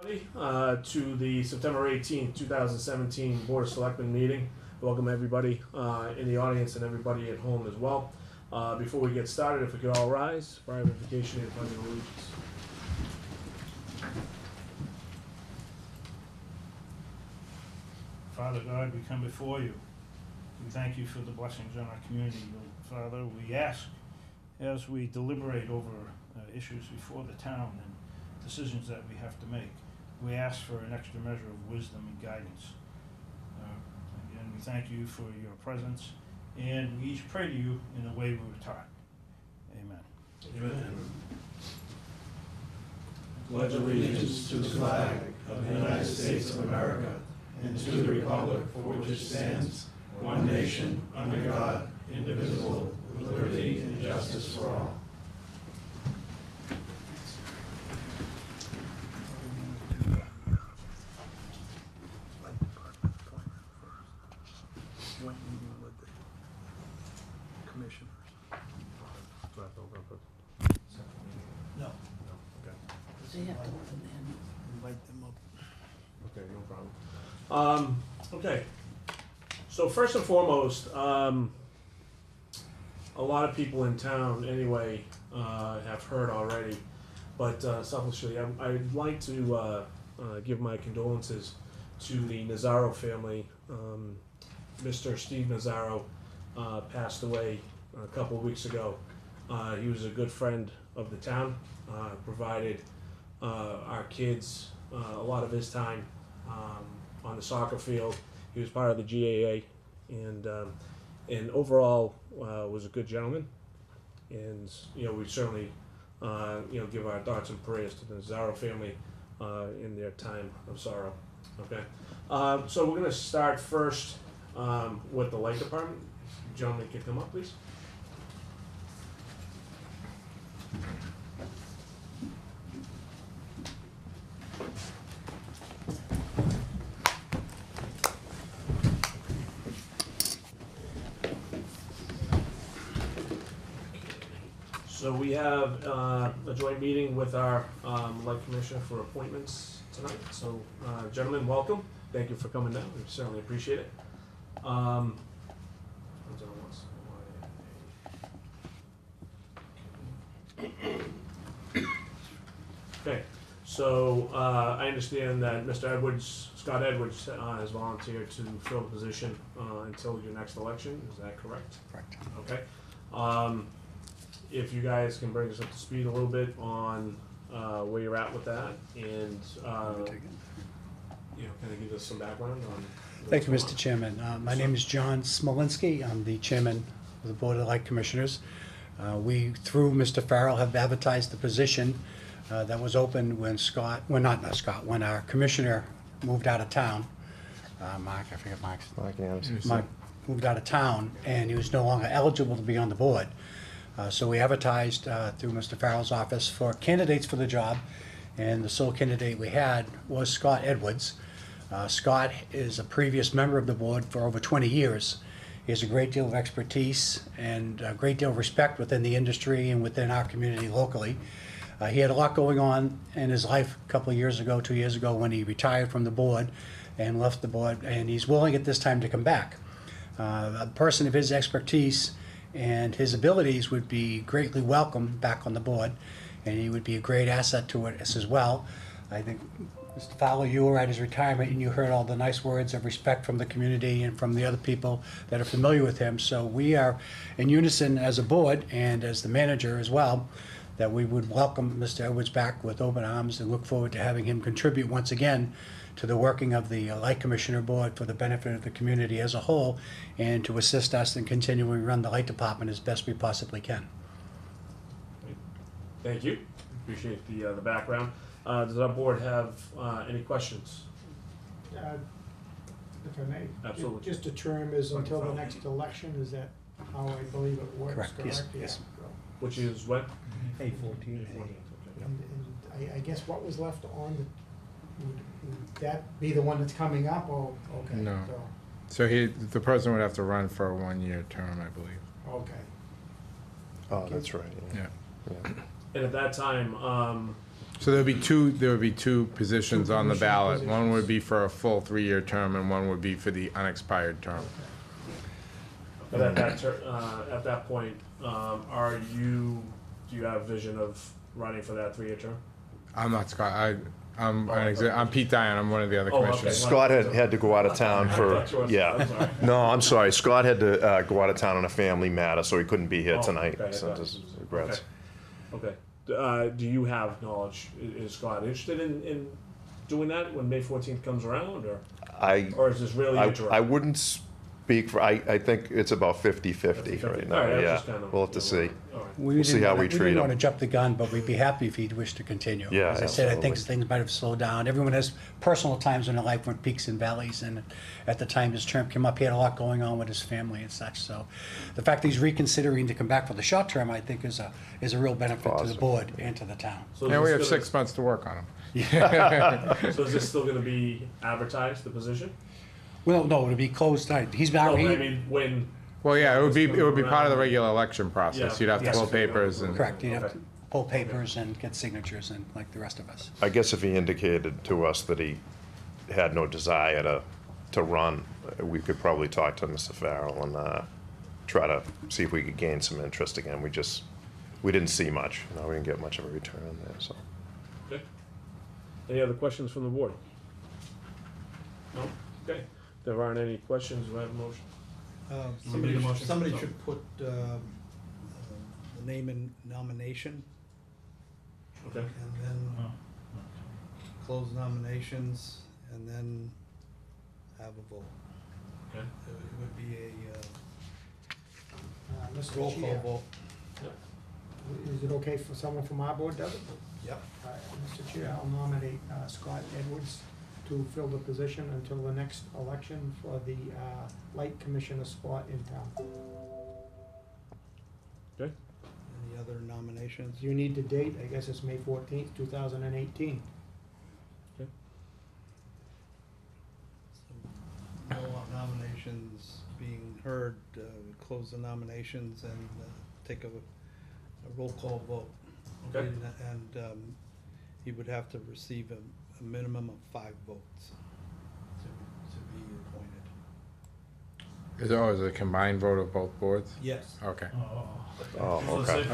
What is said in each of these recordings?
To the September 18th, 2017 Board of Selectmen meeting. Welcome everybody in the audience and everybody at home as well. Before we get started, if we could all rise for our invocation and pledge of allegiance. Father God, we come before you. We thank you for the blessings on our community. Father, we ask as we deliberate over issues before the town and decisions that we have to make, we ask for an extra measure of wisdom and guidance. Again, we thank you for your presence, and we each pray to you in the way we were taught. Amen. Amen. Pledge allegiance to the flag of the United States of America and to the republic for which it stands, one nation, under God, indivisible, with liberty and justice for all. Joint meeting with the commissioners. No. They have to open them. Invite them up. Okay, no problem. Okay, so first and foremost, a lot of people in town anyway have heard already, but selfishly, I'd like to give my condolences to the Nazzaro family. Mr. Steve Nazzaro passed away a couple of weeks ago. He was a good friend of the town, provided our kids a lot of his time on the soccer field. He was part of the GAA, and overall was a good gentleman. And we certainly give our thoughts and prayers to the Nazzaro family in their time of sorrow. Okay, so we're going to start first with the light department. Gentlemen, can come up, please. So we have a joint meeting with our light commissioner for appointments tonight. So gentlemen, welcome. Thank you for coming down. We certainly appreciate it. Okay, so I understand that Mr. Edwards, Scott Edwards, has volunteered to fill the position until your next election. Is that correct? Correct. Okay. If you guys can bring us up to speed a little bit on where you're at with that, and kind of give us some background on. Thank you, Mr. Chairman. My name is John Smolinski. I'm the chairman of the Board of Light Commissioners. We, through Mr. Farrell, have advertised the position that was open when when our commissioner moved out of town. Mark, I forget Mark's. Mark moved out of town, and he was no longer eligible to be on the board. So we advertised through Mr. Farrell's office for candidates for the job, and the sole candidate we had was Scott Edwards. Scott is a previous member of the board for over 20 years. He has a great deal of expertise and a great deal of respect within the industry and within our community locally. He had a lot going on in his life a couple of years ago, 2 years ago, when he retired from the board and left the board, and he's willing at this time to come back. A person of his expertise and his abilities would be greatly welcome back on the board, and he would be a great asset to it as well. I think, Mr. Fowler, you were at his retirement and you heard all the nice words of respect from the community and from the other people that are familiar with him. So we are in unison as a board and as the manager as well, that we would welcome Mr. Edwards back with open arms and look forward to having him contribute once again to the working of the Light Commissioner Board for the benefit of the community as a whole, and to assist us in continuing to run the light department as best we possibly can. Thank you. Appreciate the background. Does our board have any questions? If I may. Absolutely. Just a term is until the next election, is that how I believe it works? Correct, yes, Yeah. yes. Which is what? A14. And I guess what was left on, would that be the one that's coming up, or, okay? No. So, The president would have to run for a one-year term, I believe. okay. Oh, that's right. Yeah. Yeah. And at that time, So there would be two positions on the commission ballot. One positions. would be for a full 3-year term, and one would be for the unexpired term. But at that point, do you have vision of running for that 3-year term? I'm not Scott, I'm Pete Dyan, I'm one of the other Oh, okay. commissioners. Scott had to go out of town for, I thought you were- I'm yeah. sorry. No, I'm sorry, Scott had to go out of town on a family matter, so he couldn't be here Oh, tonight, okay, I so thought- just regrets. Okay. Do you have knowledge, is Scott interested in doing that when May 14th comes around, or is this really interim? I wouldn't speak for, I think it's about 50-50 right now, All right, that's yeah. just kind of- We'll have to see. All right. We'll see how we treat didn't him. want to jump the gun, but we'd be happy if he'd wish to continue. Yeah, As I said, I think absolutely. things might have slowed down. Everyone has personal times in their life when peaks and valleys, and at the time his term came up, he had a lot going on with his family and such, so the fact that he's reconsidering to come back for the short term, I think is a real benefit to the Positive. board and to the town. So is And we have this 6 months to work on him. So is this still gonna be advertised, the position? Well, no, it'll be closed, he's No, already. but I mean, when, Well, yeah, it would be part of the Around. regular election process. Yeah. You'd have to Yes. pull papers and. Correct, you'd have Okay. to pull papers and get signatures and like the rest of us. I guess if he indicated to us that he had no desire to run, we could probably talk to Mr. Farrell and try to see if we could gain some interest again. We didn't see much, we didn't get much of a return there, so. okay. Any other questions from the board? No? Okay. If there aren't any questions, do I have a motion? Somebody motion? Somebody should put the name in nomination, Okay. and then Oh, close nominations, and then have a vote. Okay. It would be a Mr. roll call Chair, vote. is it okay for someone from our board, does it? Yep. Mr. Chair, I'll nominate Scott Edwards to fill the position until the next election for the light commissioner spot in town. Okay. Any other nominations? You need the date, I guess it's May 14th, 2018. No nominations being heard, close the nominations and take a roll call vote. Okay. And he would have to receive a minimum of 5 votes to be appointed. Is it a combined vote of both boards? Yes. Okay. oh, Oh, So let's okay. say- I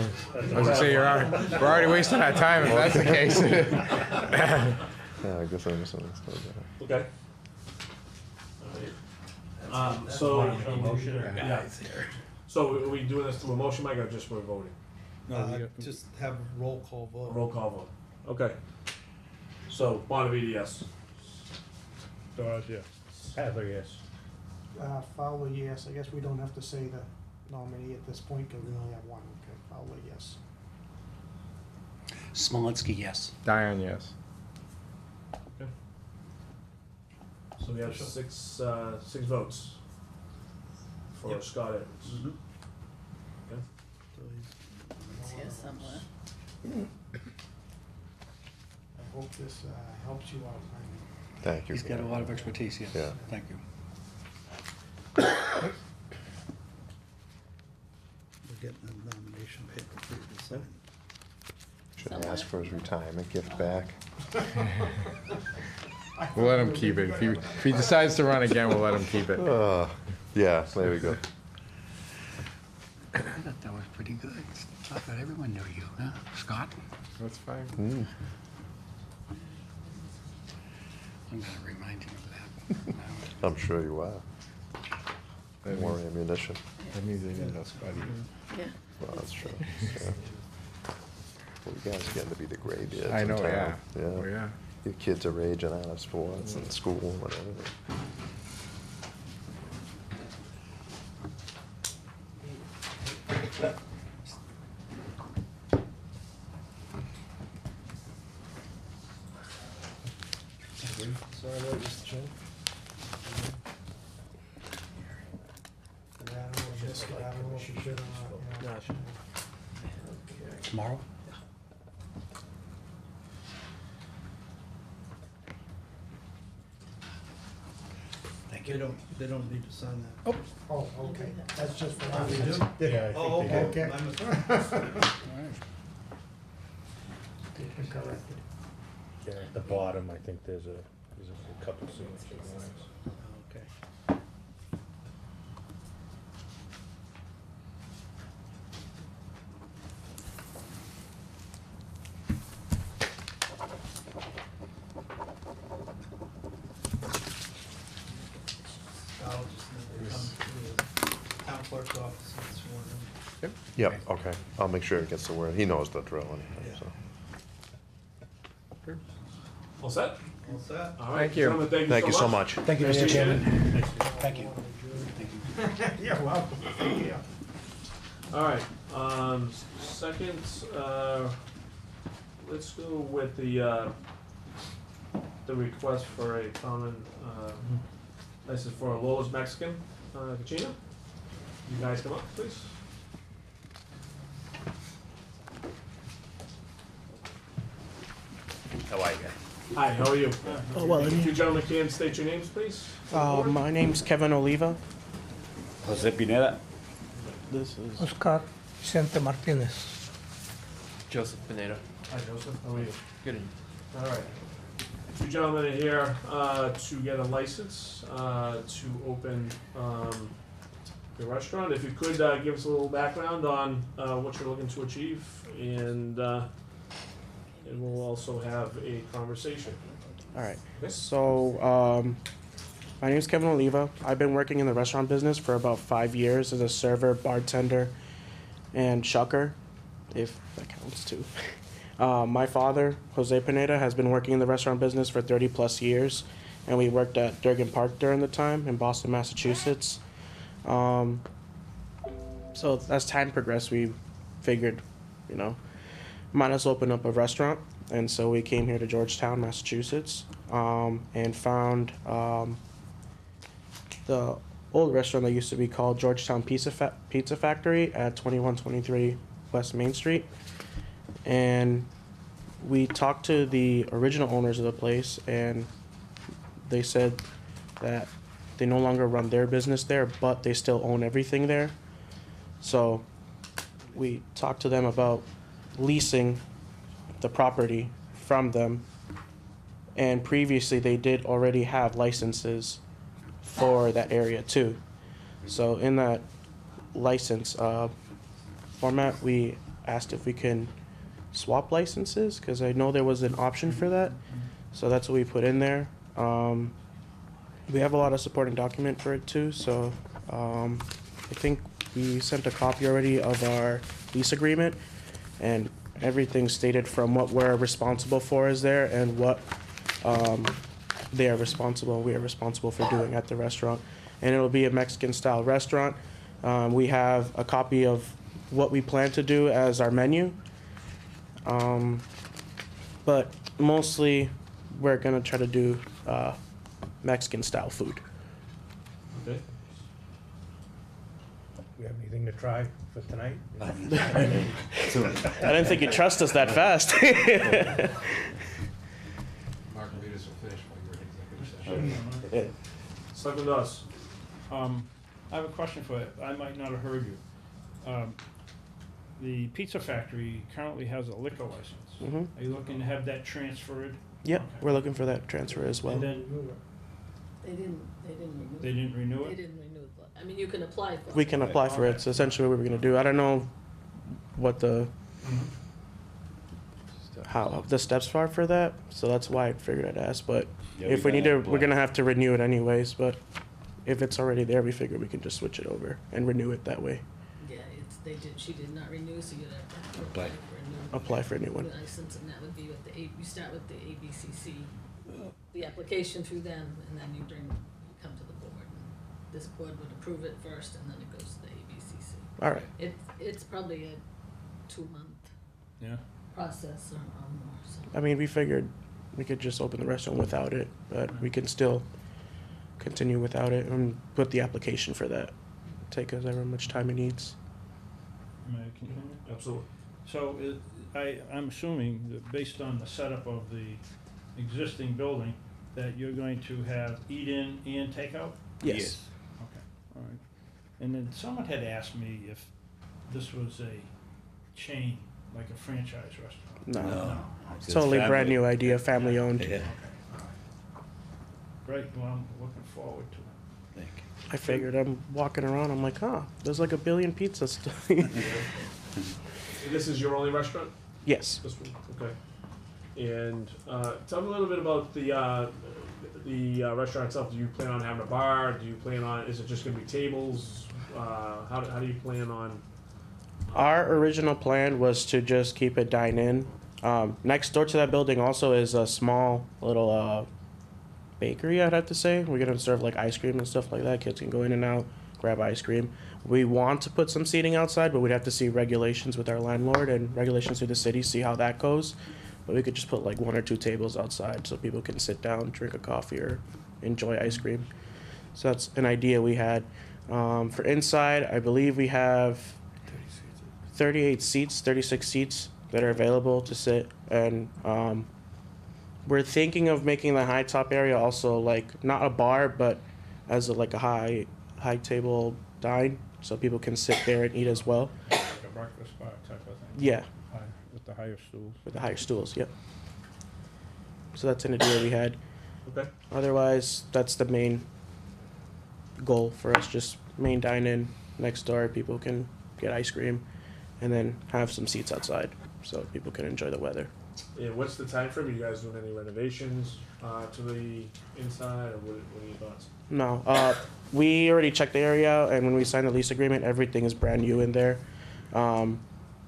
was gonna say, we're already wasting our time if that's the case. Yeah, I guess I misunderstood that. Okay. So, yeah. so are we doing this through a motion, Mike, or just we're voting? Just have a roll call A vote. roll call vote. Okay. So, Bonavide, yes. Dawes, yes. Heather, yes. Fowler, yes. I guess we don't have to say the nominee at this point because we only have one. Okay, Fowler, yes. Smolinski, yes. Diane, yes. So we have six votes for Yep. Scott Edwards. Okay. So he's- It's here somewhere. I hope this helps you out. Thank you. He's got a lot of expertise, yes. Yeah. Thank you. We're getting a nomination paper for you to sign. Should ask for his retirement gift back. We'll let him keep it. If he decides to run again, we'll let him keep it. Yeah, there we go. I thought that was pretty good. I thought everyone knew you, huh? Scott? That's fine. Mm. I'm gonna remind him of that. I'm sure you are. That More means, ammunition. that means they didn't know Scotty. Yeah. Well, that's true. Yeah. Well, you guys are getting to be the graybeards. I in know, town. yeah. Yeah. Oh, yeah. Your kids are raging out of sports and school and everything. Sorry about this, Jim. I don't know if this guy, I don't know if you should or not. No, I should. Tomorrow? Thank They don't need to sign that. Oh, okay, that's just for us. They do? Yeah. Oh, okay. Okay. My mistake. Corrected. Yeah, at the bottom, I think there's a couple signature lines. Okay. I'll just need to come to the town clerk's office and sworn in. Yep, okay. I'll make sure it gets the word. He knows the drill anyway, Yeah. so. All set? All set? All right, Thank you. gentlemen, thank you so much. Thank you so much. Thank you, Mr. Appreciate Chairman. it. Thank you. You're welcome. Thank you. All right, second, let's go with the request for a common, license for Lola's Mexican, Cucina. You guys come up, please. How are you? Hi, how are you? Oh, well, If you gentlemen can state your names, please. for the board. my name's Kevin Oliva. Jose Pineda. This is Oscar Vicente Martinez. Joseph Pineda. Hi, Joseph, how are you? Good. All right. You gentlemen are here to get a license to open your restaurant. If you could give us a little background on what you're looking to achieve, and we'll also have a conversation. All right. Okay? So, my name's Kevin Oliva. I've been working in the restaurant business for about 5 years as a server, bartender, and shucker, if that counts too. My father, Jose Pineda, has been working in the restaurant business for 30 plus years, and we worked at Durgan Park during the time in Boston, Massachusetts. So as time progressed, we figured, might as well open up a restaurant. And so we came here to Georgetown, Massachusetts, and found the old restaurant that used to be called Georgetown Pizza Factory at 2123 West Main Street. And we talked to the original owners of the place, and they said that they no longer run their business there, but they still own everything there. So we talked to them about leasing the property from them, and previously they did already have licenses for that area too. So in that license format, we asked if we can swap licenses, because I know there was an option for that. So that's what we put in there. We have a lot of supporting document for it too, so I think we sent a copy already of our lease agreement, and everything stated from what we're responsible for is there, and what we are responsible for doing at the restaurant. And it'll be a Mexican style restaurant. We have a copy of what we plan to do as our menu. But mostly we're gonna try to do Mexican style food. Okay. We have anything to try for tonight? I didn't think you'd trust us that fast. Margaritas will finish while you're in executive session. Selectman Doss. I have a question for you. I might not have heard you. The pizza factory currently has a liquor license. Mhm. Are you looking to have that transferred? Yep, Okay. we're looking for that transfer as well. And then They didn't renew. they didn't renew They it? didn't renew it. I mean, you can apply for it. We can apply for it. It's essentially what we're gonna do. I don't know what the how the steps are for that, so that's why I figured I'd ask. But if we need to, we're gonna have to renew it anyways. But if it's already there, we figure we can just switch it over and renew it that way. Yeah, she did not renew, so you'd have to Apply. apply for a new. Apply for a new one. License, and that would be with you start with the ABCC, the application through them, and then you come to the board. And this board would approve it first, and then it goes to the ABCC. All right. It's probably a 2-month Yeah. process or more, so. I mean, we figured we could just open the restaurant without it, but we can still continue without it and put the application for that. Take us however much time it needs. May I continue? Absolutely. So I'm assuming that based on the setup of the existing building, that you're going to have eat-in and takeout? Yes. Okay, all right. And then someone had asked me if this was a chain like a franchise restaurant? No, It's totally brand family. new idea, family owned. Yeah, Okay, all right. Great, well, I'm looking forward to it. thank you. I figured I'm walking around, I'm like, huh, there's like a billion pizzas. This is your only restaurant? Yes. This one, okay. And tell me a little bit about the restaurant itself. Do you plan on having a bar? Do you plan on, is it just gonna be tables? How do you plan on? Our original plan was to just keep it dine-in. Next door to that building also is a small little bakery, I'd have to say. We're gonna serve like ice cream and stuff like that. Kids can go in and out, grab ice cream. We want to put some seating outside, but we'd have to see regulations with our landlord and regulations through the city, see how that goes. But we could just put like 1 or 2 tables outside so people can sit down, drink a coffee, or enjoy ice cream. So that's an idea we had. For inside, I believe we have 38 seats, 36 seats that are available to sit. And we're thinking of making the high top area also like not a bar, but as like a high table dine, so people can sit there and eat as well. Like a breakfast bar type of thing? Yeah, With the higher stools? with the higher stools. Yep. So that's an idea we had. Okay. Otherwise, that's the main goal for us. Just main dine-in next door. People can get ice cream, and then have some seats outside so people can enjoy the weather. And what's the time frame? Are you guys doing any renovations to the inside, or what are your thoughts? No, we already checked the area out, and when we signed the lease agreement, everything is brand new in there.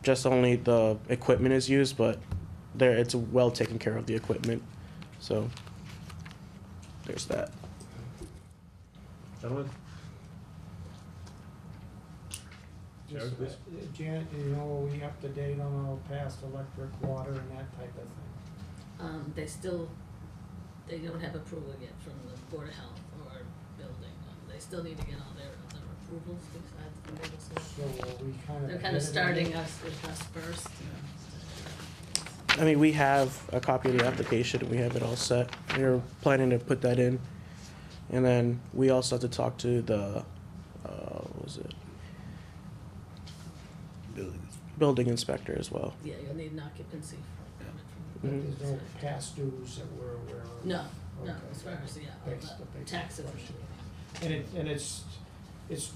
Just only the equipment is used, but there it's well taken care of, the equipment. So there's that. Gentlemen? Just, Jared, please. Janet, you know, are we up to date on all past electric, water, and that type of thing? They don't have approval yet from the Board of Health or building. They still need to get all their other approvals besides the legal stuff. So are we kind of? They're kind of starting us with us first. I mean, we have a copy of the application. We have it all set. We're planning to put that in, and then we also have to talk to the what was it, building inspector as well. Yeah, you'll need an occupancy permit But from the. there's no past dues that we're aware of? No, no, Okay. as far as, yeah, That's all the the big taxes. question. And it's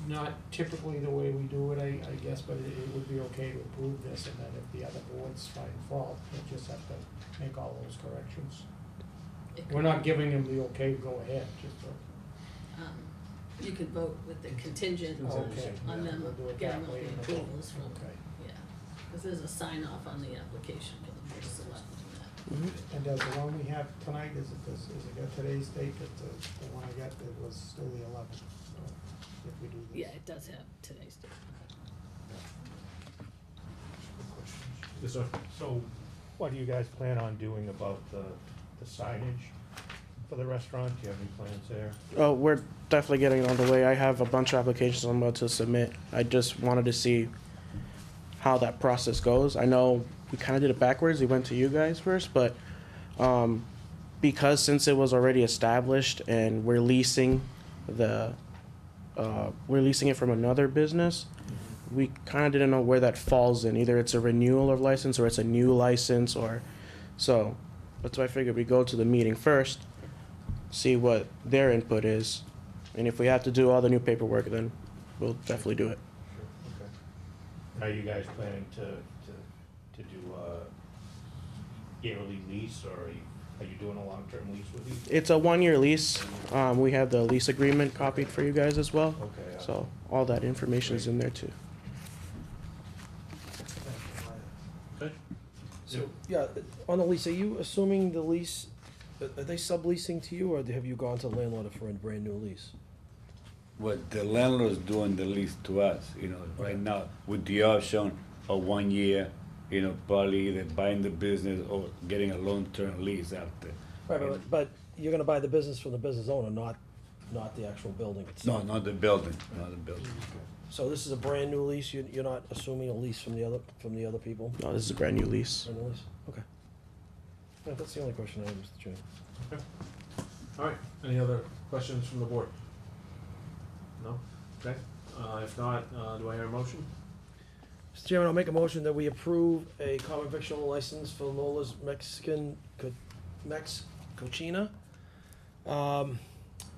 not typically the way we do it, I guess, but it would be okay to approve this, and then if the other boards find fault, they just have to make all those corrections. We're not giving them the okay to go ahead, just so. You could vote with the contingent Okay, on yeah, them we'll do it getting that all way the in the vote. approvals from, Okay. yeah. Because there's a sign off on the application for the Board of Selectmen. And does the one we have tonight, is it got today's date? It's the one I got that was still the 11th, so if we do this. Yeah, it does have today's date. Yes, sir. So, what do you guys plan on doing about the signage for the restaurant? Do you have any plans there? Oh, we're definitely getting on the way. I have a bunch of applications I'm about to submit. I just wanted to see how that process goes. I know we kind of did it backwards. We went to you guys first, but because since it was already established and we're leasing it from another business, we kind of didn't know where that falls in. Either it's a renewal of license or it's a new license, or so. That's why I figured we go to the meeting first, see what their input is, and if we have to do all the new paperwork, then we'll definitely do it. Okay. Are you guys planning to do a yearly lease, or are you doing a long-term lease with these? It's a 1-year lease. We have the lease agreement copied for you guys as well. Okay. So all that information is in there too. Okay. So, yeah, on the lease, are you assuming the lease, are they subleasing to you, or have you gone to the landlord for a brand new lease? What the landlord's doing the lease to us, right now, with the option of 1 year, probably either buying the business or getting a long-term lease after. Right, but you're gonna buy the business from the business owner, not the actual building No, itself? not the building, not the building. So this is a brand new lease, you're not assuming a lease from the other people? No, this is a brand new lease. Brand new lease, okay. Yeah, that's the only question I have, Mr. Chairman. All right, any other questions from the board? No? Okay, if not, do I hear a motion? Mr. Chairman, I'll make a motion that we approve a common victual license for Lola's Mex Cochina,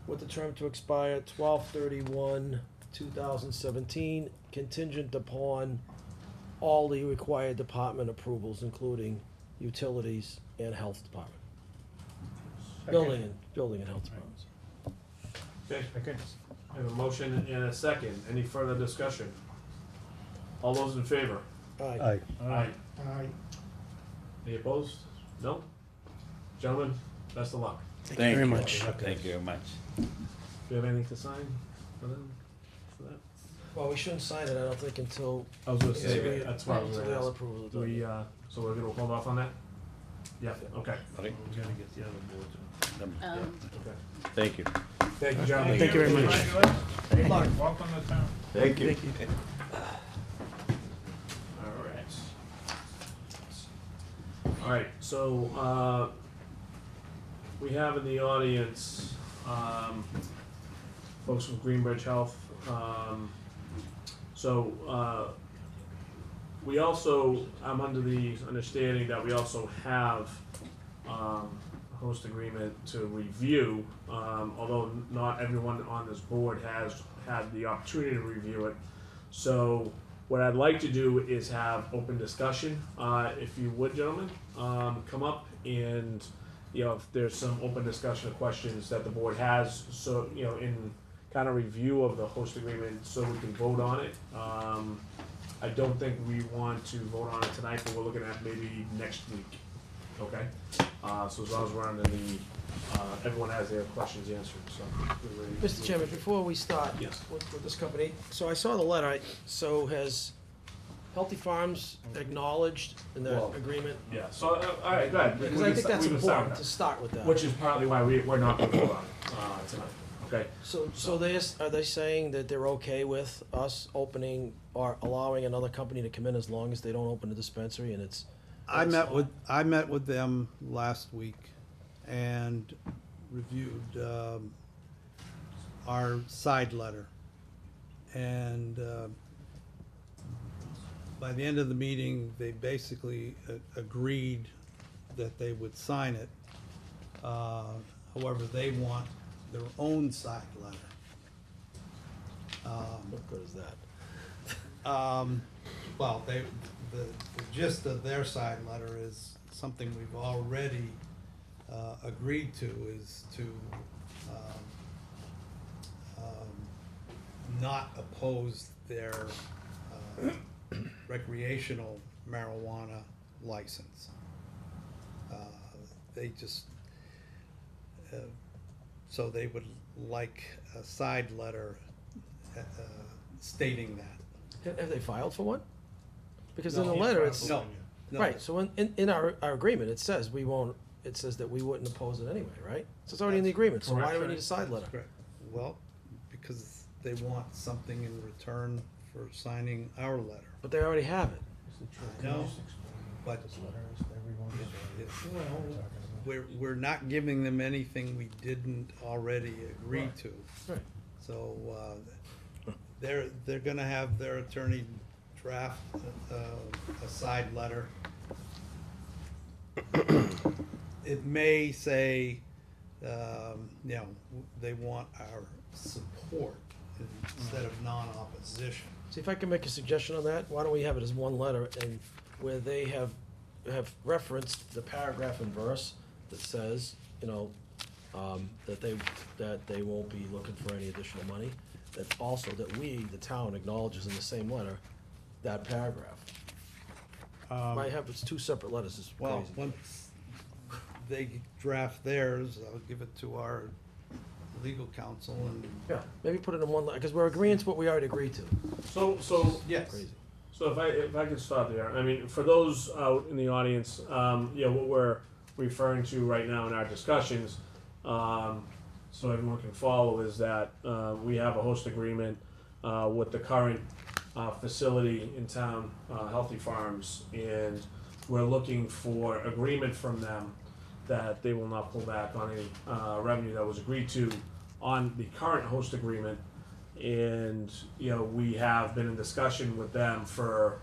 with the term to expire 12/31/2017, contingent upon all the required department approvals, including utilities and health department. Building and health departments. Okay, I have a motion and a second. Any further discussion? All those in favor? Aye. Aye. Aye. Any opposed? No? Gentlemen, best of luck. Thank you very much. Thank you very much. Do you have anything to sign for them, for that? Well, we shouldn't sign it, I don't think, until I was gonna Yeah, say, we- that's what I was until gonna they all ask. approve it. Do we, so we're gonna hold off on that? Yeah, okay, Okay. We gotta get the other boards. okay. Thank you. Thank you, gentlemen. Thank you very much. Good luck. Welcome to town. Thank you. All right, so, we have in the audience, folks from Greenbridge Health. We also, I'm under the understanding that we also have, a host agreement to review, although not everyone on this board has had the opportunity to review it. So what I'd like to do is have open discussion, if you would, gentlemen, come up and, you know, if there's some open discussion of questions that the board has, so, you know, in kind of review of the host agreement, so we can vote on it. I don't think we want to vote on it tonight, but we're looking at maybe next week, okay? So as long as we're under the, everyone has their questions answered, so. we're ready to Mr. move. Chairman, before we start Yes. with this company, so I saw the letter, so has Healthy Farms acknowledged in their Well, agreement? Yeah, so, all right, go ahead. Because I think that's We can important start to start with with that. that. Which is partly why we're not gonna vote on it, tonight, okay? So are they saying that they're okay with us opening or allowing another company to come in as long as they don't open a dispensary and it's? I met with them last week and reviewed, our side letter. And, by the end of the meeting, they basically agreed that they would sign it. However, they want their own side letter. What good is that? Well, the gist of their side letter is something we've already agreed to, is to not oppose their recreational marijuana license. They just, so they would like a side letter stating that. Have they filed for one? Because in No. the letter, it's, No, no. right, so in our agreement, it says we won't, it says that we wouldn't oppose it anyway, right? So it's already in the agreement, so why do we need a side letter? Correct. Well, because they want something in return for signing our letter. But they already have it. No, but we're not giving them anything we didn't already agree to. Right. So, they're gonna have their attorney draft a side letter. It may say, you know, they want our support instead of non-opposition. See, if I can make a suggestion on that, why don't we have it as one letter and where they have referenced the paragraph and verse that says, you know, that they won't be looking for any additional money, that also that we, the town, acknowledges in the same letter that paragraph. Might have, it's two separate letters, it's Well, crazy. once they draft theirs, I'll give it to our legal counsel and. Yeah, maybe put it in one letter, because we're agreeing to what we already agreed to. So, Yes. Crazy. So if I could stop there, I mean, for those out in the audience, you know, what we're referring to right now in our discussions, so everyone can follow, is that we have a host agreement with the current facility in town, Healthy Farms, and we're looking for agreement from them that they will not pull back on any revenue that was agreed to on the current host agreement. And, you know, we have been in discussion with them for,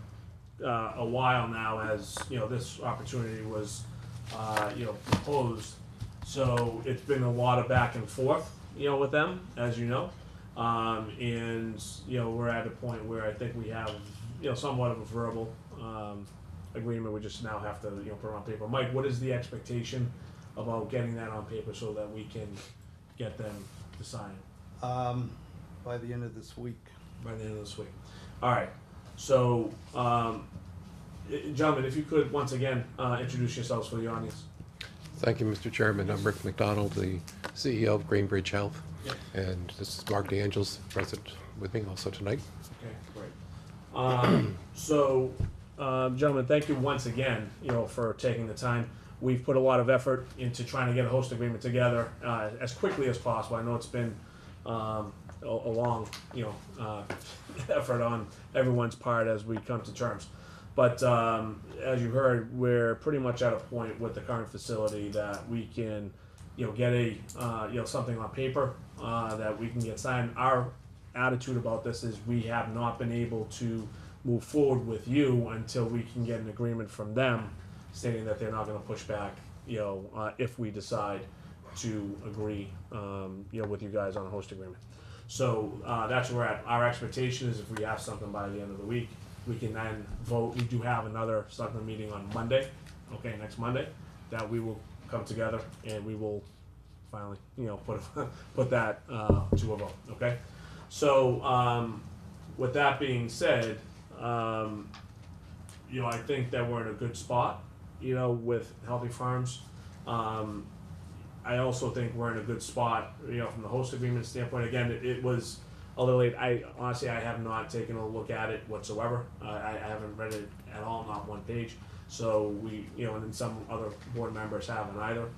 a while now as, this opportunity was, proposed. So it's been a lot of back and forth, with them, as you know. And, we're at a point where I think we have, somewhat of a verbal, agreement. We just now have to, put it on paper. Mike, what is the expectation about getting that on paper so that we can get them to sign it? By the end of this week. By the end of this week. All right. So, gentlemen, if you could once again introduce yourselves for the audience. Thank you, Mr. Chairman. I'm Rick McDonald, the CEO of Greenbridge Health. Yep. And this is Mark DeAngelis, present with me also tonight. Okay, great. So, gentlemen, thank you once again, for taking the time. We've put a lot of effort into trying to get a host agreement together as quickly as possible. I know it's been a long, effort on everyone's part as we come to terms. But as you heard, we're pretty much at a point with the current facility that we can, get a, something on paper that we can get signed. Our attitude about this is we have not been able to move forward with you until we can get an agreement from them stating that they're not going to push back, if we decide to agree, with you guys on a host agreement. So that's where we're at. Our expectation is if we have something by the end of the week, we can then vote. We do have another selectmen meeting on Monday, next Monday, that we will come together and we will finally, put that to a vote, okay? So with that being said, I think that we're in a good spot, with Healthy Farms. I also think we're in a good spot, from the host agreement standpoint. Again, it was a little late. I have not taken a look at it whatsoever. I haven't read it at all, not one page. So we, and then some other board members haven't either.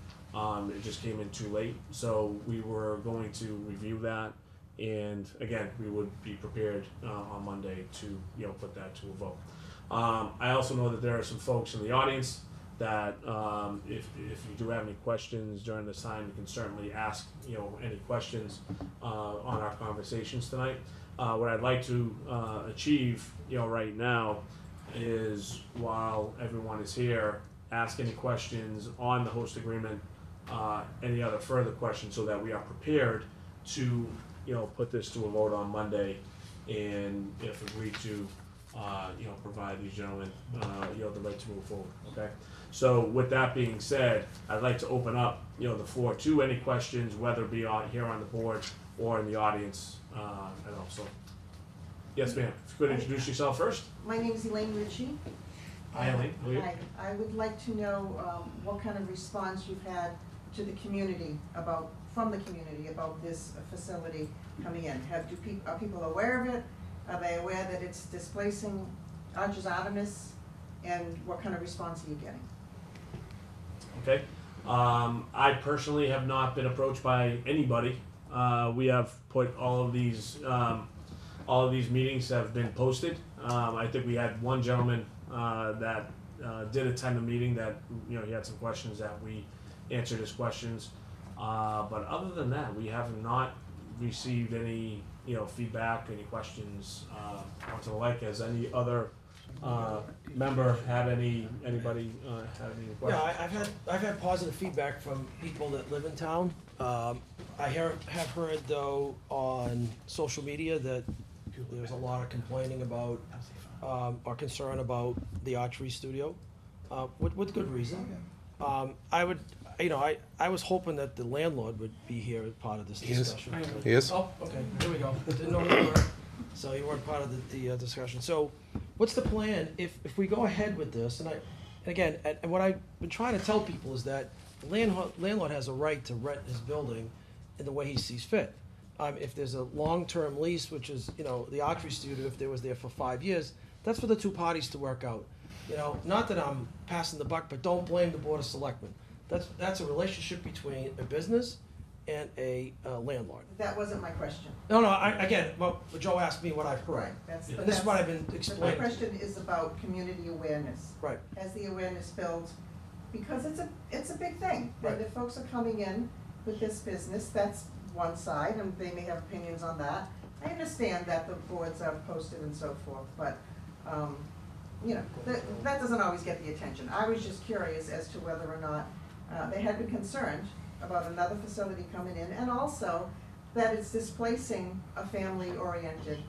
It just came in too late. So we were going to review that. And again, we would be prepared on Monday to, put that to a vote. I also know that there are some folks in the audience that if you do have any questions during this time, you can certainly ask, any questions on our conversations tonight. What I'd like to achieve, right now is while everyone is here, ask any questions on the host agreement, any other further questions so that we are prepared to, put this to a vote on Monday and if agreed to, provide these gentlemen, the right to move forward, okay? So with that being said, I'd like to open up, the floor to any questions, whether it be here on the board or in the audience, and also. Yes, ma'am. If you could introduce yourself first. My name is Elaine Ritchie. Hi, Elaine. How are you? Hi. I would like to know what kind of response you've had to the community from the community about this facility coming in. Are people aware of it? Are they aware that it's displacing Arches Artemis? And what kind of response are you getting? Okay. I personally have not been approached by anybody. We have put all of these meetings have been posted. I think we had one gentleman that did attend the meeting that, he had some questions that we answered his questions. But other than that, we have not received any, feedback, any questions, or to the like. Has any other member had anybody had any questions? Yeah, I've had positive feedback from people that live in town. I have heard though on social media that there's a lot of complaining about or concern about the archery studio, with good reason. I was hoping that the landlord would be here as part of this discussion. He is. Oh, okay, there we go. Didn't know you were, so you weren't part of the discussion. So, what's the plan if we go ahead with this? And what I've been trying to tell people is that the landlord has a right to rent his building in the way he sees fit. If there's a long-term lease, which is, the archery studio, if they was there for 5 years, that's for the two parties to work out. Not that I'm passing the buck, but don't blame the Board of Selectmen. That's a relationship between a business and a landlord. That wasn't my question. No, Joe asked me what I've heard. Right. And this is what I've been My explaining. question is about community awareness. Right. Has the awareness built? Because it's a big thing. Right. And if folks are coming in with this business, that's one side, and they may have opinions on that. I understand that the boards are posted and so forth, but you know, that doesn't always get the attention. I was just curious as to whether or not they had been concerned about another facility coming in, and also that it's displacing a family-oriented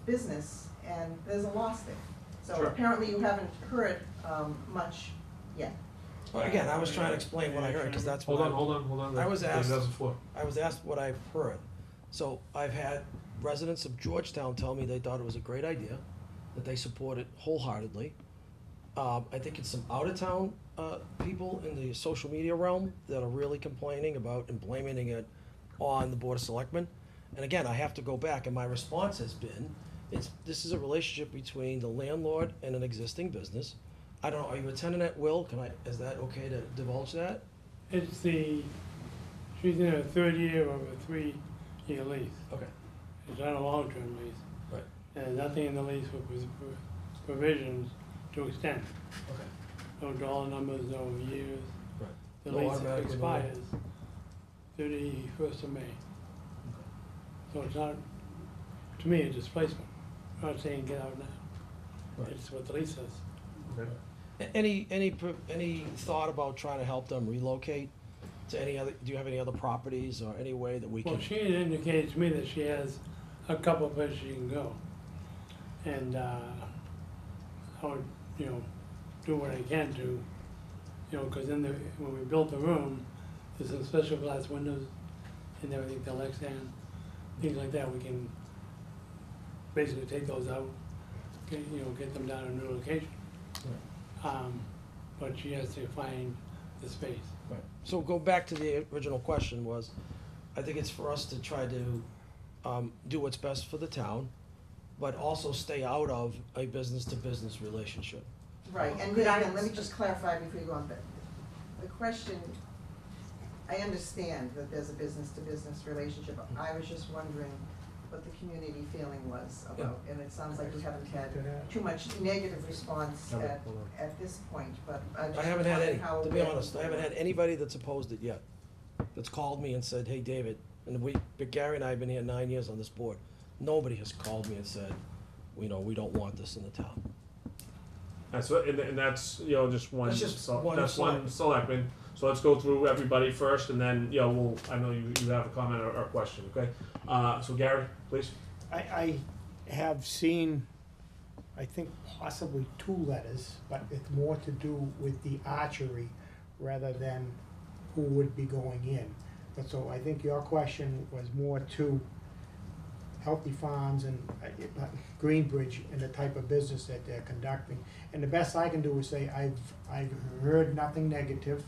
business, and there's a loss there. So Sure. apparently you haven't heard much yet. Well, again, I was trying to explain what I heard, because that's what Hold on. I was David asked, has the floor. I was asked what I've heard. So I've had residents of Georgetown tell me they thought it was a great idea, that they support it wholeheartedly. I think it's some out-of-town people in the social media realm that are really complaining about and blaming it on the Board of Selectmen. And again, I have to go back, and my response has been, this is a relationship between the landlord and an existing business. I don't know, are you a tenant at will? Is that okay to divulge that? She's in her third year of a 3-year lease. Okay. It's not a long-term lease. Right. And nothing in the lease for provisions to extend. Okay. No dollar numbers, no years. Right. The No lease automatic renewal. expires 31st of May. So it's not, to me, a displacement. I'm not saying get out now. Right. It's what the lease says. Okay. Any thought about trying to help them relocate to any other, do you have any other properties or any way that we can? Well, she had indicated to me that she has a couple of places she can go. And I would, do what I can to, because when we built the room, there's some special glass windows and everything, they'll extend, things like that. We can basically take those out, get them down to a new location. But she has to find the space. Right. So go back to the original question was, I think it's for us to try to do what's best for the town, but also stay out of a business-to-business relationship. Right, and again, let me just clarify before you go on, but the question, I understand that there's a business-to-business relationship. I was just wondering what the community feeling was about, and it sounds like we haven't had too much negative response at this point, but I just I haven't had any, wondering how. to be honest, I haven't had anybody that's opposed it yet, that's called me and said, hey, David, but Gary and I have been here 9 years on this board. Nobody has called me and said, we don't want this in the town. That's and that's just one. That's just one that's one selectman. So let's go through everybody first, and then I know you have a comment or question. Okay. So Gary, please. I have seen, I think possibly 2 letters, but it's more to do with the archery rather than who would be going in. But so I think your question was more to Healthy Farms and Greenbridge and the type of business that they're conducting. And the best I can do is say I've heard nothing negative.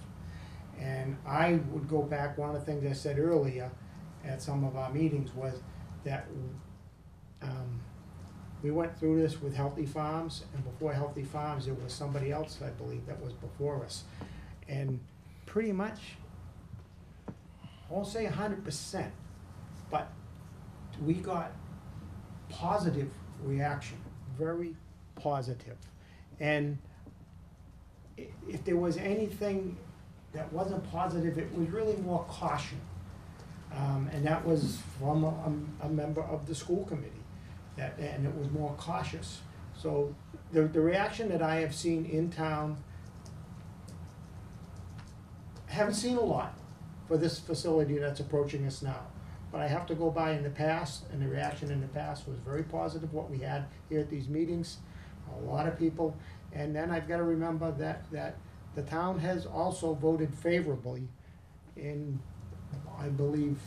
And I would go back, one of the things I said earlier at some of our meetings was that we went through this with Healthy Farms, and before Healthy Farms, there was somebody else, I believe, that was before us. And pretty much, I won't say 100%, but we got positive reaction, very positive. And if there was anything that wasn't positive, it was really more caution. And that was from a member of the school committee, and it was more cautious. So the reaction that I have seen in town, I haven't seen a lot for this facility that's approaching us now. But I have to go by in the past, and the reaction in the past was very positive, what we had here at these meetings, a lot of people. And then I've got to remember that the town has also voted favorably in, I believe,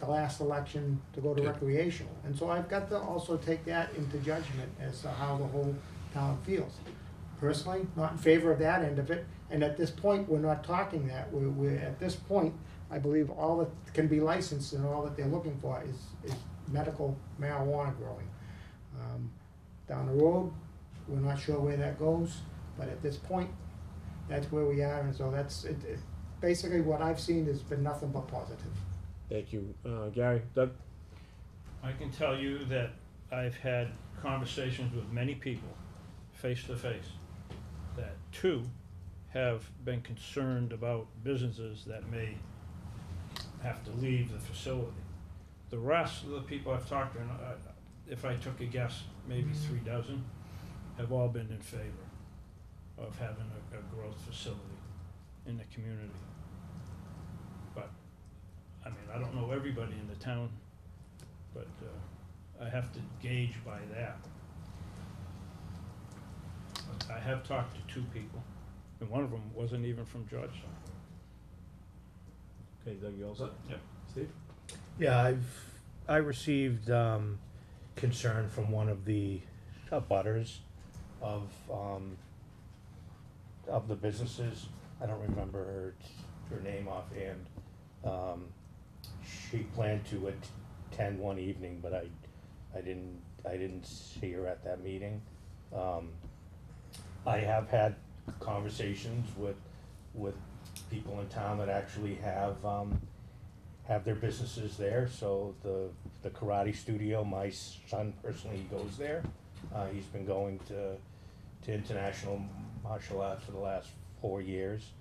the last election to go to recreational. And so I've got to also take that into judgment as to how the whole town feels. Personally, not in favor of that end of it, and at this point, we're not talking that. We're at this point, I believe all that can be licensed and all that they're looking for is medical marijuana growing. Down the road, we're not sure where that goes, but at this point, that's where we are, and so that's it. Basically, what I've seen has been nothing but positive. Thank you, Gary. Doug? I can tell you that I've had conversations with many people, face to face, that too have been concerned about businesses that may have to leave the facility. The rest of the people I've talked to, if I took a guess, maybe 3 dozen, have all been in favor of having a growth facility in the community. But, I mean, I don't know everybody in the town, but I have to gauge by that. I have talked to 2 people, and one of them wasn't even from Georgetown. Okay, Doug, you all set? Yep. Steve? Yeah, I received concern from one of the abutters of the businesses. I don't remember her name offhand. She planned to attend one evening, but I didn't see her at that meeting. I have had conversations with people in town that actually have their businesses there. So the karate studio, my son personally goes there. He's been going to international martial arts for the last 4 years.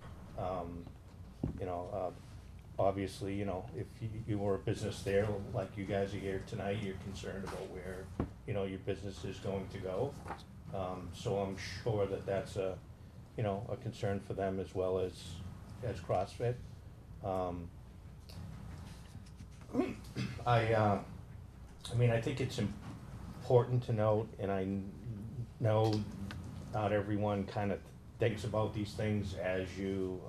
Obviously, if you were a business there, like you guys are here tonight, you're concerned about where, your business is going to go. So I'm sure that that's a concern for them as well as CrossFit. I think it's important to note, and I know not everyone kind of thinks about these things as you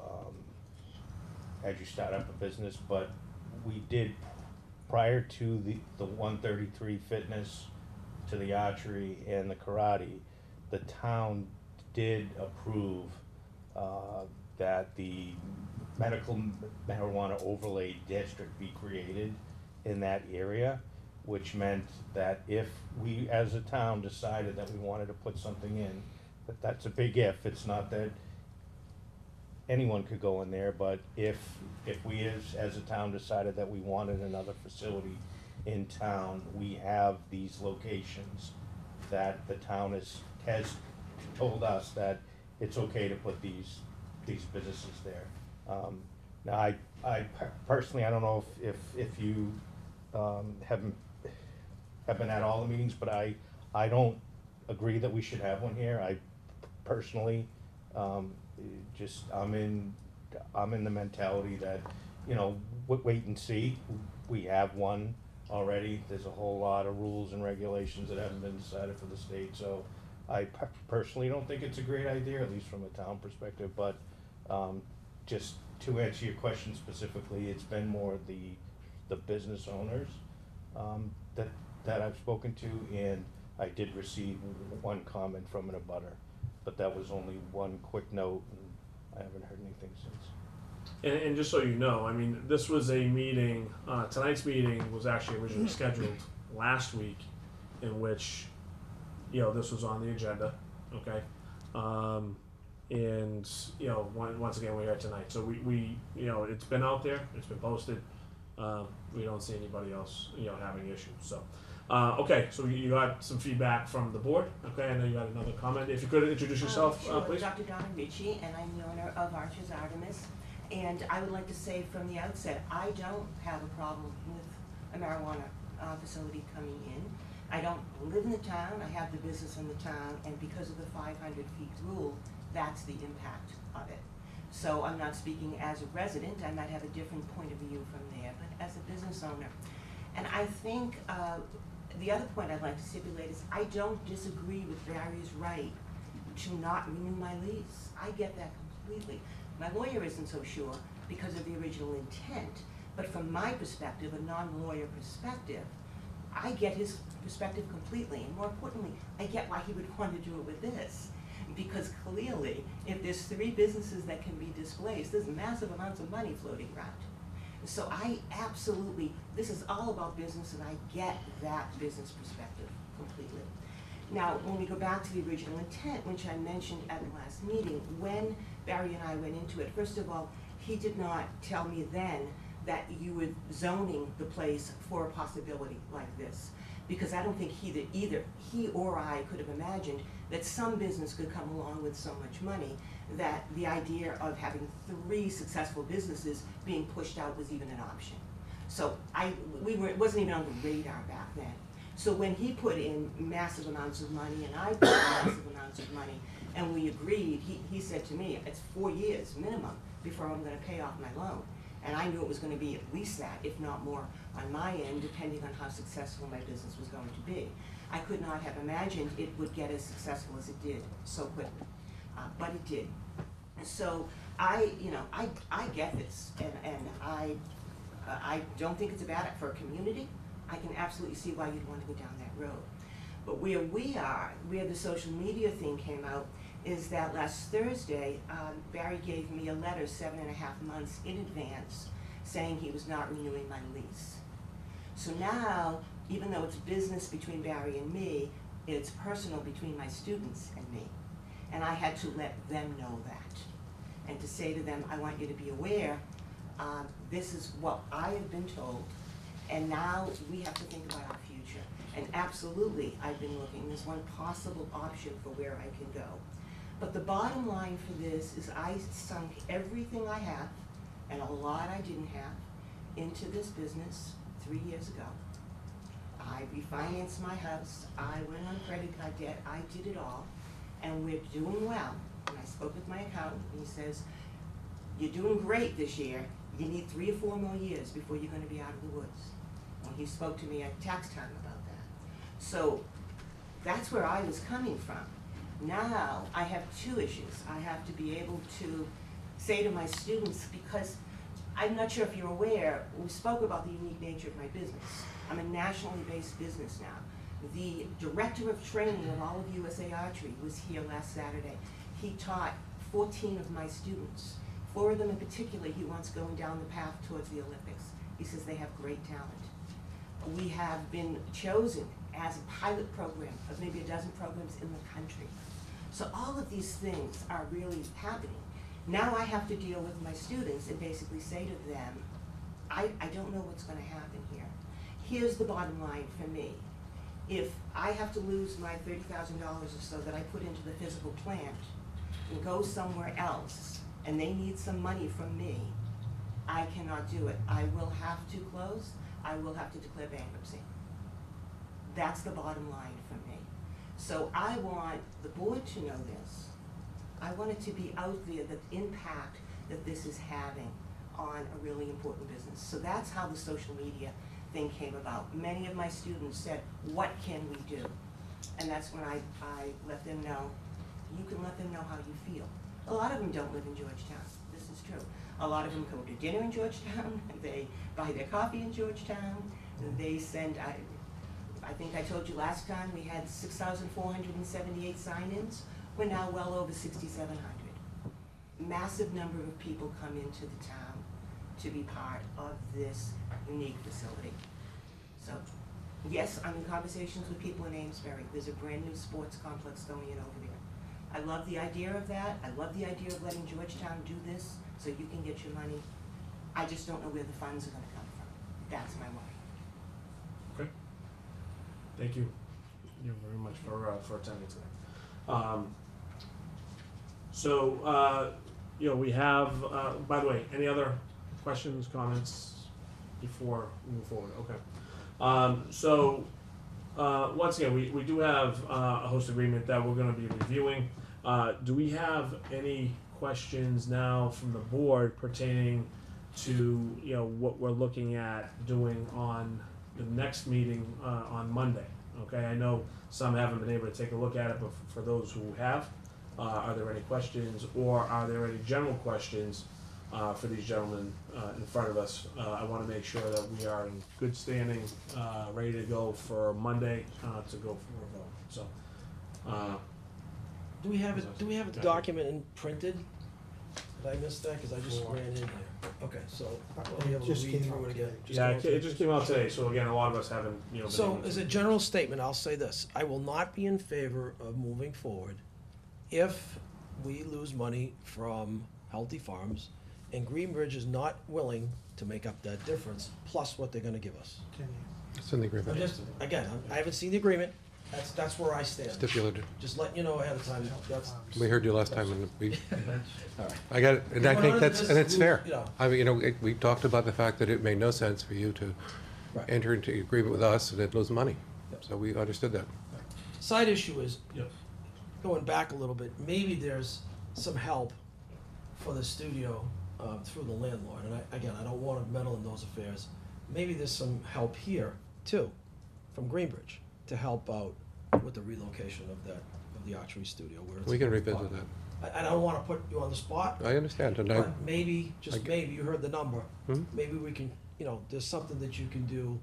start up a business, but we did, prior to the 133 fitness, to the archery and the karate, the town did approve that the medical marijuana overlay district be created in that area, which meant that if we as a town decided that we wanted to put something in, that's a big if, it's not that anyone could go in there, but if we as a town decided that we wanted another facility in town, we have these locations that the town has told us that it's okay to put these businesses there. Now, I personally, I don't know if you haven't been at all the meetings, but I don't agree that we should have one here. I personally, I'm in the mentality that, wait and see. We have one already. There's a whole lot of rules and regulations that haven't been decided for the state, so I personally don't think it's a great idea, at least from a town perspective, but just to answer your question specifically, it's been more the business owners that I've spoken to, and I did receive one comment from an abutter, but that was only one quick note, and I haven't heard anything since. And just so you know, this was a meeting, tonight's meeting was actually originally scheduled last week, in which, this was on the agenda, okay? And, once again, we're here tonight. So we it's been out there, it's been posted. We don't see anybody else, having issues, so. Okay, so you got some feedback from the board, okay? I know you had another comment. If you could introduce yourself, Sure. please. Dr. Donna Ricci, and I'm the owner of Archer's Artemis. And I would like to say from the outset, I don't have a problem with a marijuana facility coming in. I don't live in the town, I have the business in the town, and because of the 500 feet rule, that's the impact of it. So I'm not speaking as a resident, I might have a different point of view from there, but as a business owner. And I think the other point I'd like to stipulate is I don't disagree with Barry's right to not renew my lease. I get that completely. My lawyer isn't so sure because of the original intent, but from my perspective, a non-lawyer perspective, I get his perspective completely, and more importantly, I get why he would want to do it with this. Because clearly, if there's 3 businesses that can be displaced, there's massive amounts of money floating around. So I absolutely, this is all about business, and I get that business perspective completely. Now, when we go back to the original intent, which I mentioned at the last meeting, when Barry and I went into it, first of all, he did not tell me then that you were zoning the place for a possibility like this. Because I don't think either he or I could have imagined that some business could come along with so much money that the idea of having 3 successful businesses being pushed out was even an option. So it wasn't even on the radar back then. So when he put in massive amounts of money and I put in massive amounts of money, and we agreed, he said to me, it's 4 years minimum before I'm gonna pay off my loan. And I knew it was gonna be at least that, if not more, on my end, depending on how successful my business was going to be. I could not have imagined it would get as successful as it did so quickly, but it did. So I get this, and I don't think it's bad for a community. I can absolutely see why you'd want to go down that road. But where we are, where the social media thing came out, is that last Thursday, Barry gave me a letter 7.5 months in advance saying he was not renewing my lease. So now, even though it's business between Barry and me, it's personal between my students and me. And I had to let them know that. And to say to them, I want you to be aware, this is what I have been told, and now we have to think about our future. And absolutely, I've been looking, there's one possible option for where I can go. But the bottom line for this is I sunk everything I have, and a lot I didn't have, into this business 3 years ago. I refinanced my house, I went on credit card debt, I did it all, and we're doing well. And I spoke with my accountant, and he says, you're doing great this year, you need 3 or 4 more years before you're gonna be out of the woods. And he spoke to me at tax time about that. So that's where I was coming from. Now I have 2 issues. I have to be able to say to my students, because I'm not sure if you're aware, we spoke about the unique nature of my business. I'm a nationally based business now. The director of training of all of USA Archery was here last Saturday. He taught 14 of my students. 4 of them in particular he wants going down the path towards the Olympics. He says they have great talent. We have been chosen as a pilot program of maybe a dozen programs in the country. So all of these things are really happening. Now I have to deal with my students and basically say to them, I don't know what's gonna happen here. Here's the bottom line for me. If I have to lose my $30,000 or so that I put into the physical plant and go somewhere else, and they need some money from me, I cannot do it. I will have to close, I will have to declare bankruptcy. That's the bottom line for me. So I want the board to know this. I want it to be out there, the impact that this is having on a really important business. So that's how the social media thing came about. Many of my students said, what can we do? And that's when I let them know, you can let them know how you feel. A lot of them don't live in Georgetown, this is true. A lot of them go to dinner in Georgetown, they buy their coffee in Georgetown, they send, I think I told you last time, we had 6,478 sign-ins. We're now well over 6,700. Massive number of people come into the town to be part of this unique facility. So, yes, I'm in conversations with people in Amesbury. There's a brand new sports complex going in over there. I love the idea of that. I love the idea of letting Georgetown do this so you can get your money. I just don't know where the funds are gonna come from. That's my worry. Okay. Thank you. You very much for attending today. We have, by the way, any other questions, comments before we move forward? Okay. Once again, we do have a host agreement that we're gonna be reviewing. Do we have any questions now from the board pertaining to, what we're looking at doing on the next meeting on Monday? Okay, I know some haven't been able to take a look at it, but for those who have, are there any questions, or are there any general questions for these gentlemen in front of us? I want to make sure that we are in good standing, ready to go for Monday to go for a vote. So, Do we have it? Do we have the document in printed? Did I miss that? Because I just ran in here. Okay, so I'll be able to Just read came through out it again. it just came out today. So again, a lot of us haven't, been So able to- as a general statement, I'll say this, I will not be in favor of moving forward if we lose money from Healthy Farms and Greenbridge is not willing to make up that difference, plus what they're gonna give us. It's in the I'm agreement, just, again, I haven't seen the agreement, that's where I stand. stipulated. Just letting you know ahead of time, that's, We heard you last time, and we, all right. I got it, and I think that's, and it's fair. Yeah. I mean, we talked about the fact that it made no sense for you to Right. enter into agreement with us and then lose money. so we understood that. Side issue is, Yep. going back a little bit, maybe there's some help for the studio through the landlord, and I don't wanna meddle in those affairs. Maybe there's some help here, too, from Greenbridge, to help out with the relocation of the archery studio where it's. We can revisit I don't wanna put you on the spot, that. I understand, and I, but maybe, just I- maybe, you heard the number, Hmm? maybe we can, there's something that you can do,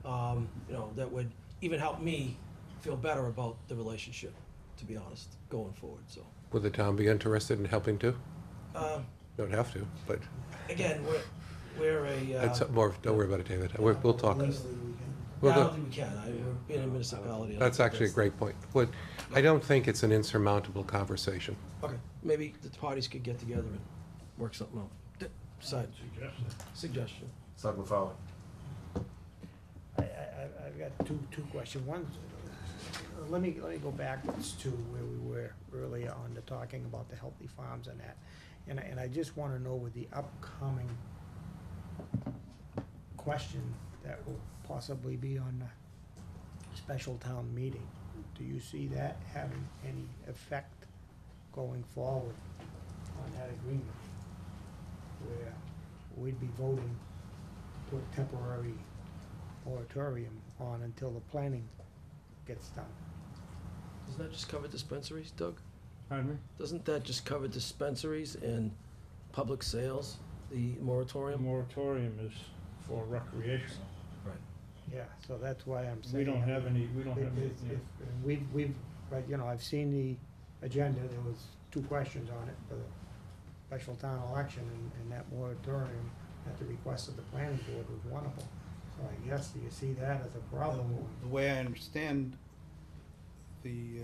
that would even help me feel better about the relationship, to be honest, going forward, so. would the town be interested in helping too? Uh, Don't have to, but Again, we're a. it's more, don't worry about it, David. We'll talk. Legally, we can. We'll I go- don't think we can, we're being a municipality. I don't That's think actually a great point. I don't think it's an insurmountable conversation. Okay, maybe the parties could get together and work something out. Side suggestion. Selectman Fowler. I've got two questions. One, let me go backwards to where we were earlier on the talking about the healthy farms and that. And I just wanna know with the upcoming question that will possibly be on the special town meeting, do you see that having any effect going forward on that agreement? Where we'd be voting to put a temporary moratorium on until the planning gets done. Doesn't that just cover dispensaries, Doug? Pardon me? Doesn't that just cover dispensaries and public sales, the The moratorium? moratorium is for recreational. Yeah, so that's why I'm saying. We don't have any, we don't have any, We've, but, I've seen the agenda, there was 2 questions on it for the special town election, and that moratorium at the request of the planning board was one of them. So I guess, do you see that as a problem? The way I understand, the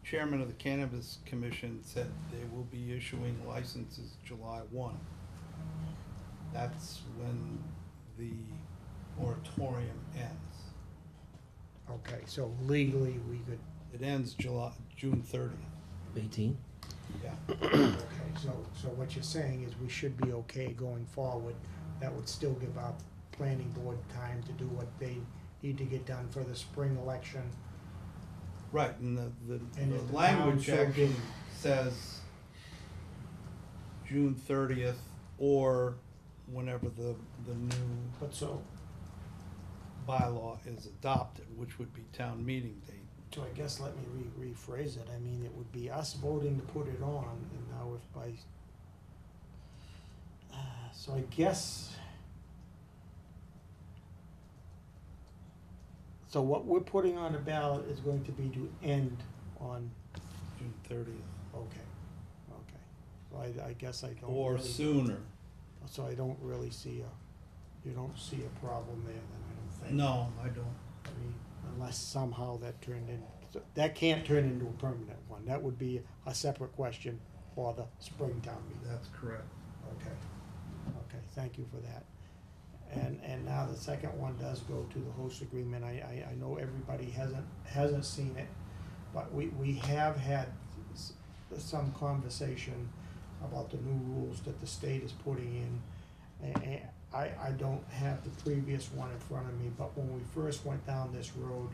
chairman of the Cannabis Commission said they will be issuing licenses July 1. That's when the moratorium ends. Okay, so legally, we could, It ends June 30th. 18? Yeah. okay, so what you're saying is we should be okay going forward. That would still give our planning board time to do what they need to get done for the spring election. Right, and the And if the language town so actually did- says June 30th or whenever the new But so, bylaw is adopted, which would be town meeting date. So I guess let me rephrase it. I mean, it would be us voting to put it on, and now if by, so I guess, so what we're putting on the ballot is going to be to end on, June 30th. okay. So I guess I don't Or really, sooner. so I don't really see you don't see a problem there then, I don't think. No, I don't. I mean, unless somehow that turned in, that can't turn into a permanent one. That would be a separate question for the Springtown meeting. That's correct. Okay, thank you for that. And now the second one does go to the host agreement. I know everybody hasn't seen it, but we have had some conversation about the new rules that the state is putting in. And I don't have the previous one in front of me, but when we first went down this road,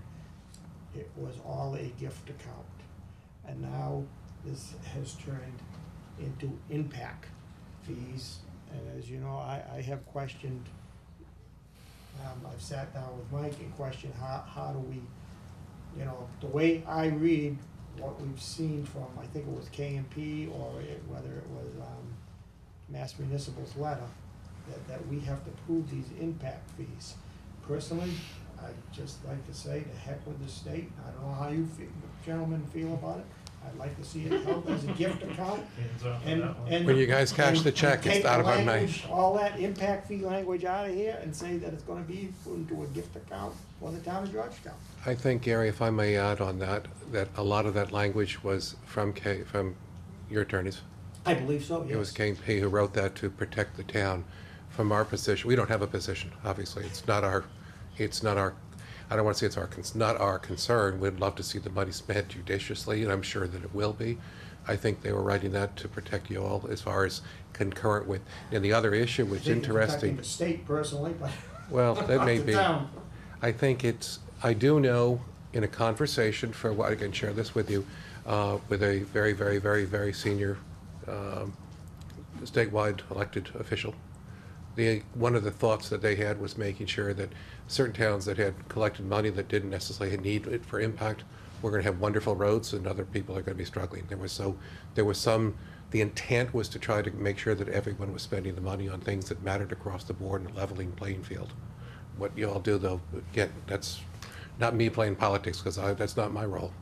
it was all a gift account. And now this has turned into impact fees. And as you know, I have questioned, I've sat down with Mike and questioned how do we, the way I read what we've seen from, I think it was KMP or whether it was Mass Municipal's letter, that we have to prove these impact fees. Personally, I'd just like to say, to heck with the state. I don't know how you gentlemen feel about it. I'd like to see it held as a gift account. And When you guys cash the check, it's take out the of our language, night. all that impact fee language out of here and say that it's gonna be put into a gift account for the town of Georgetown. I think, Gary, if I may add on that a lot of that language was from your attorneys. I believe so, yes. It was KP who wrote that to protect the town from our position. We don't have a position, obviously. It's not our, I don't want to say it's not our concern. We'd love to see the money spent judiciously, and I'm sure that it will be. I think they were writing that to protect you all as far as concurrent with, and the other issue, which is I think it's protecting interesting. the state personally, but Well, that may not the be. town. I think it's I do know in a conversation, for what I can share this with you, with a very, very, very, very senior statewide elected official, one of the thoughts that they had was making sure that certain towns that had collected money that didn't necessarily need it for impact were going to have wonderful roads, and other people are going to be struggling. The intent was to try to make sure that everyone was spending the money on things that mattered across the board in a leveling playing field. What you all do, though, again, that's not me playing politics, because that's not my role.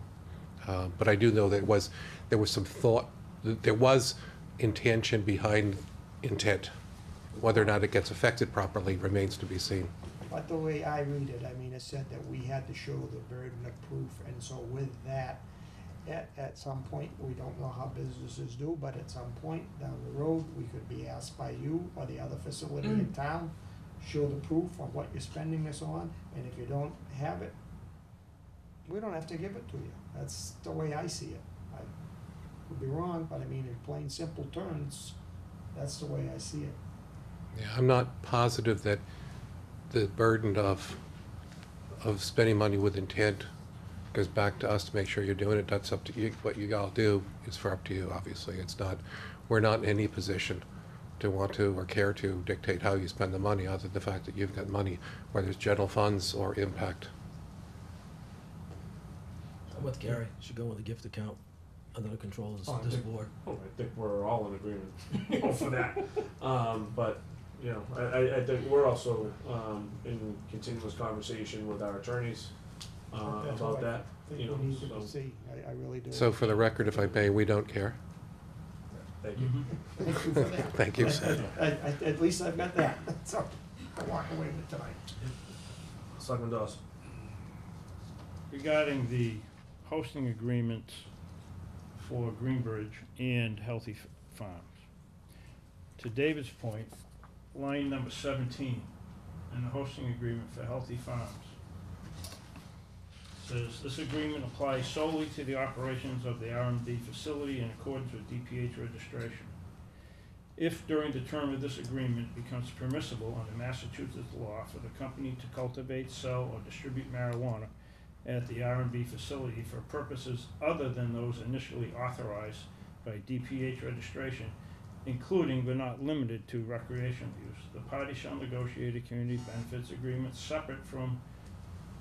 But I do know that there was some thought, there was intention behind intent. Whether or not it gets affected properly remains to be seen. But the way I read it, I mean, it said that we had to show the burden of proof, and so with that, at some point, we don't know how businesses do, but at some point down the road, we could be asked by you or the other facility in town, show the proof of what you're spending this on, and if you don't have it, we don't have to give it to you. That's the way I see it. I could be wrong, but I mean, in plain, simple terms, that's the way I see it. Yeah, I'm not positive that the burden of spending money with intent goes back to us to make sure you're doing it. That's up to you. What you all do is up to you, obviously. We're not in any position to want to or care to dictate how you spend the money, other than the fact that you've got money, whether it's general funds or impact. I'm with Gary, should go with a gift account under the control of this board. I think we're all in agreement, for that. But, I think we're also, in continuous conversation with our attorneys, That's about what that, I think we need to see, I really do. So for the record, if I may, we don't care. Thank you. Thank you for that. Thank you. At least I've got that, so I walk away with it tonight. Selectman Dawes. Regarding the hosting agreements for Greenbridge and Healthy Farms. To David's point, line number 17 in the hosting agreement for Healthy Farms says, this agreement applies solely to the operations of the R&D facility in accordance with DPH registration. If during the term of this agreement becomes permissible under Massachusetts law for the company to cultivate, sell, or distribute marijuana at the R&B facility for purposes other than those initially authorized by DPH registration, including but not limited to recreational use, the party shall negotiate a community benefits agreement separate from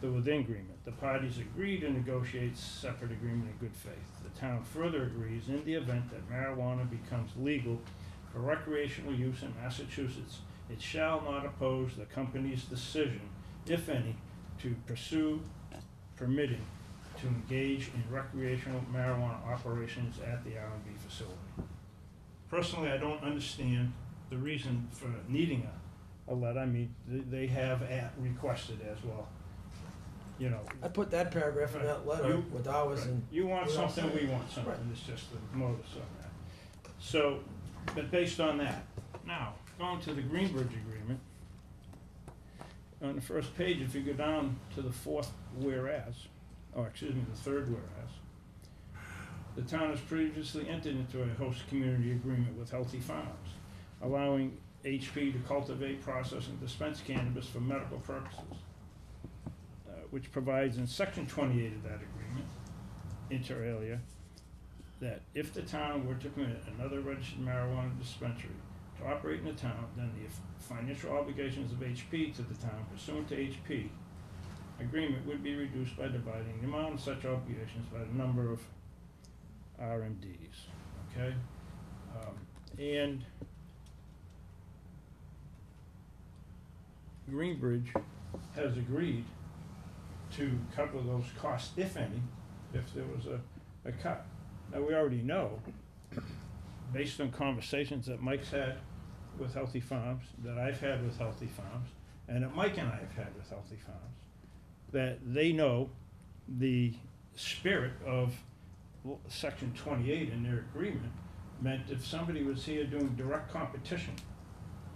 the within agreement. The parties agree to negotiate separate agreement in good faith. The town further agrees in the event that marijuana becomes legal for recreational use in Massachusetts, it shall not oppose the company's decision, if any, to pursue permitting to engage in recreational marijuana operations at the R&B facility. Personally, I don't understand the reason for needing a letter. I mean, they have requested as well. I put that paragraph in that letter with ours Right. and. You want we're all something, set. we want something, Right. it's just the modus on that. So, but based on that, now, going to the Greenbridge agreement, on the first page, if you go down to the fourth whereas, the third whereas, the town has previously entered into a host community agreement with Healthy Farms, allowing HP to cultivate, process, and dispense cannabis for medical purposes, which provides in section 28 of that agreement, inter alia, that if the town were to permit another registered marijuana dispensary to operate in the town, then the financial obligations of HP to the town pursuant to HP agreement would be reduced by dividing the amount of such obligations by the number of RMDs, okay? And Greenbridge has agreed to cover those costs, if any, if there was a cut. Now, we already know, based on conversations that Mike's had with Healthy Farms, that I've had with Healthy Farms, and that Mike and I have had with Healthy Farms, that they know the spirit of section 28 in their agreement meant if somebody was here doing direct competition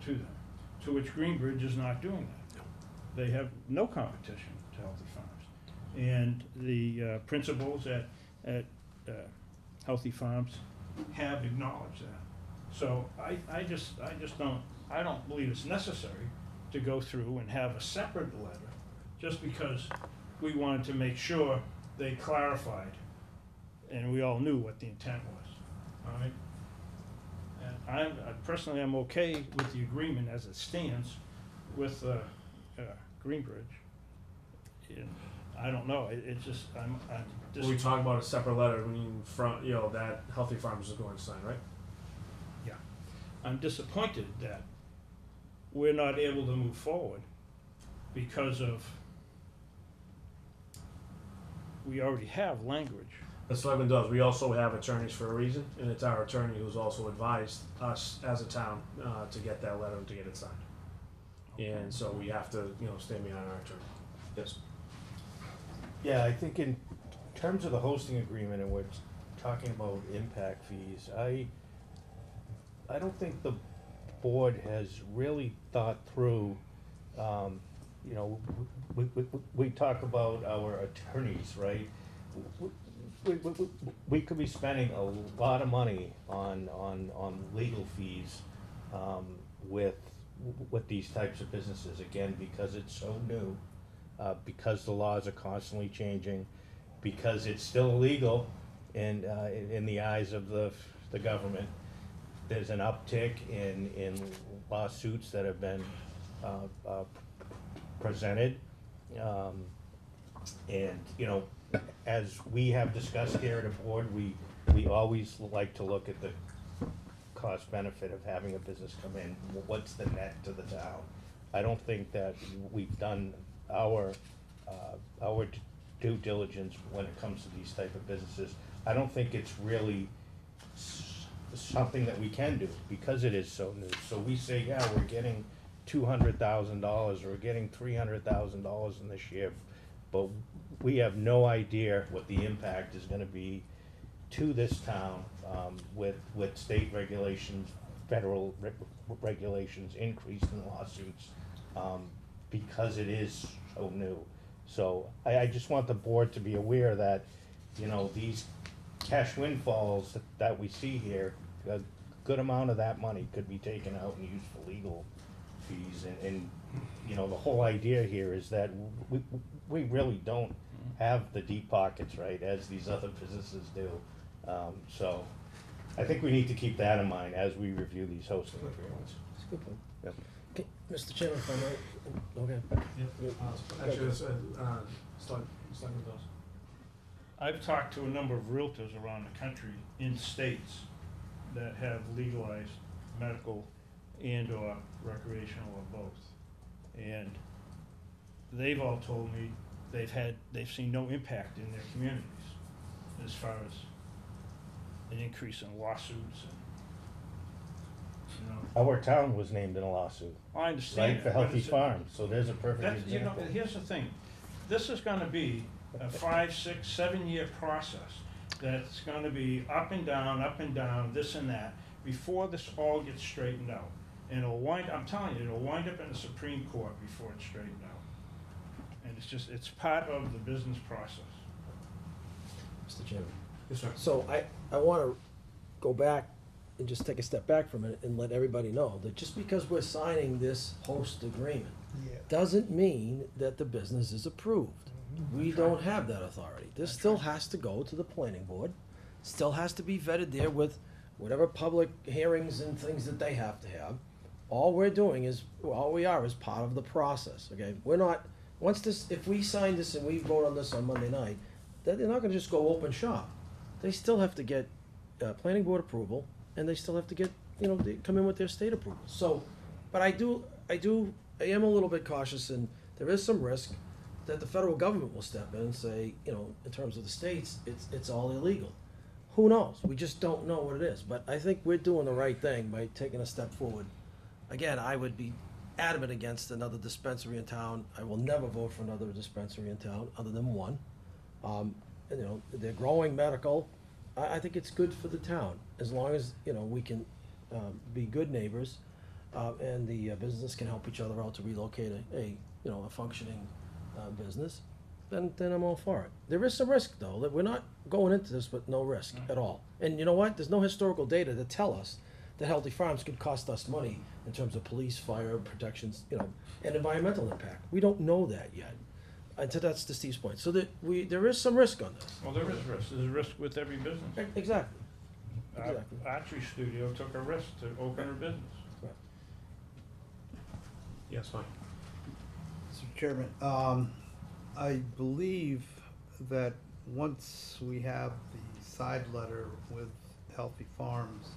to them, to which Greenbridge is not doing that. They have no competition to Healthy Farms. And the principals at Healthy Farms have acknowledged that. So I just don't believe it's necessary to go through and have a separate letter just because we wanted to make sure they clarified, and we all knew what the intent was, all right? And I personally am okay with the agreement as it stands with Greenbridge. And I don't know, it just, I'm When we talk about a separate letter, we mean from, you know, that Healthy Farms is going to sign, right? yeah. I'm disappointed that we're not able to move forward because of, we already have language. The Selectmen does. We also have attorneys for a reason, and it's our attorney who's also advised us as a town to get that letter and to get it signed. And so we have to, you know, stand behind our attorney. Yes. Yeah, I think in terms of the hosting agreement, and we're talking about impact fees, I don't think the board has really thought through, you know, we talk about our attorneys, right? We could be spending a lot of money on legal fees, with these types of businesses, again, because it's so new, because the laws are constantly changing, because it's still illegal in the eyes of the government. There's an uptick in lawsuits that have been presented, and, you know, as we have discussed here at a board, we always like to look at the cost benefit of having a business come in. What's the net to the town? I don't think that we've done our due diligence when it comes to these type of businesses. I don't think it's really something that we can do because it is so new. So we say, yeah, we're getting $200,000, we're getting $300,000 in this year, but we have no idea what the impact is gonna be to this town, with state regulations, federal regulations, increase in lawsuits, because it is so new. So I just want the board to be aware that, you know, these cash windfalls that we see here, a good amount of that money could be taken out and used for legal fees. And you know, the whole idea here is that we really don't have the deep pockets, right, as these other businesses do. So I think we need to keep that in mind as we review these hosting agreements. That's a good point. Yep. Okay, Mr. Chairman, if I might, okay. Actually, let's start with those. I've talked to a number of realtors around the country in states that have legalized medical and or recreational or both. And they've all told me they've seen no impact in their communities as far as an increase in lawsuits and, you know. Our town was named in a lawsuit. I understand. Right, for Healthy Farms, so there's a perfect That's, you know, example. here's the thing, this is gonna be a 5, 6, 7-year process that's gonna be up and down, this and that, before this all gets straightened out. And I'm telling you, it'll wind up in the Supreme Court before it's straightened out. And it's just, it's part of the business process. Mr. Chairman. Yes, sir. So I wanna go back and just take a step back for a minute and let everybody know that just because we're signing this host agreement doesn't mean that the business is approved. We don't have that authority. This still has to go to the planning board, still has to be vetted there with whatever public hearings and things that they have to have. All we are is part of the process, okay? We're not, if we sign this and we vote on this on Monday night, they're not gonna just go open shop. They still have to get, planning board approval, and they still have to get, you know, they come in with their state approval. So, but I am a little bit cautious, and there is some risk that the federal government will step in and say, you know, in terms of the states, it's all illegal. Who knows? We just don't know what it is. But I think we're doing the right thing by taking a step forward. Again, I would be adamant against another dispensary in town. I will never vote for another dispensary in town other than one. And, you know, they're growing medical. I think it's good for the town, as long as, you know, we can be good neighbors, and the business can help each other out to relocate a functioning business, then I'm all for it. There is some risk, though, that we're not going into this with no risk at all. And you know what? There's no historical data to tell us that Healthy Farms could cost us money in terms of police, fire protections, you know, and environmental impact. We don't know that yet. that's to Steve's point. So there is some risk on this. Well, there is risk. There's a risk with every business. Exactly. Our Exactly. archery studio took a risk to open her business. Yes, fine. Mr. Chairman, I believe that once we have the side letter with Healthy Farms,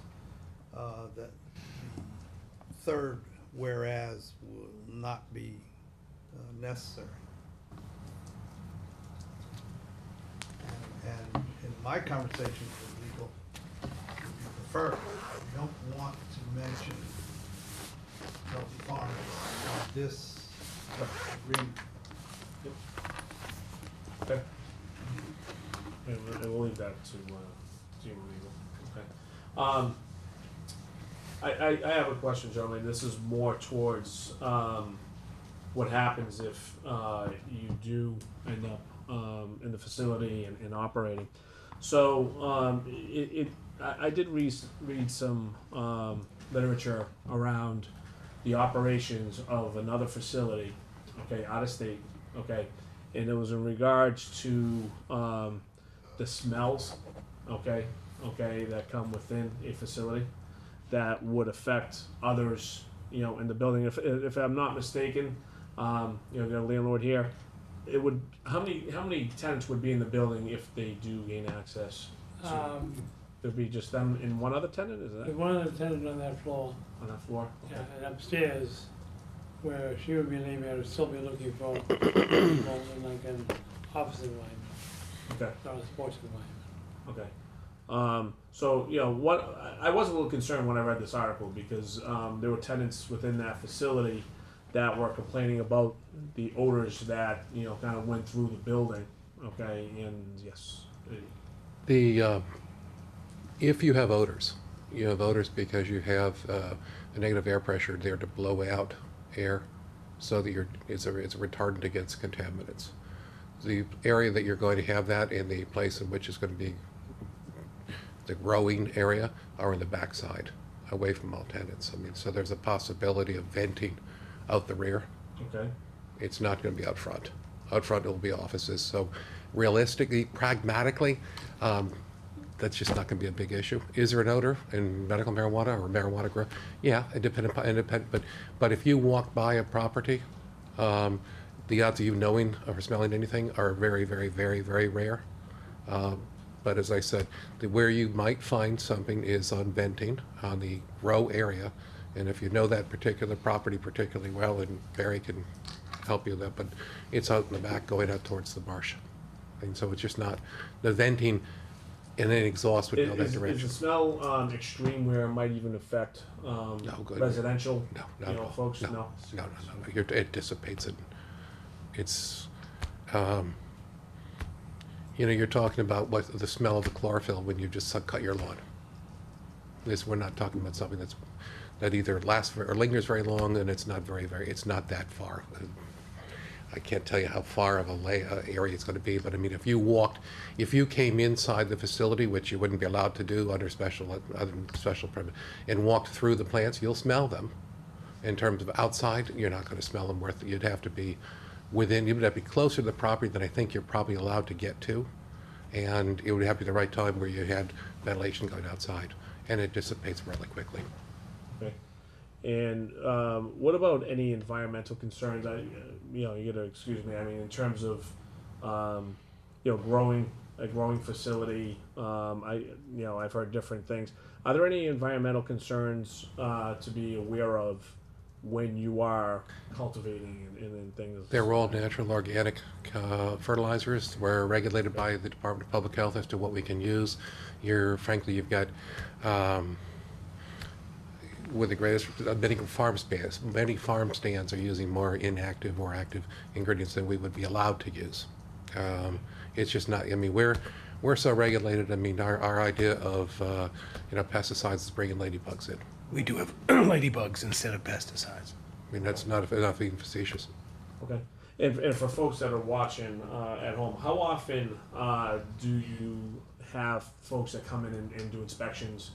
that the third whereas will not be necessary. And in my conversations with legal, if you prefer, you don't want to mention Healthy Farms on this agreement. Okay. And we'll leave that to you legal. Okay. I have a question, gentlemen. This is more towards what happens if you do end up in the facility and operating. So I did read some literature around the operations of another facility, okay, out of state, okay, and it was in regards to the smells, okay, that come within a facility that would affect others, in the building. If I'm not mistaken, got a landlord here. It would how many tenants would be in the building if they do gain access? There'd be just them and one other tenant. Is that There's one other tenant on that floor. on that floor? Yeah, and upstairs, where she would be leaving, I would still be looking for people in like an office environment, Okay. not a sports environment. Okay. So what I was a little concerned when I read this article because there were tenants within that facility that were complaining about the odors that kind of went through the building. Okay, and yes, If you have odors, because you have a negative air pressure there to blow out air, so that it's a retardant against contaminants. The area that you're going to have that in the place in which it's going to be the growing area are in the backside, away from all tenants. So there's a possibility of venting out the rear. okay, It's not going to be out front. Out front it will be offices. So realistically, pragmatically, that's just not going to be a big issue. Is there an odor in medical marijuana or marijuana grow? Yeah, independent. But if you walk by a property, the odds of you knowing or smelling anything are very, very, very, very rare. But as I said, where you might find something is on venting on the row area. And if you know that particular property particularly well, and Barry can help you with that, but it's out in the back going out towards the marsh. And so it's just not, the venting and then exhaust would go that direction. Is the smell extreme where it might even affect good. residential No, not at all. folks? No. It dissipates it. It's, you're talking about what the smell of the chlorophyll when you just cut your lawn. We're not talking about something that either lasts or lingers very long, and it's not it's not that far. I can't tell you how far of a area it's going to be, but I mean, if you came inside the facility, which you wouldn't be allowed to do under special permit, and walked through the plants, you'll smell them. In terms of outside, you're not going to smell them. You'd have to be within, you would have to be closer to the property than I think you're probably allowed to get to, and it would have to be the right time where you had ventilation going outside, and it dissipates really quickly. Okay. And what about any environmental concerns? You gotta excuse me. I mean, in terms of growing a growing facility, I've heard different things. Are there any environmental concerns to be aware of when you are cultivating and things? They're all natural organic fertilizers. We're regulated by the Department of Public Health as to what we can use. You've got with the greatest, many farm stands are using more inactive or active ingredients than we would be allowed to use. It's just not, I mean, we're so regulated. I mean, our idea of, pesticides is bringing ladybugs in. We do have ladybugs instead of pesticides. I mean, that's not even facetious. Okay. And for folks that are watching at home, how often do you have folks that come in and do inspections,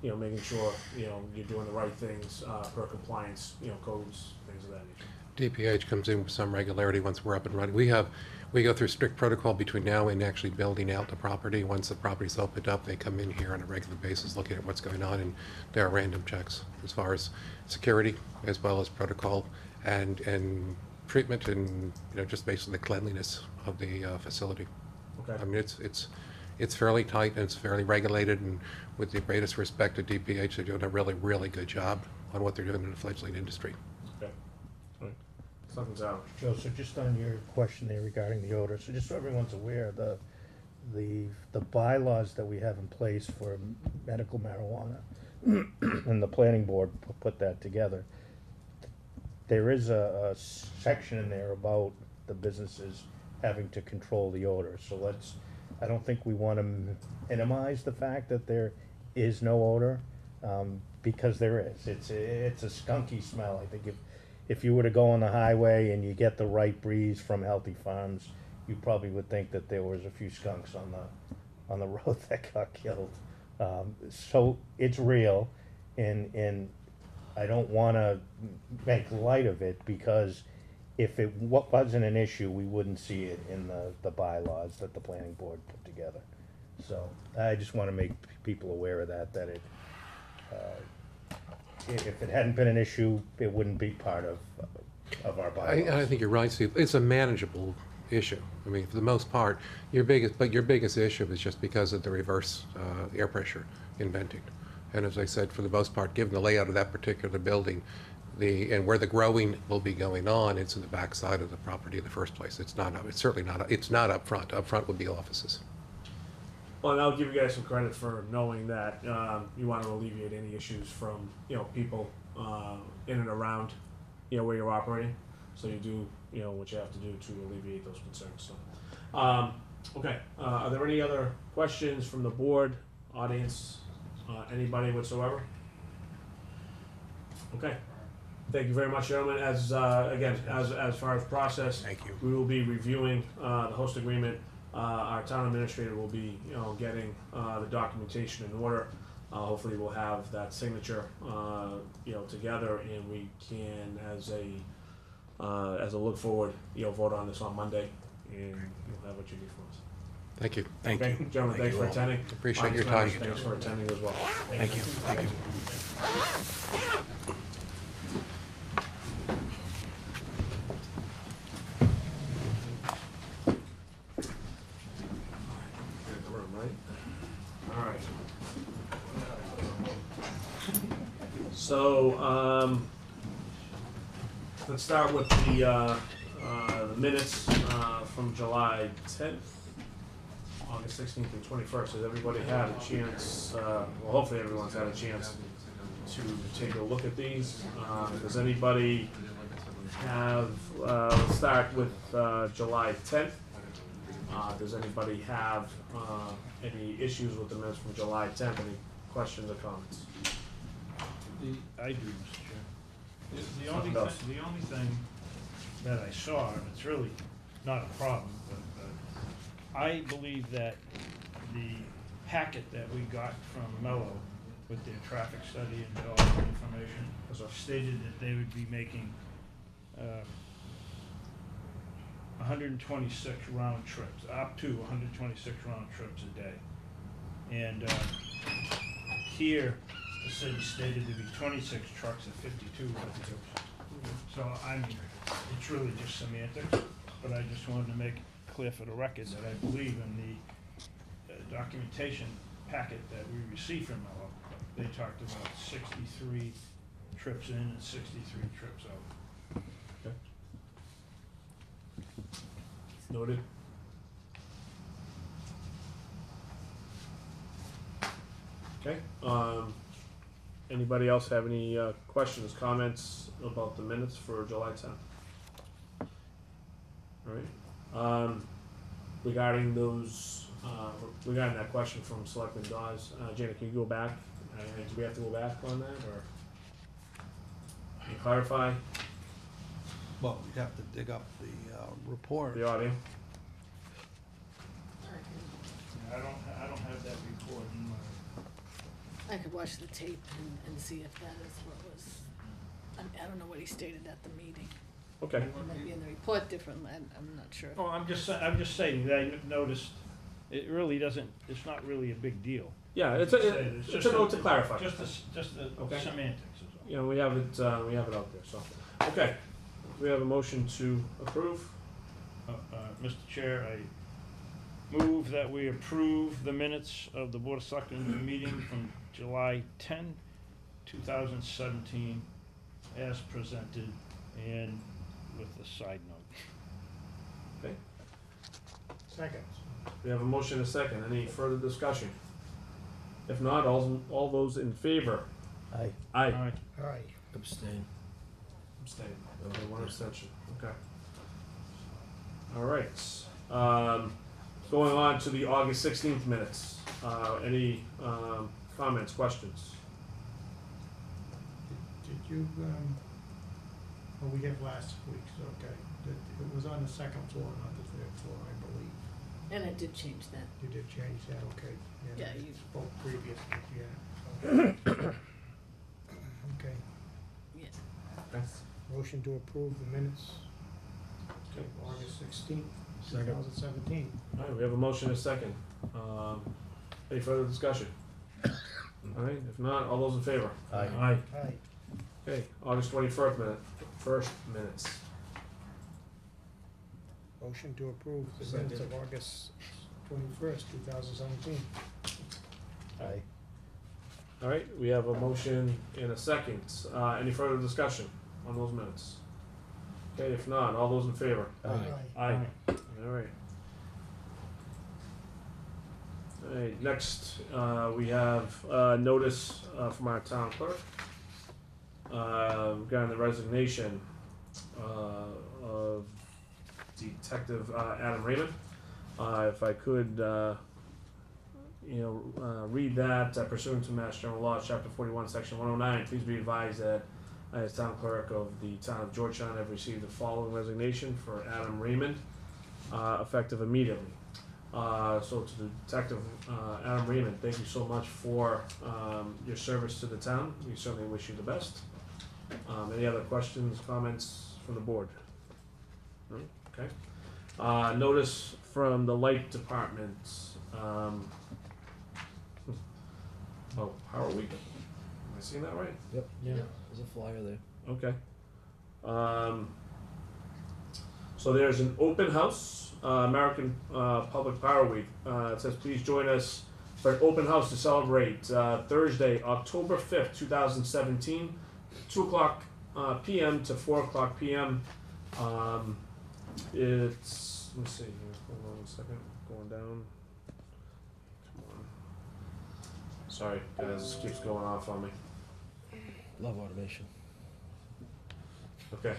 making sure, you're doing the right things per compliance, codes, things of that nature? DPH comes in with some regularity once we're up and running. We go through strict protocol between now and actually building out the property. Once the property's opened up, they come in here on a regular basis looking at what's going on, and there are random checks as far as security as well as protocol and treatment and, just basically the cleanliness of the facility. Okay. I mean, it's fairly tight and it's fairly regulated, and with the greatest respect to DPH, they're doing a really, really good job on what they're doing in the fledgling industry. Okay. All right. Something's out. Joe, so just on your question there regarding the odor, so just so everyone's aware, the bylaws that we have in place for medical marijuana, and the planning board put that together, there is a section in there about the businesses having to control the odor, so I don't think we wanna minimize the fact that there is no odor, because there is. It's a skunky smell. I think if you were to go on the highway and you get the right breeze from Healthy Farms, you probably would think that there was a few skunks on the road that got killed. So it's real, and I don't wanna make light of it, because if it wasn't an issue, we wouldn't see it in the bylaws that the planning board put together. So I just wanna make people aware of that it, if it hadn't been an issue, it wouldn't be part of our bylaws. I think you're right, Steve. It's a manageable issue. I mean, for the most part, your biggest issue is just because of the reverse air pressure in venting. And as I said, for the most part, given the layout of that particular building, and where the growing will be going on, it's in the back side of the property in the first place. It's certainly not. It's not up front. Up front would be offices. Well, and I'll give you guys some credit for knowing that you want to alleviate any issues from people in and around where you're operating. So you do what you have to do to alleviate those concerns. So, okay. Are there any other questions from the board, audience, anybody whatsoever? Okay. Thank you very much, gentlemen. As far as process, Thank you. we will be reviewing the host agreement. Our town administrator will be, getting the documentation in order. Hopefully, we'll have that signature, together, and we can, as a look forward, vote on this on Monday, and you'll have what you need from us. Thank you. Thank Okay, you. gentlemen, thanks for attending. Appreciate your Audience time. members, thanks for attending as well. Thank you. Thank you. Alright. So, let's start with the minutes from July 10th, August 16th and 21st. Has everybody had a chance, well, hopefully everyone's had a chance to take a look at these. Does anybody have, let's start with July 10th. Does anybody have any issues with the minutes from July 10th? Any questions or comments? I do, Mr. Chair. The only thing that I saw, and it's really not a problem, but I believe that the packet that we got from Mello with their traffic study and all the information stated that they would be making 126 round trips, up to 126 round trips a day. And here, the city stated to be 26 trucks and 52 road trips. So, I mean, it's really just semantics, but I just wanted to make clear for the record that I believe in the documentation packet that we received from Mello, they talked about 63 trips in and 63 trips out. Noted. Okay, anybody else have any questions, comments about the minutes for July 10th? All right, regarding those, regarding that question from Selectman Dawes, Janet, can you go back? Do we have to go back on that, or can you clarify Well, we'd have to dig up the report. the audio? I don't have that report in my. I could watch the tape and see if that is what was, I don't know what he stated at the meeting. Okay, It might be in the report differently, I'm not sure. Oh, I'm just saying that I noticed, it really doesn't, it's not really a big deal. yeah, it's Say a, that it's just a note to clarify. Just the Okay. semantics is all. You know, we have it out there, so, okay. We have a motion to approve. Mr. Chair, I move that we approve the minutes of the Board of Selectmen meeting from July 10, 2017, as presented, and with the side note. Okay, Second. we have a motion and a second. Any further discussion? If not, all those in favor? Aye. Aye. Aye. Aye. Abstain. Abstain. Okay, one abstention, okay. All right, going on to the August 16th minutes. Any comments, questions? Did you, well, we have last week's, okay. It was on the second floor, not the third floor, I believe. And I did change that. You did change that, okay. Yeah, you- Spoke previously, yeah. Okay. Yeah. Okay. Motion to approve the minutes Okay. of August 16th, Second. 2017. All right, we have a motion and a second. Any further discussion? All right, if not, all those in favor? Aye. Aye. Aye. Okay, August 21st minutes. Motion to approve the minutes of August 21st, 2017. Aye. All right, we have a motion and a second. Any further discussion on those minutes? Okay, if not, all those in favor? Aye. All right. All right, next, we have notice from our town clerk regarding the resignation of Detective Adam Raymond. If I could, read that pursuant to Mass General Law, Chapter 41, Section 109, please be advised that I, as town clerk of the town of Georgetown, have received the following resignation for Adam Raymond, effective immediately. So to the Detective Adam Raymond, thank you so much for your service to the town. We certainly wish you the best. Any other questions, comments from the board? No? Okay. Notice from the light department. Power Week. Am I seeing that right? Yep. Yeah. There's a flyer there. Okay. So there's an open house, American Public Power Week. It says, please join us for an open house to celebrate Thursday, October 5th, 2017, 2 o'clock p.m. to 4 o'clock p.m. It's, let me see here, hold on a second, going down. Come on. Sorry, guys, this keeps going off on me. Love automation. Okay.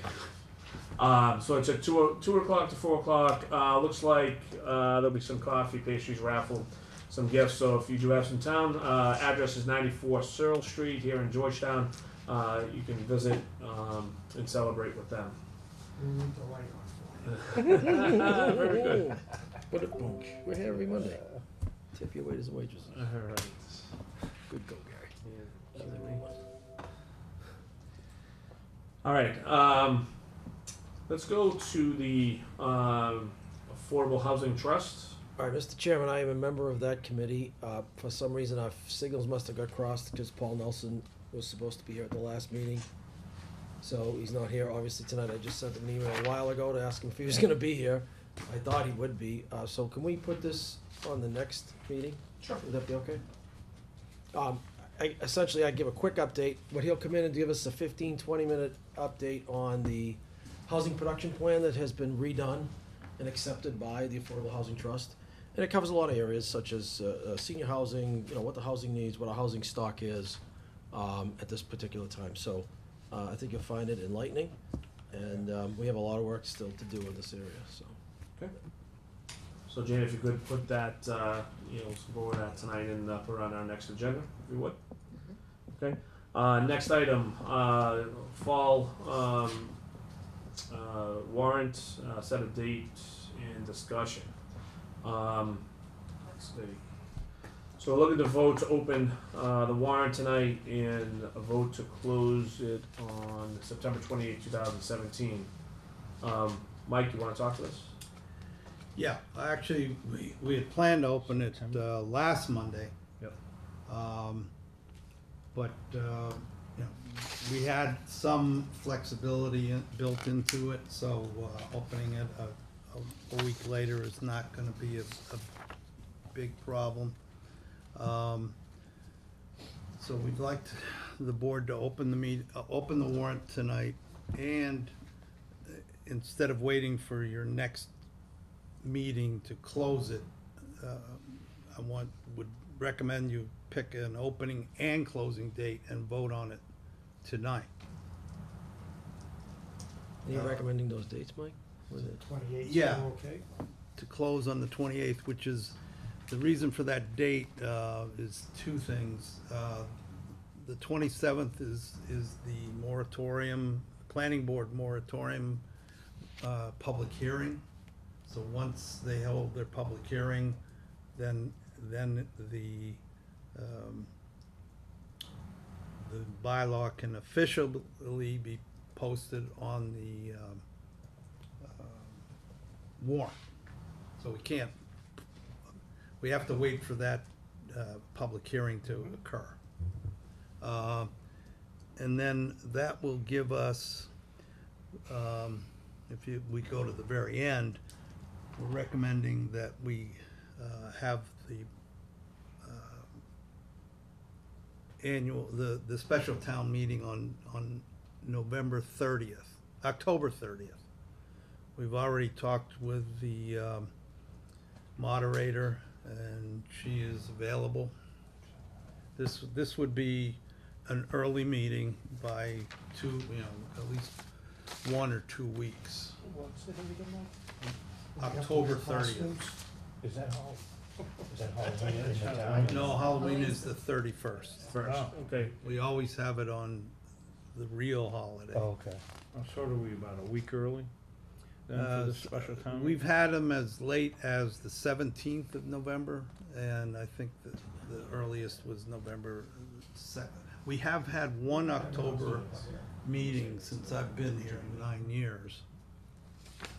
So it's at 2 o'clock to 4 o'clock. Looks like there'll be some coffee, pastries, raffle, some gifts. So if you do have some town, address is 94 Searle Street here in Georgetown. You can visit and celebrate with them. We need the light on for Very good. Put it, boom. We're here every Monday. Tip your waiters and waitresses. All right. Good go, Gary. Yeah. Another good one. All right. Let's go to the Affordable Housing Trust. All right, Mr. Chairman, I am a member of that committee. For some reason, our signals must have got crossed because Paul Nelson was supposed to be here at the last meeting. So he's not here, obviously, tonight. I just sent him an email a while ago to ask him if he was gonna be here. I thought he would be. So can we put this on the next meeting? Sure. Would that be okay? Essentially, I give a quick update, but he'll come in and give us a 15, 20-minute update on the housing production plan that has been redone and accepted by the Affordable Housing Trust. And it covers a lot of areas such as senior housing, what the housing needs, what our housing stock is at this particular time. So I think you'll find it enlightening, and we have a lot of work still to do in this area, so. Okay. So Jane, if you could put that, let's go over that tonight and put it on our next agenda, if you would. Okay. Next item, fall warrant, set a date and discussion. Let's see. So we're looking to vote to open the warrant tonight and a vote to close it on September 28, 2017. Mike, you wanna talk to us? Yeah, actually, we had planned to open it, last Monday. Yep. But, you know, we had some flexibility built into it, so, opening it a week later is not gonna be a big problem. So we'd like the board to open open the warrant tonight, and instead of waiting for your next meeting to close it, would recommend you pick an opening and closing date and vote on it tonight. Are you recommending those dates, Mike? Was it? 28th, Yeah. still okay? To close on the 28th, which is, the reason for that date is two things. The 27th is the moratorium, planning board moratorium public hearing. So once they hold their public hearing, then the bylaw can officially be posted on the warrant. So we have to wait for that public hearing to occur. And then that will give us, we go to the very end, we're recommending that we have the special town meeting on November 30th, October 30th. We've already talked with the moderator, and she is available. This would be an early meeting by at least 1 or 2 weeks. What's the date again, Mike? October 30th. Is that Halloween in the town? No, Halloween is the 31st. First, okay. We always have it on the real holiday. Oh, okay. So do we about a week early then for the special town? meeting? We've had them as late as the 17th of November, and I think that the earliest was November 2nd. We have had one October meeting since I've been here, 9 years.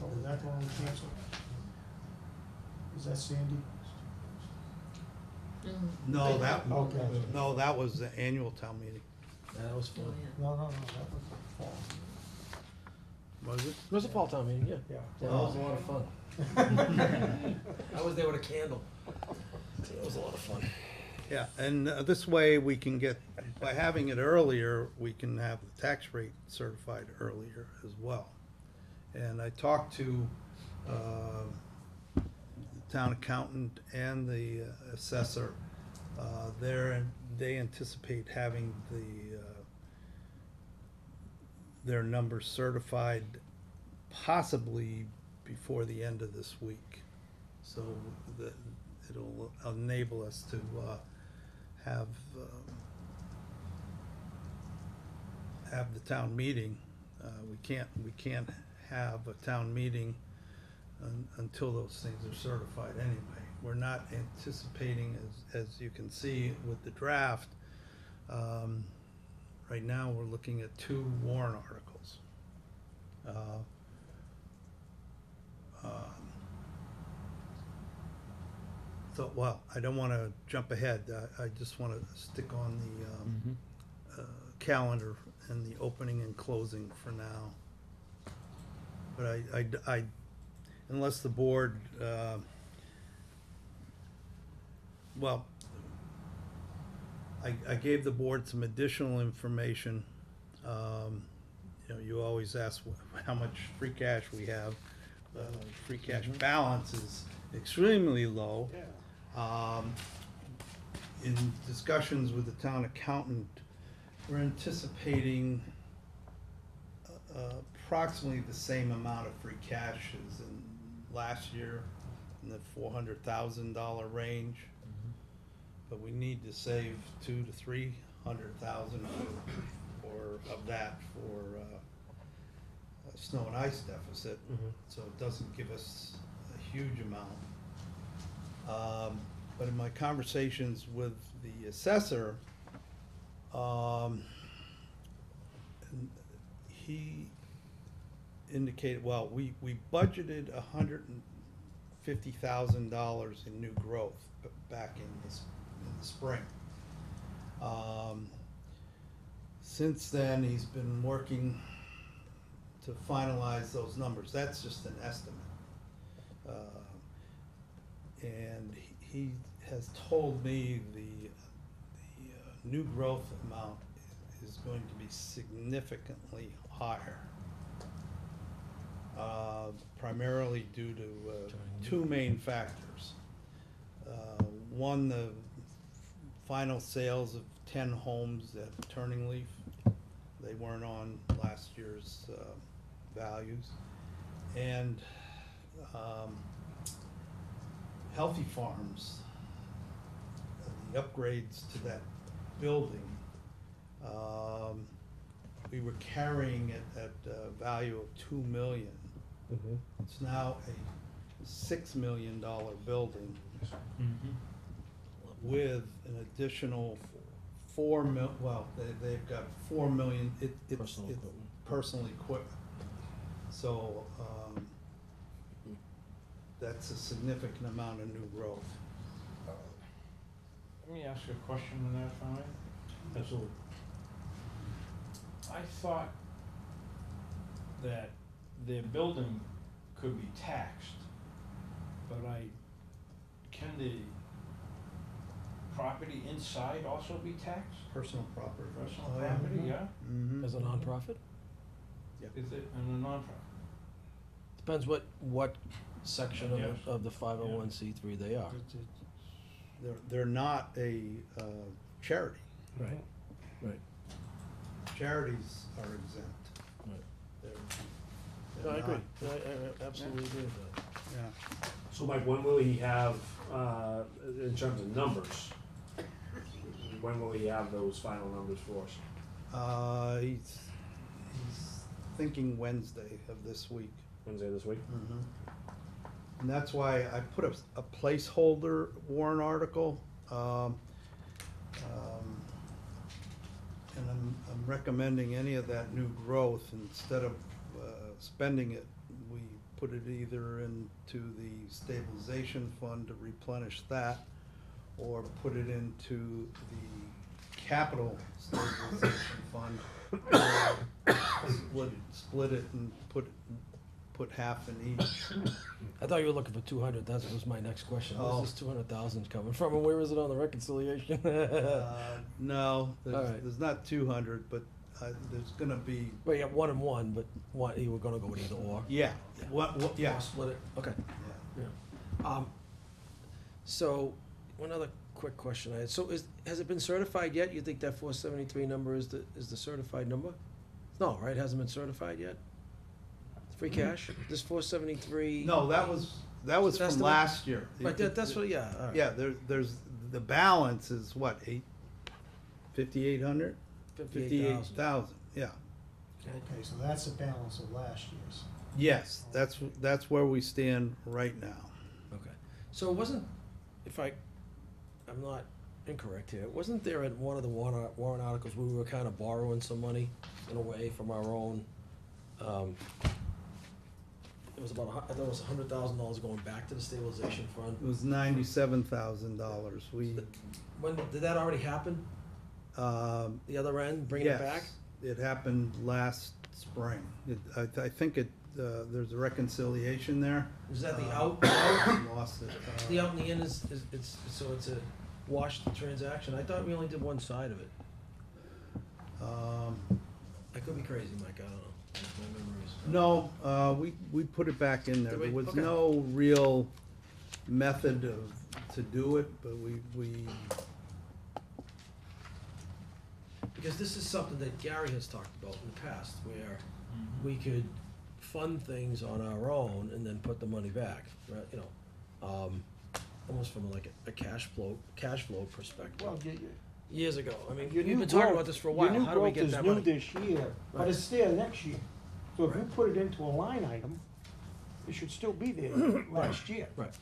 Oh, was that the one we canceled? Is that Sandy? No, Okay. that was the annual town meeting. That was fun. No, that was the fall. Was it? It was a fall town meeting, yeah. Yeah. Yeah, that was a lot of fun. I was there with a candle. It was a lot of fun. Yeah, and this way we can get, by having it earlier, we can have the tax rate certified earlier as well. And I talked to the town accountant and the assessor. They anticipate having their numbers certified possibly before the end of this week. So it'll enable us to have the town meeting. We can't have a town meeting until those things are certified anyway. We're not anticipating, as you can see with the draft, right now we're looking at 2 warrant articles. So, well, I don't want to jump ahead. I just want to stick on the calendar and the opening and closing for now. But I unless the board, well, I gave the board some additional information. You always ask how much free cash we have. Free cash balance is extremely low. In discussions with the town accountant, we're anticipating approximately the same amount of free cash as in last year, in the $400,000 range. But we need to save $200,000 to $300,000 of that for a snow and ice deficit. So it doesn't give us a huge amount. But in my conversations with the assessor, he indicated, well, we budgeted $150,000 in new growth back in the spring. Since then, he's been working to finalize those numbers. That's just an estimate. And he has told me the new growth amount is going to be significantly higher. Primarily due to two main factors. One, the final sales of 10 homes at Turning Leaf. They weren't on last year's values. And Healthy Farms, the upgrades to that building, we were carrying it at a value of $2 million. Mm-hmm. It's now a $6 million building with an additional they've got $4 million, it's personal equipment. So, that's a significant amount of new growth. Let me ask you a question on that, if I may. Absolutely. I thought that their building could be taxed, but can the property inside also be taxed? Personal property. Personal Oh, yeah. property, yeah? Mhm. As a nonprofit? Is it in a nonprofit? Depends what section Yes. of the 501c3 they are. They're not a charity. Right, right. Charities are exempt. Right. They're No, I agree. not. I absolutely agree with that. Yeah. So Mike, when will he have, in terms of numbers, when will he have those final numbers for us? He's thinking Wednesday of this week. Wednesday this week? Mhm. And that's why I put a placeholder warrant article. And I'm recommending any of that new growth, instead of spending it, we put it either into the stabilization fund to replenish that, or put it into the capital stabilization fund. Split it and put half in each. I thought you were looking for 200, that was my next question. Oh. Where's this 200,000 coming from, and where is it on the reconciliation? No, All right. there's not 200, but there's gonna be, Well, yeah, 1 and 1, but what, you were gonna go with either or? yeah, yeah. Or split it, okay. Yeah. Yeah. So, one other quick question I had, so has it been certified yet? You think that 473 number is the certified number? No, right, hasn't been certified yet? Free cash, this 473? No, that was That's from the- last year. Right, that's what, yeah, all right. Yeah, there's, the balance is what, 5,800? 58,000. Yeah. Okay, so that's the balance of last year's. Yes, that's where we stand right now. Okay, so it wasn't, I'm not incorrect here, wasn't there at one of the warrant articles, we were kind of borrowing some money in a way from our own, it was about, I thought it was $100,000 going back to the stabilization fund. It was $97,000. When, did that already happen, the other end, bringing it back? Yes, it happened last spring. I think there's a reconciliation there. Is that the out? Lost it. The out and the in is so it's a washed transaction? I thought we only did one side of it. I could be crazy, Mike, I don't know. My memories. No, we put it back in there. Did we? There was Okay. no real method to do it, but we Because this is something that Gary has talked about in the past, where we could fund things on our own and then put the money back, right, you know, almost from like a cash flow perspective. Well, Years ago, I mean, your we've new been talking growth- about this for a while, how do we get that Your money? new growth is new this year, but Right. it's there next year. So if you Right. put it into a line item, it should still be there last year. Right.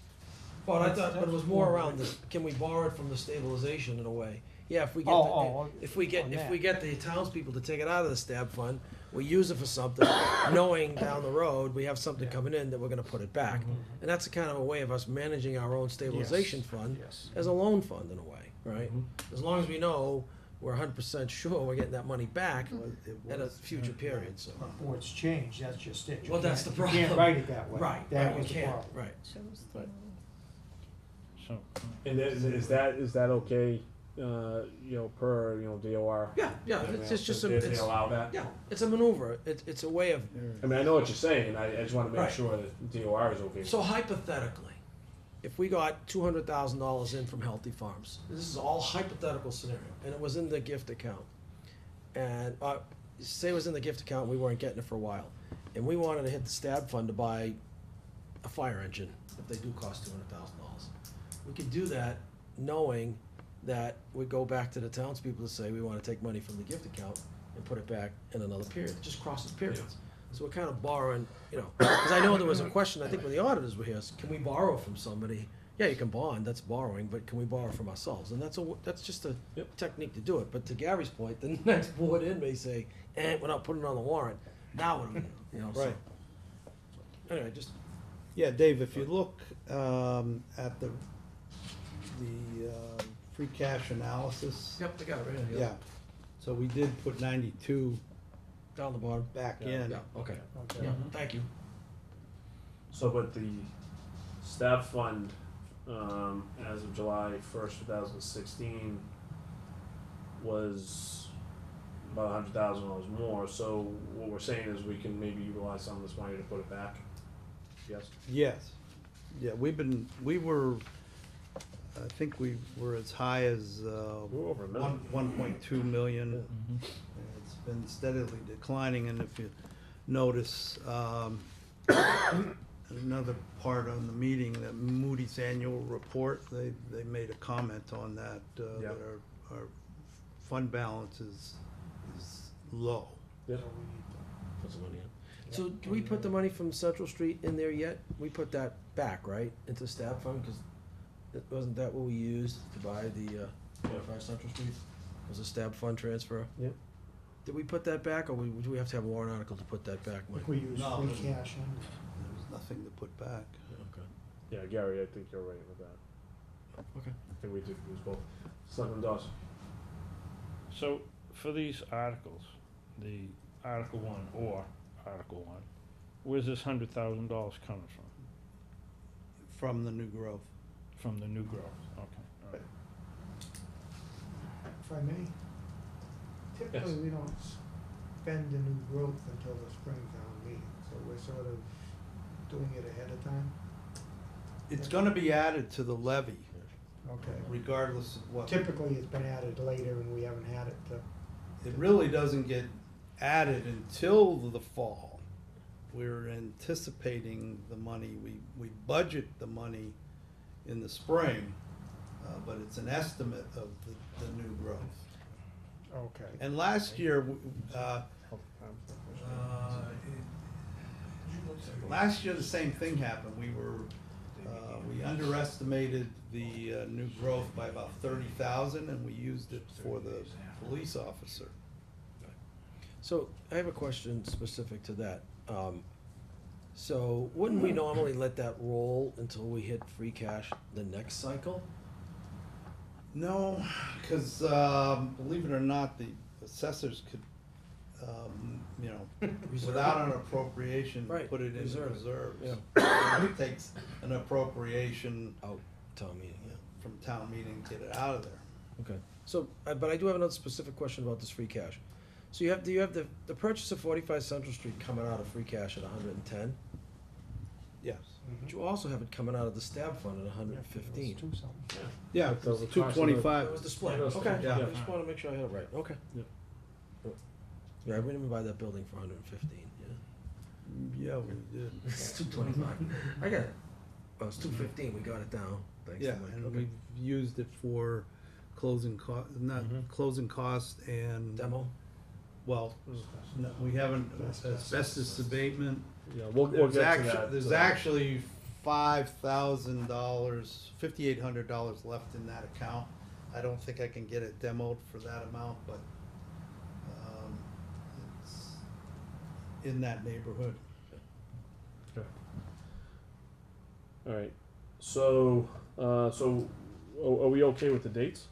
But I thought, but it was more around this, can we borrow it from the stabilization in a way? Yeah, if we get, if we get the townspeople to take it out of the stab fund, we use it for something, knowing down the road, we have something coming in that we're gonna put it back. And that's a kind of a way of us managing our own stabilization fund Yes. as a loan fund in a way, right? As long as we know we're 100% sure we're getting that money back at a future period, so. Or it's changed, that's just it. You Well, that's can't- the You can't problem. write it that way. Right, That right, we was the can't, problem. right. So, And is that okay, per, DOR? Yeah, I mean, it's just they it's, allow that? yeah, it's a maneuver, it's a way of, I mean, I know what you're saying, I just wanna make Right. sure that DOR is okay. so hypothetically, if we got $200,000 in from Healthy Farms, this is all hypothetical scenario, and it was in the gift account. And, say it was in the gift account, we weren't getting it for a while, and we wanted to hit the stab fund to buy a fire engine, if they do cost $200,000. We could do that knowing that we go back to the townspeople to say, we wanna take money from the gift account and put it back in another period, it just crosses periods. So we're kind of borrowing, because I know there was a question, I think when the auditors were here, is, can we borrow from somebody? Yeah, you can bond, that's borrowing, but can we borrow from ourselves? And that's just a technique to do it, but to Gary's point, the next board in may say, we're not putting it on the warrant, now what do we do, so. Right. Anyway, just, Yeah, Dave, if you look at the free cash analysis. yep, I got it right here. Yeah, so we did put 92 Down the bottom. back in. Yeah, okay, Okay. yeah, thank you. So, but the stab fund, as of July 1st, 2016, was about $100,000 more, so what we're saying is we can maybe utilize some of this money to put it back? Yes? Yes, yeah, I think we were as high as We're over $1 million. 1.2 million. And it's been steadily declining, and if you notice, another part on the meeting, that Moody's annual report, they made a comment on that, that our fund balance is low. Yep. Put some money in. So, do we put the money from Central Street in there yet? We put that back, right, into stab fund, because wasn't that what we used to buy the 45 Central Street? Was a stab fund transfer? Yep. Did we put that back, or do we have to have a warrant article to put that back, I Mike? think we use No, free there's- cash on it. There's nothing to put back. Okay. Yeah, Gary, I think you're right with that. Okay. I think we did use both. Selectman Dawson? so for these articles, the Article 1 or Article 1, where's this $100,000 coming from? From the new growth. From the new growth, okay, all right. If I may, typically we don't spend the new growth until the spring town meeting, so we're sort of doing it ahead of time. It's gonna be added to the levy, Okay. regardless of what. Typically, it's been added later and we haven't had it to. It really doesn't get added until the fall. We're anticipating the money, we budget the money in the spring, but it's an estimate of the new growth. Okay. And last year, last year the same thing happened. We underestimated the new growth by about 30,000, and we used it for the police officer. So, I have a question specific to that. So, wouldn't we normally let that roll until we hit free cash the next cycle? No, because believe it or not, the assessors could, without an appropriation, Right, put it in reserve it, reserves. yeah. It takes an appropriation Out, town meeting, yeah. from town meeting to get it out of there. Okay, so, but I do have another specific question about this free cash. So do you have the purchase of 45 Central Street coming out of free cash at 110? Yes. But you also have it coming out of the stab fund at 115. Two something. Yeah, That was it's 225. That was the split, Yeah, that's okay, fine. Yeah. I just wanna make sure I had it right, okay. Yeah. Yeah, we didn't buy that building for 115, yeah. Yeah, we did. It's 225. I got it. Oh, it's 215, we got it down, thanks Yeah, to Mike, and okay. we've used it for closing closing costs and, Demo? well, no, we haven't, asbestos abatement. Yeah, we'll There's get to that. there's actually $5,000, $5,800 left in that account. I don't think I can get it demoed for that amount, but, it's in that neighborhood. All right, so, are we okay with the dates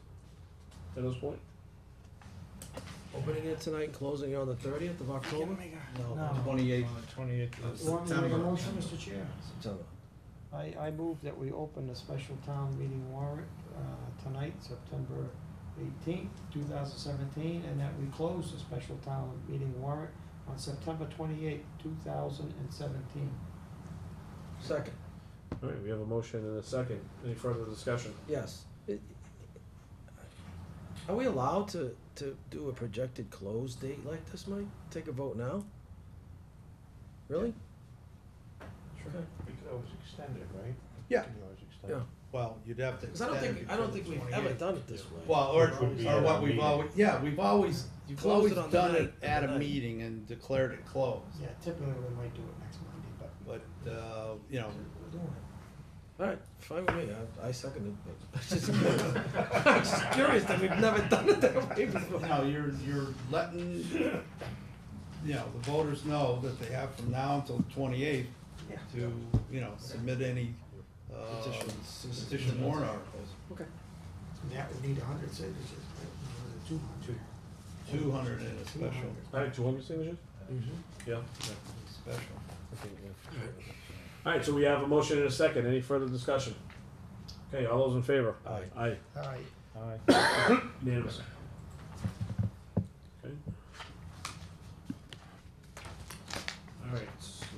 at this point? Opening it tonight and closing it on the 30th of October? No, No. 28th. On the 28th of You want me to make a September. motion, Mr. Chair? September. I move that we open the special town meeting warrant, tonight, September 18th, 2017, and that we close the special town meeting warrant on September 28th, 2017. Second, All right, we have a motion and a second. Any further discussion? yes. Are we allowed to do a projected close date like this, Mike? Take a vote now? Really? Sure. We could always extend it, right? Yeah. Can you always extend Yeah. it? Well, you'd have to. Because I don't extend think, it I don't before think the we've ever 28th. done it this way. Well, Which would be or at what a we've meeting. always, yeah, you've Closed always it on the done night, it at the a night. meeting and declared it closed. Yeah, typically we might do it next Monday, but. But, you know, We're doing it. All right, fine with me, I second it, but I'm just curious that we've never done it that way before. no, you're letting, you know, the voters know that they have from now until the 28th Yeah. to, you know, submit any, Petitions. petition warrant articles. Okay. That would need 100 signatures, right? 200. 200 in a special, All right, 200 signatures? Mm-hmm. Yeah. special. All right, so we have a motion and a second. Any further discussion? Okay, all those in favor? Aye. Aye. All right. Aye. Unanimous. Okay. All right,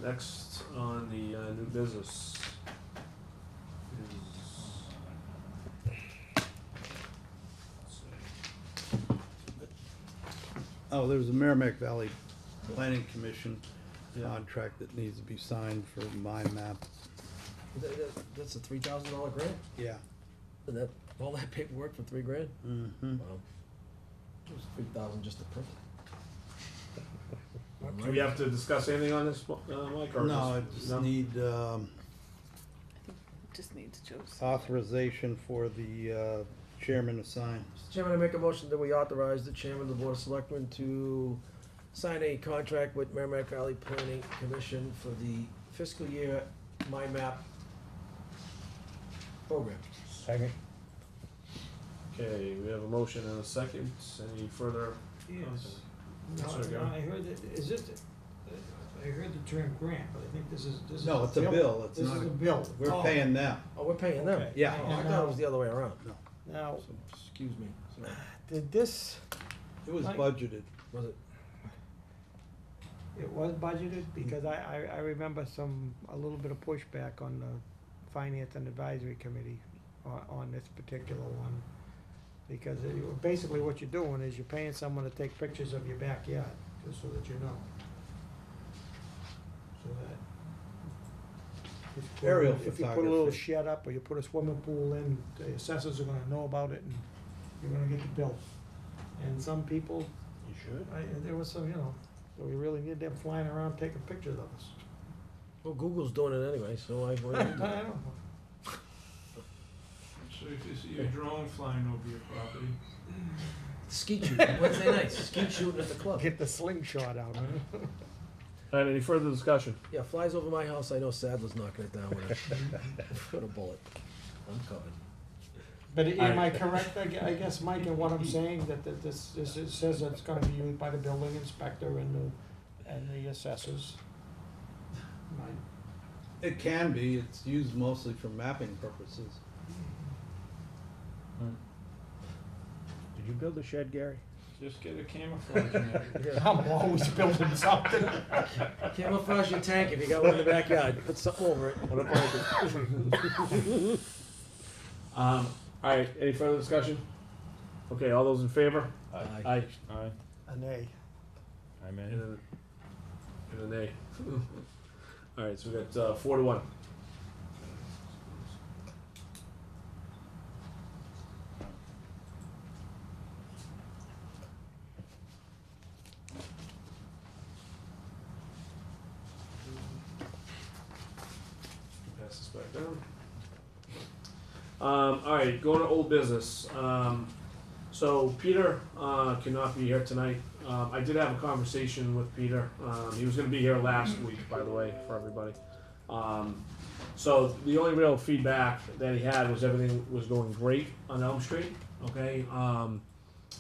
next on the new business is. Let's see. Oh, there's a Merrimack Valley Planning Commission contract that needs to be signed for my map. That's a $3,000 grant? Yeah. And that, all that paperwork for $3,000? Mm-hmm. Wow. It was 3,000 just to print it. Do we have to discuss anything on this, Mike, or? No, I just no? need, Just needs Joe's. authorization for the, chairman to sign. Mr. Chairman, I make a motion that we authorize the chairman of the Board of Selectmen to sign a contract with Merrimack Valley Planning Commission for the fiscal year My Map program. Second. Okay, we have a motion and a second. Any further? Yes. Yes, No, sir, no, Gary. I heard that, is it, I heard the term grant, but I think this is. No, it's a bill, it's This not is a- a bill. We're Oh. paying them. Oh, we're paying them? Okay. Yeah. Oh, I thought it was the other way around. Now, So, excuse me. Sorry. did this, It was Mike? budgeted. Was it? it was budgeted, because I remember a little bit of pushback on the Finance and Advisory Committee on this particular one. Because basically what you're doing is you're paying someone to take pictures of your backyard, just so that you know. So that. if you put a Aerial little- If you put a little photography. shed up, or you put a swimming pool in, the assessors are gonna know about it, and you're gonna get the bill. And some people, You should. there was some, so we really need them flying around taking pictures of us. Well, Google's doing it anyway, so I. I don't know. So if you see a drone flying over your property, Skeet shooting, Wednesday nights, skeet shooting at the club. Get the slingshot out, huh? All right, any further discussion? Yeah, flies over my house, I know Sadler's knocking it down with a bullet. I'm covered. But am I correct, I guess, Mike, in what I'm saying, that this it says that it's gonna be used by the building inspector and the assessors? Right. It can be, it's used mostly for mapping purposes. did you build a shed, Gary? Just get a camouflage net. I'm always building something. Camouflage your tank if you got one in the backyard, put something over it. All right, any further discussion? Okay, all those in favor? Aye. Aye. Aye. An A. I'm in. And a nay. All right, so we got 4-1. Pass this back down. All right, going to old business. So Peter cannot be here tonight. I did have a conversation with Peter. He was going to be here last week, by the way, for everybody. So the only real feedback that he had was everything was going great on Elm Street. Okay,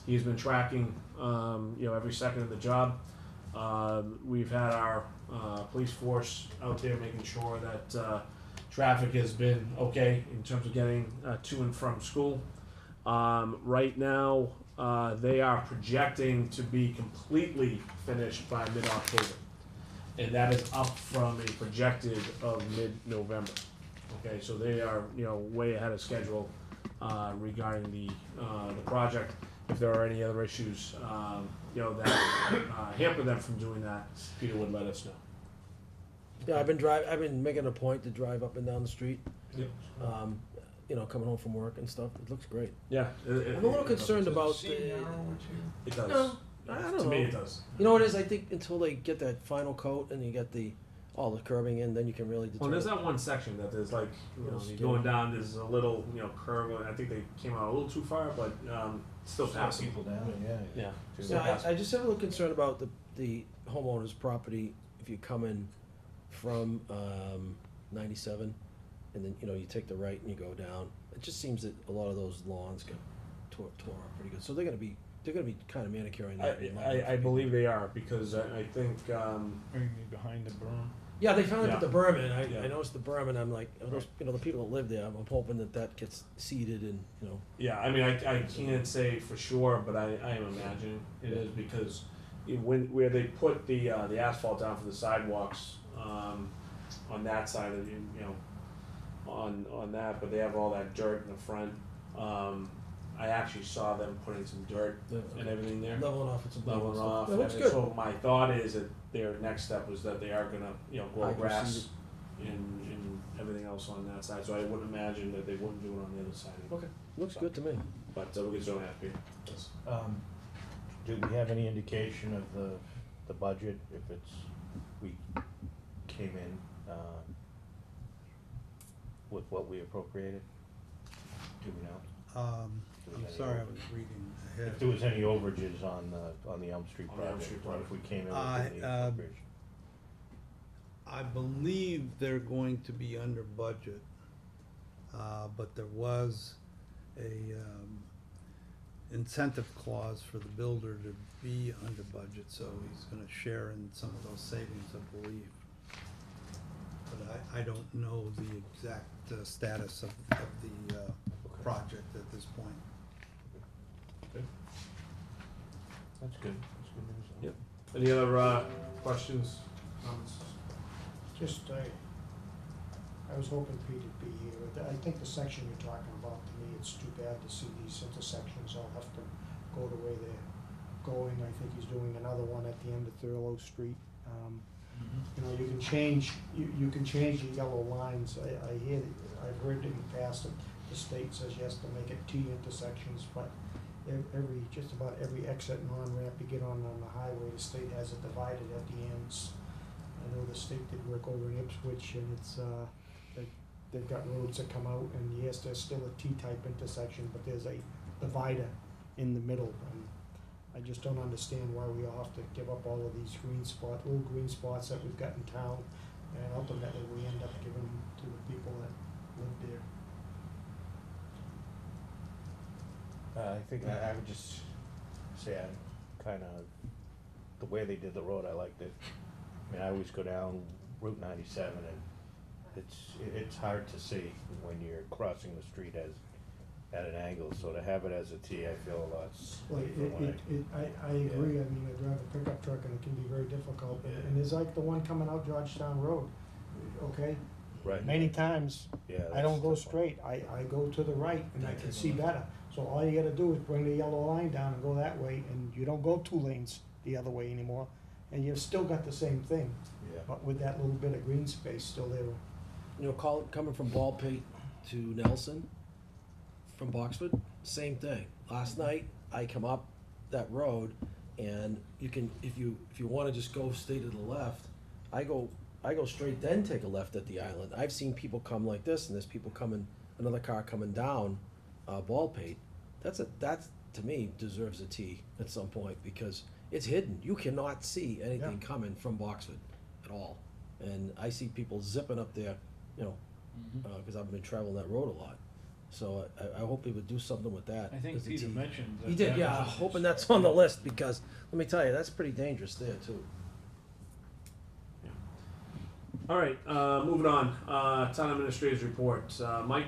he's been tracking, every second of the job. We've had our police force out there making sure that traffic has been okay in terms of getting to and from school. Right now, they are projecting to be completely finished by mid-October. And that is up from a projected of mid-November. Okay, so they are, way ahead of schedule regarding the project. If there are any other issues, that hamper them from doing that, Peter would let us know. Yeah, I've been making a point to drive up and down the street. Yep. Coming home from work and stuff. It looks great. Yeah. I'm a little concerned about. It does. No, I don't know. To me, it does. You know what it is? I think until they get that final coat and you get all the curbing in, then you can really determine. Well, there's that one section that there's like, you're going down, there's a little, curve, and I think they came out a little too far, but still passable. People down, yeah. Yeah, I just have a little concern about the homeowner's property if you come in from 97 and then, you take the right and you go down. It just seems that a lot of those lawns get tore up pretty good. So they're gonna be kind of manicuring that. I believe they are, because I think, behind the berm. Yeah, they found it Yeah. at the berm, and I Yeah. noticed the berm, and I'm like, those, the people that live there, I'm hoping that gets seeded and, yeah, I mean, I can't say for sure, but I am imagining it is, because where they put the asphalt down for the sidewalks, on that side of on that, but they have all that dirt in the front. I actually saw them putting some dirt and everything there. leveling off with some Leveling off. That looks And good. so my thought is that their next step was that they are gonna, grow I can grass see and everything else on that side. So I wouldn't imagine that they wouldn't do it on the other side. Okay, looks good to me. But we can certainly have Peter. Yes. Do we have any indication of the budget, if we came in, with what we appropriated? Do we know? I'm sorry, I was reading ahead. If there was any overages on the Elm Street On the Elm project, Street or if we came in with the I appropriation? believe they're going to be under budget, but there was a incentive clause for the builder to be under budget, so he's gonna share in some of those savings, I believe. But I don't know the exact status of the project at this point. That's good news. Yep. Any other questions, comments? Just, I was hoping Pete'd be here. I think the section you're talking about, to me, it's too bad to see these intersections all have to go the way they're going. I think he's doing another one at the end of Thurlow Street. You can change, you can change the yellow lines. I've heard in the past that the state says yes to make it T intersections, but just about every exit and on-ramp you get on the highway, the state has it divided at the ends. I know the state did work over in Ipswich, and it's, they've got roads that come out, and yes, there's still a T-type intersection, but there's a divider in the middle, and I just don't understand why we all have to give up all of these little green spots that we've got in town, and ultimately we end up giving them to the people that live there. I think I would just say I kind of, the way they did the road, I liked it. I mean, I always go down Route 97 and it's hard to see when you're crossing the street at an angle, so to have it as a T, I feel a lot Well, I agree. I mean, I drive a pickup truck and it can be very difficult, and there's like the one coming out Georgetown Road, okay? Right. Many times, Yeah, I don't that's go tough. straight, I go to the right and I can see better. So all you gotta do is bring the yellow line down and go that way, and you don't go 2 lanes the other way anymore, and you've still got the same thing, Yeah. but with that little bit of green space still there. Coming from Baldpate to Nelson, from Boxford, same thing. Last night, I come up that road, and you can, if you wanna just go stay to the left, I go straight, then take a left at the island. I've seen people come like this, and there's people coming another car coming down, Ballpate, that to me deserves a T at some point, because it's hidden. You cannot see anything coming from Boxford at all. And I see people zipping up there, you know, because I've been traveling that road a lot. So I hope he would do something with that. I think as a Peter T. mentioned that. He did, that yeah, was I'm on hoping his- that's on the list, because, let me tell you, that's pretty dangerous there too. All right, moving on. Town administrators report. Mike?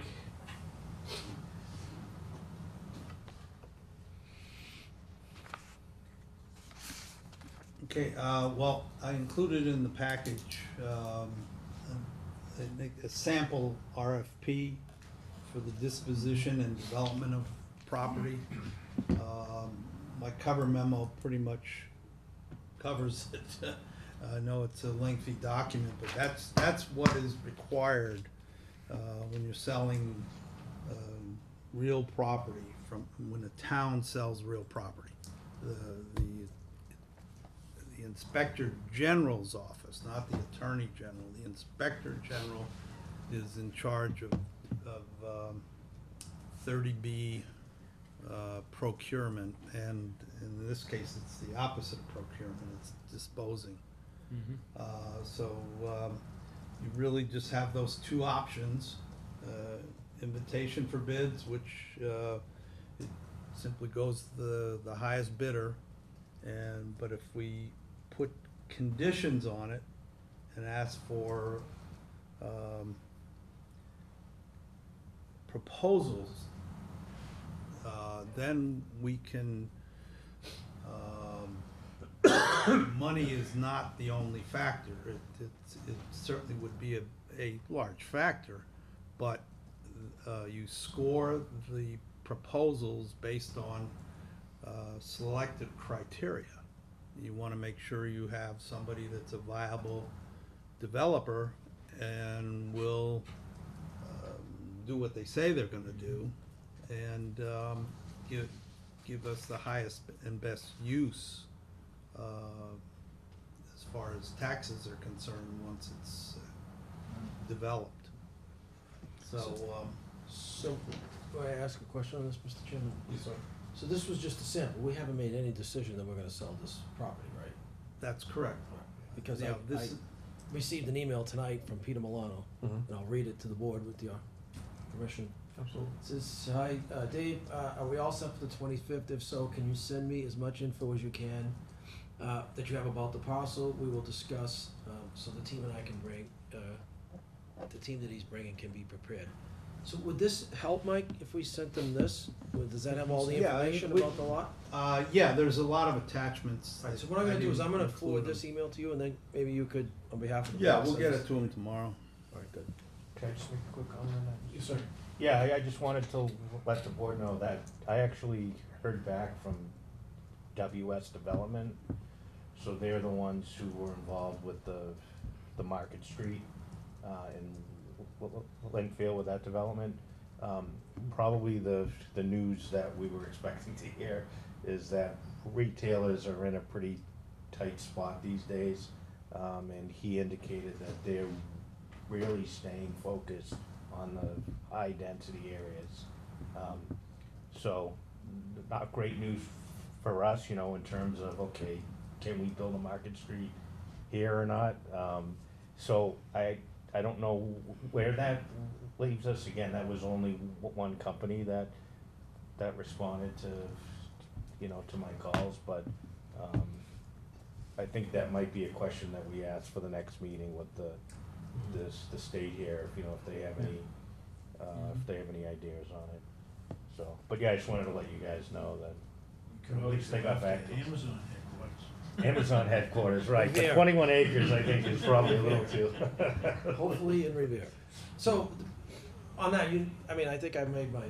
Okay, well, I included in the package, a sample RFP for the disposition and development of property. My cover memo pretty much covers it. I know it's a lengthy document, but that's what is required, when you're selling, real property when a town sells real property. The Inspector General's office, not the Attorney General, the Inspector General is in charge of 30B procurement, and in this case, it's the opposite of procurement, it's disposing. So you really just have those two options, invitation for bids, which it simply goes the highest bidder, but if we put conditions on it and ask for proposals, then we can, money is not the only factor. It certainly would be a large factor, but you score the proposals based on selected criteria. You want to make sure you have somebody that's a viable developer and will do what they say they're going to do, and give us the highest and best use as far as taxes are concerned once it's developed. So, Do I ask a question on this, Mr. Chairman? Yes, sir. So this was just a sample, we haven't made any decision that we're gonna sell this property, right? That's correct. Because Yeah, I this is- received an email tonight from Peter Milano, and I'll read it to the board with your permission. Absolutely. It says, hi, Dave, are we all set for the 25th? If so, can you send me as much info as you can that you have about the parcel? We will discuss, so the team and I can bring, the team that he's bringing can be prepared. So would this help, Mike, if we sent them this? Does that have all the Yeah, information we- about the lot? Yeah, there's a lot of attachments. All right, so what I'm gonna do is I'm gonna forward include this email to you, and then maybe you could, on behalf of the. Yeah, board, we'll send get this- it to him tomorrow. All right, good. Can I just make a quick comment on that? Yes, sir. Yeah, I just wanted to let the board know that I actually heard back from WS Development. So they're the ones who were involved with the Market Street, in Linfield with that development. Probably the news that we were expecting to hear is that retailers are in a pretty tight spot these days. And he indicated that they're really staying focused on the high density areas. So not great news for us, you know, in terms of, okay, can we build a Market Street here or not? So I don't know where that leaves us. Again, that was only one company that responded to, you know, to my calls, but I think that might be a question that we ask for the next meeting with the state here, you know, if they have any, if they have any ideas on it. So, but yeah, I just wanted to let you guys know that You could at least they got back to us. Amazon headquarters. Amazon headquarters, right, but Revere. 21 acres, I think, is probably a little too. Hopefully in Revere. So, on that, I think I've made my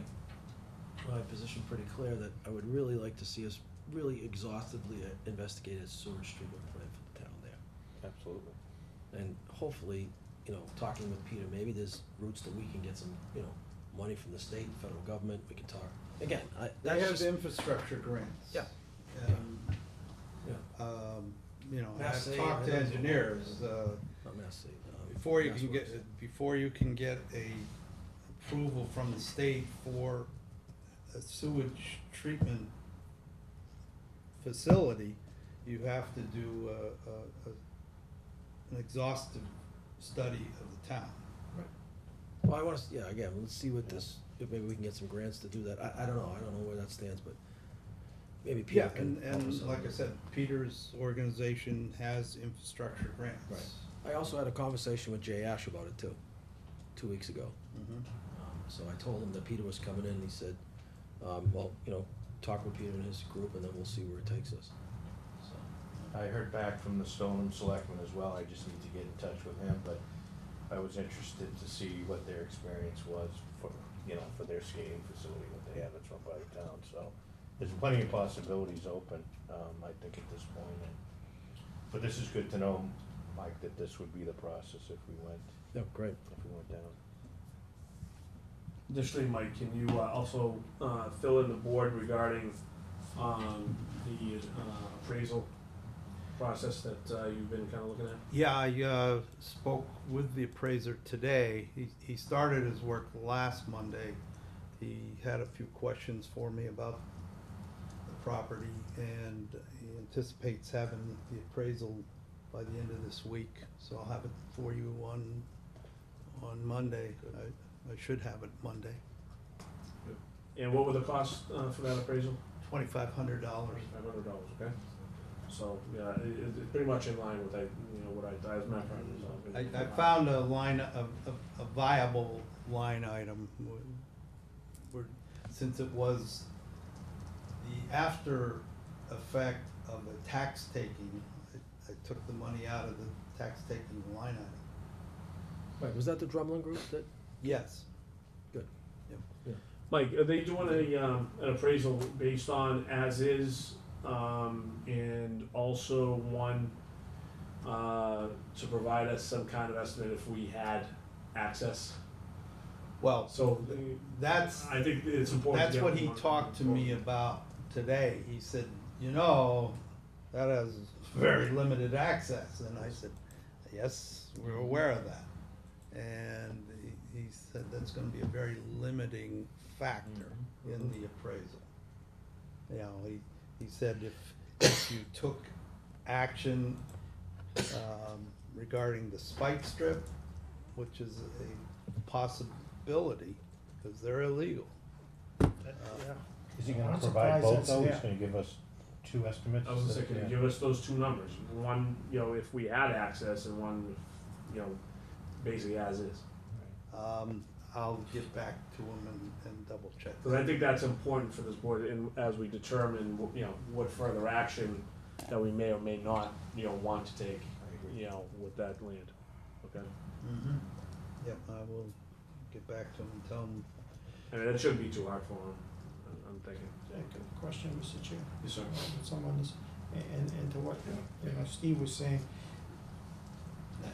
position pretty clear that I would really like to see us really exhaustively investigate a sewage treatment plant for the town there. Absolutely. And hopefully, you know, talking with Peter, maybe there's routes that we can get some, you know, money from the state, federal government, we can talk. Again, They that's have just, infrastructure grants. Yeah. And, yeah, you know, Mass I've Save, talked to I don't know. engineers, not Mass Save, before you Mass can Works. get, before you can get a approval from the state for a sewage treatment facility, you have to do an exhaustive study of the town. Well, I wanna, yeah, again, let's see what this, if maybe we can get some grants to do that. I don't know where that stands, but maybe Peter Yeah, can help us and out like I with said, Peter's organization has infrastructure grants. Right. I also had a conversation with Jay Ash about it too, 2 weeks ago. Mhm. So I told him that Peter was coming in, and he said, well, talk with Peter and his group, and then we'll see where it takes us. So, I heard back from the Stoneham Selectmen as well, I just need to get in touch with him, but I was interested to see what their experience was for their skating facility that they have that's run by the town, so there's plenty of possibilities open, I think at this point, but this is good to know, Mike, that this would be the process if we went down. Additionally, Mike, can you also fill in the board regarding the appraisal process that you've been kind of looking at? Yeah, I spoke with the appraiser today. He started his work last Monday. He had a few questions for me about the property, and he anticipates having the appraisal by the end of this week. So I'll have it for you on Monday. I should have it Monday. And what were the costs for that appraisal? $2,500. $500, okay. So, yeah, it's pretty much in line with what I as my practice. I found a viable line item, since it was the after effect of the tax taking. I took the money out of the tax taking line item. Right, was that the Drumlin group that? Yes. Good. Yep. Yeah. Mike, are they doing an appraisal based on as is, and also one to provide us some kind of estimate if we had access? Well, So that's, I think it's important. that's to get what he one- talked to me about today. He said, that has very limited access. And I said, yes, we're aware of that. And he said that's gonna be a very limiting factor in the appraisal. He said if you took action regarding the spike strip, which is a possibility, because they're illegal. Is he I'm gonna surprised provide both that's though? He's there. gonna give us two estimates? I was gonna say, can you Yeah. give us those two numbers? One, if we had access, and one, basically as is. I'll get back to him and double check. Because I think that's important for this board, and as we determine, what further action that we may or may not, want to take, with that land, okay? Mhm. Yep, I will get back to him and tell him. And it shouldn't be too hard for them, I'm thinking. Question, Mr. Chair. Yes, sir. Someone is, and to what, Steve was saying.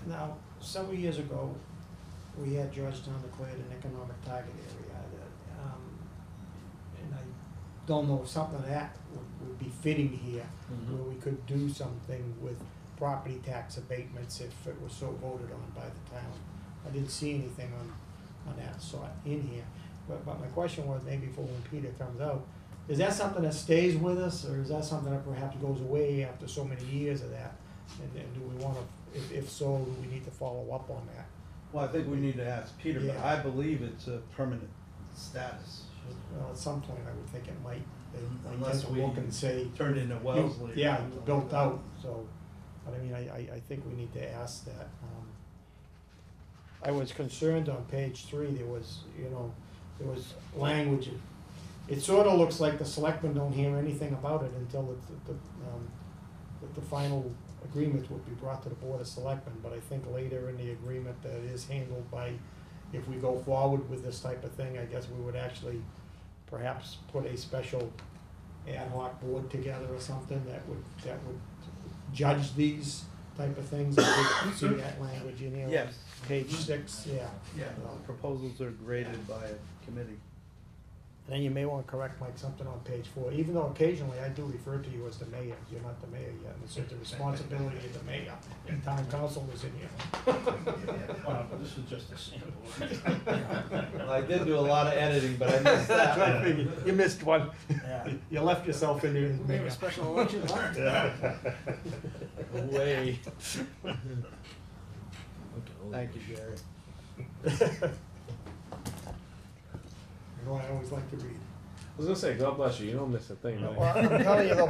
Now, several years ago, we had Georgetown declared an economic target area, and I don't know if something of that would be fitting here, where we could do something with property tax abatements if it was so voted on by the town. I didn't see anything on that sort in here, but my question was, maybe for when Peter comes out, is that something that stays with us, or is that something that perhaps goes away after so many years of that? And do we wanna, if so, do we need to follow up on that? Well, I think we need to ask Peter, but Yeah. I believe it's a permanent status. Well, at some point, I would think it might, they Unless tend to look and say. turned into Wellesley. Yeah, you were built out, so, but I mean, I think we need to ask that. I was concerned on page 3, there was language. It sort of looks like the selectmen don't hear anything about it until the final agreement would be brought to the Board of Selectmen, but I think later in the agreement that is handled by, if we go forward with this type of thing, I guess we would actually perhaps put a special ad hoc board together or something that would judge these type of things. I did see that language in here. on Yes. Page 6, yeah. Yeah, the proposals are graded by a committee. then you may wanna correct like something on page 4, even though occasionally I do refer to you as the mayor, you're not the mayor yet, and it's the responsibility of the mayor, and town council is in here. Well, this is just a sample. Well, I did do a lot of editing, but I missed that. You missed one. Yeah. You left yourself in there as We have mayor. a special election, huh? Way. Okay, Thank you, Jerry. You know, I always like to read. I was gonna say, God bless you, you don't miss a thing, right? Well, I'm telling you though,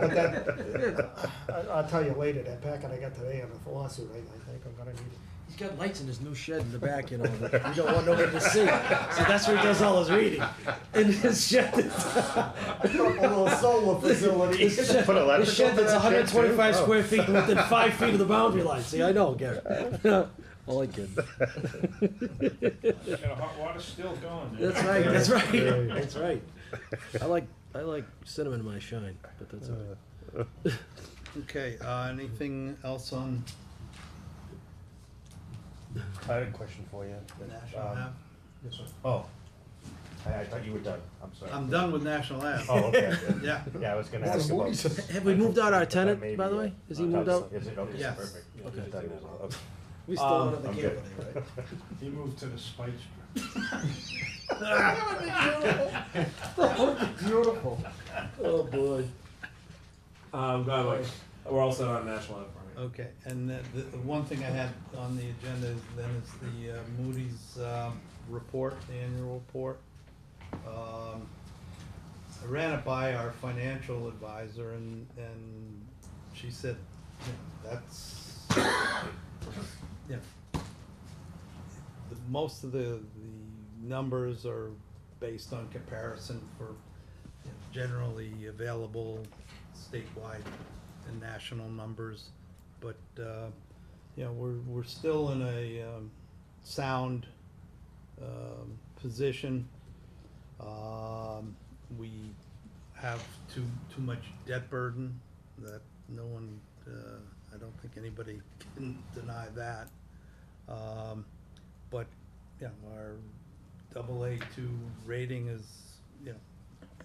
but I'll tell you later, that packet I got today on the lawsuit, I think I'm gonna need it. He's got lights in his new shed in the back, you know, that we don't want nobody to see. So that's where he does all his reading. In his shed. A little solar facility. His shed, Put electrical his shed to that's that shed, 125 too? square feet within 5 feet of the boundary line. See, I know, Gary. All I kid. Got a hot water still going there. That's right. That's right. That's right. I like cinnamon in my shine, but that's all right. Okay, anything else on I had a question for you. National Ave? Yes, sir. Oh, I thought you were done, I'm sorry. I'm done with National Ave. Oh, okay. Yeah. Yeah, I was gonna Well, ask the about. movies- Have we moved out our tenant, Maybe, by the way? Has he moved out? Is it, okay, Yes. perfect. Okay. Just thought it was- okay. We still don't have the I'm camper good. there, right? He moved to the Spike Strip. Beautiful. Oh, boy. God, like, we're all set on national Ave, right? Okay, and the one thing I had on the agenda is then is the Moody's report, the annual report. I ran it by our financial advisor and she said, you know, that's, you know, most of the numbers are based on comparison for, you know, generally available statewide and national numbers. But, you know, we're still in a sound position. We have too much debt burden that no one, I don't think anybody can deny that. But, you know, our AA2 rating is, you know,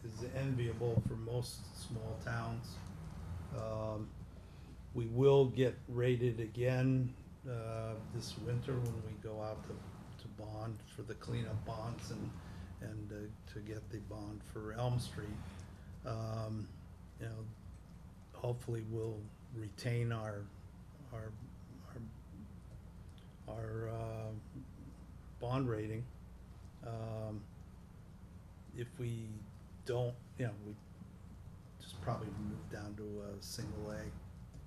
is enviable for most small towns. We will get rated again this winter when we go out to bond for the cleanup bonds and to get the bond for Elm Street. You know, hopefully we'll retain our bond rating. If we don't, you know, we just probably move down to a single A,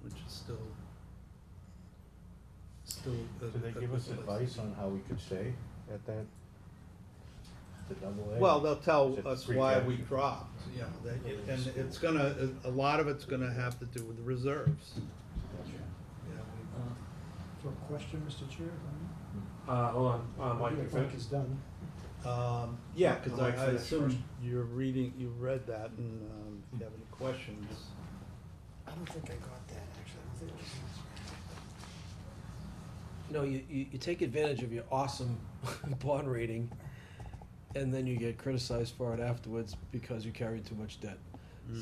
which is still. Did they give us advice on how we could stay at that? The double A? Well, they'll tell Is it us free why cash? we dropped, you know, and it's gonna, a lot of it's gonna have to do with the reserves. Gotcha. You know, For a question, Mr. Chair, Hold on, Mike, you Mike finished? is done. yeah, cause Mike I finished assume first. you're reading, you read that, and, if you have any questions. I don't think I got that, actually, I don't think it was. No, you take advantage of your awesome bond rating, and then you get criticized for it afterwards because you carried too much debt.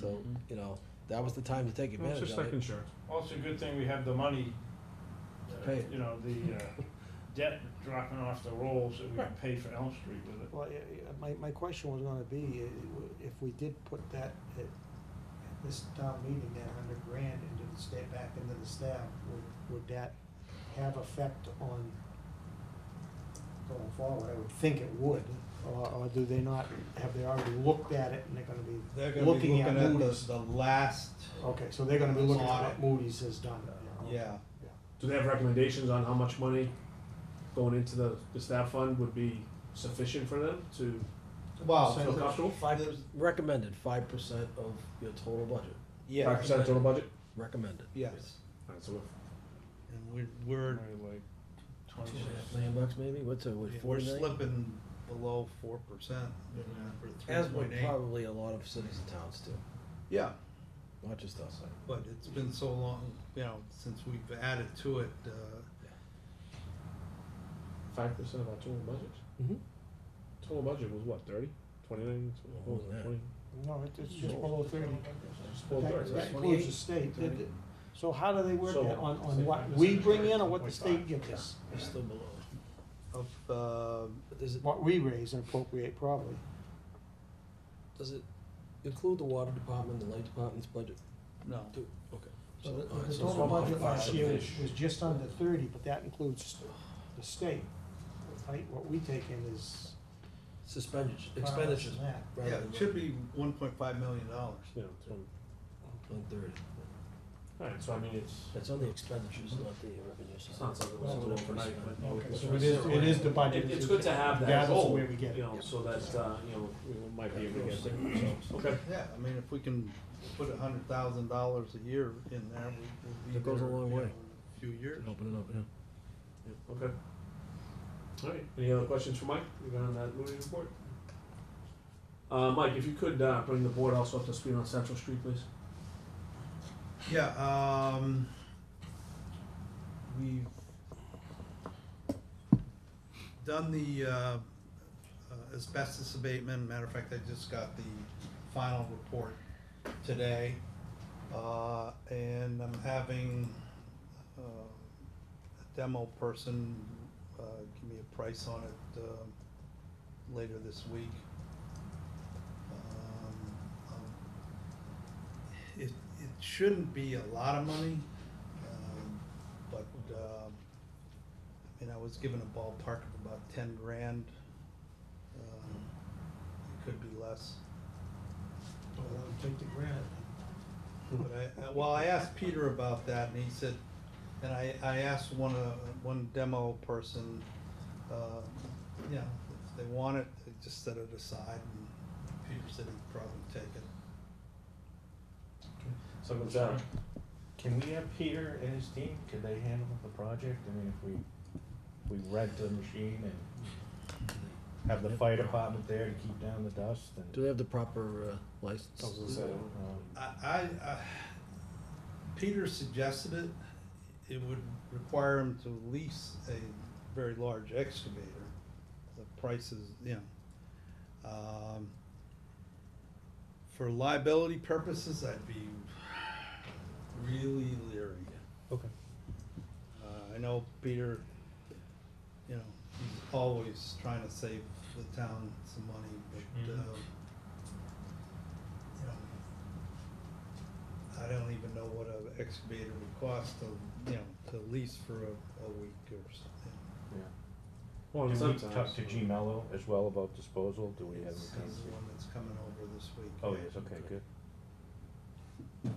So, you know, that was the time to take Well, it's advantage just of like it. insurance. Well, it's a good thing we have the money, Pay it. you know, the debt dropping off the rolls that we can pay for Elm Street with it. Well, my question was gonna be, if we did put that at this town meeting, that $100,000 into the state, back into the staff, would that have effect on going forward? I would think it would, or do they not, have they already looked at it and They're they're gonna gonna be be looking at looking at Moody's? the last, Okay, so they're gonna be looking at Audit. what Moody's has done. yeah. Do they have recommendations on how much money going into the staff fund would be sufficient for them to Well, feel comfortable? Recommended 5% of your total budget. yeah. 5% of total budget? Recommended. Yes, Alright, so and we're, Probably like 26. $2.5 million maybe, what's it, what, we're 40 million? slipping below 4%, for As would 3.8. probably a lot of cities and towns too, Yeah, not just us. but it's been so long, you know, since we've added to it, 5% of our total budget? Mm-hmm. Total budget was what, 30, 29, More than that. 20? No, it's just below 30. Below That 30, right. includes the state. So how do they work So- that, on what we bring in or what the state gives us? It's still below. Of, But does it, What we raise and appropriate probably. does it include the water department, the light department's budget no, too? Okay. So the all right, the so total it's budget 1.5 last year was ish. was just under 30, but that includes the state. Right, what we take in is Expenditures, far less expenditures. than that. rather yeah, than it should be $1.5 million. Yeah, it's on- 130. Alright, so I mean, it's That's on the expenditures, not the revenue side. it's not something Well, we'll do overnight, but. Okay, so it is the budget. It's good to have that Regardless of goal, where we get it. you know, so that, you know, we might be able to get there, so, okay. Yeah, I mean, if we can put $100,000 a year in there, we'll be That goes a there, long you way. know, a few years. Open it up, yeah. Yeah, okay. Alright, any other questions for Mike, regarding that moving report? Mike, if you could, bring the board also up to speed on Central Street, please. Yeah, we've done the asbestos abatement. Matter of fact, I just got the final report today. And I'm having a demo person give me a price on it later this week. It shouldn't be a lot of money, but, I mean, I was given a ballpark of about 10 grand. It could be less. Take the grant. But well, I asked Peter about that, and he said, and I asked one demo person, you know, if they want it, they just set it aside, and Peter said he'd probably take it. So what's that? Can we have Peter and his team, could they handle the project? I mean, if we rent a machine and have the fire department there to keep down the dust and. Do they have the proper license? I was gonna say, I Peter suggested it. It would require him to lease a very large excavator. The price is, you know. For liability purposes, I'd be really leery. Okay. I know Peter, you know, he's always trying to save the town some money, but, you know, I don't even know what an excavator would cost to, you know, to lease for a week or something. Yeah. well, Do we sometimes. talk to G Mello as well about disposal? Do we have He's any the one that's coming over this week. Oh, yes, okay, good. Yeah.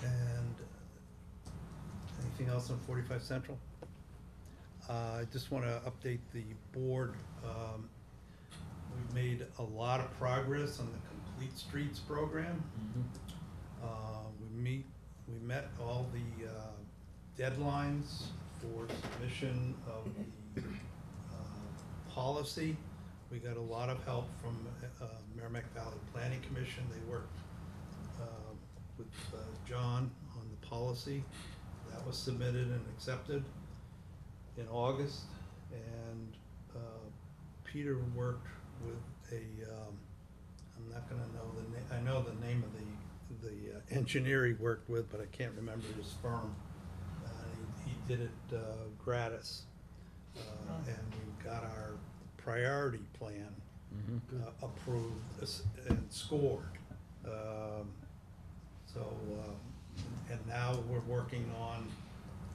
And anything else on 45 Central? I just want to update the board. We've made a lot of progress on the Complete Streets program. We met all the deadlines for submission of the policy. We got a lot of help from Merrimack Valley Planning Commission. They worked with John on the policy. That was submitted and accepted in August. And Peter worked with I'm not gonna know the name, I know the name of the engineer he worked with, but I can't remember his firm. He did it gratis. And we got our priority plan approved and scored. And now we're working on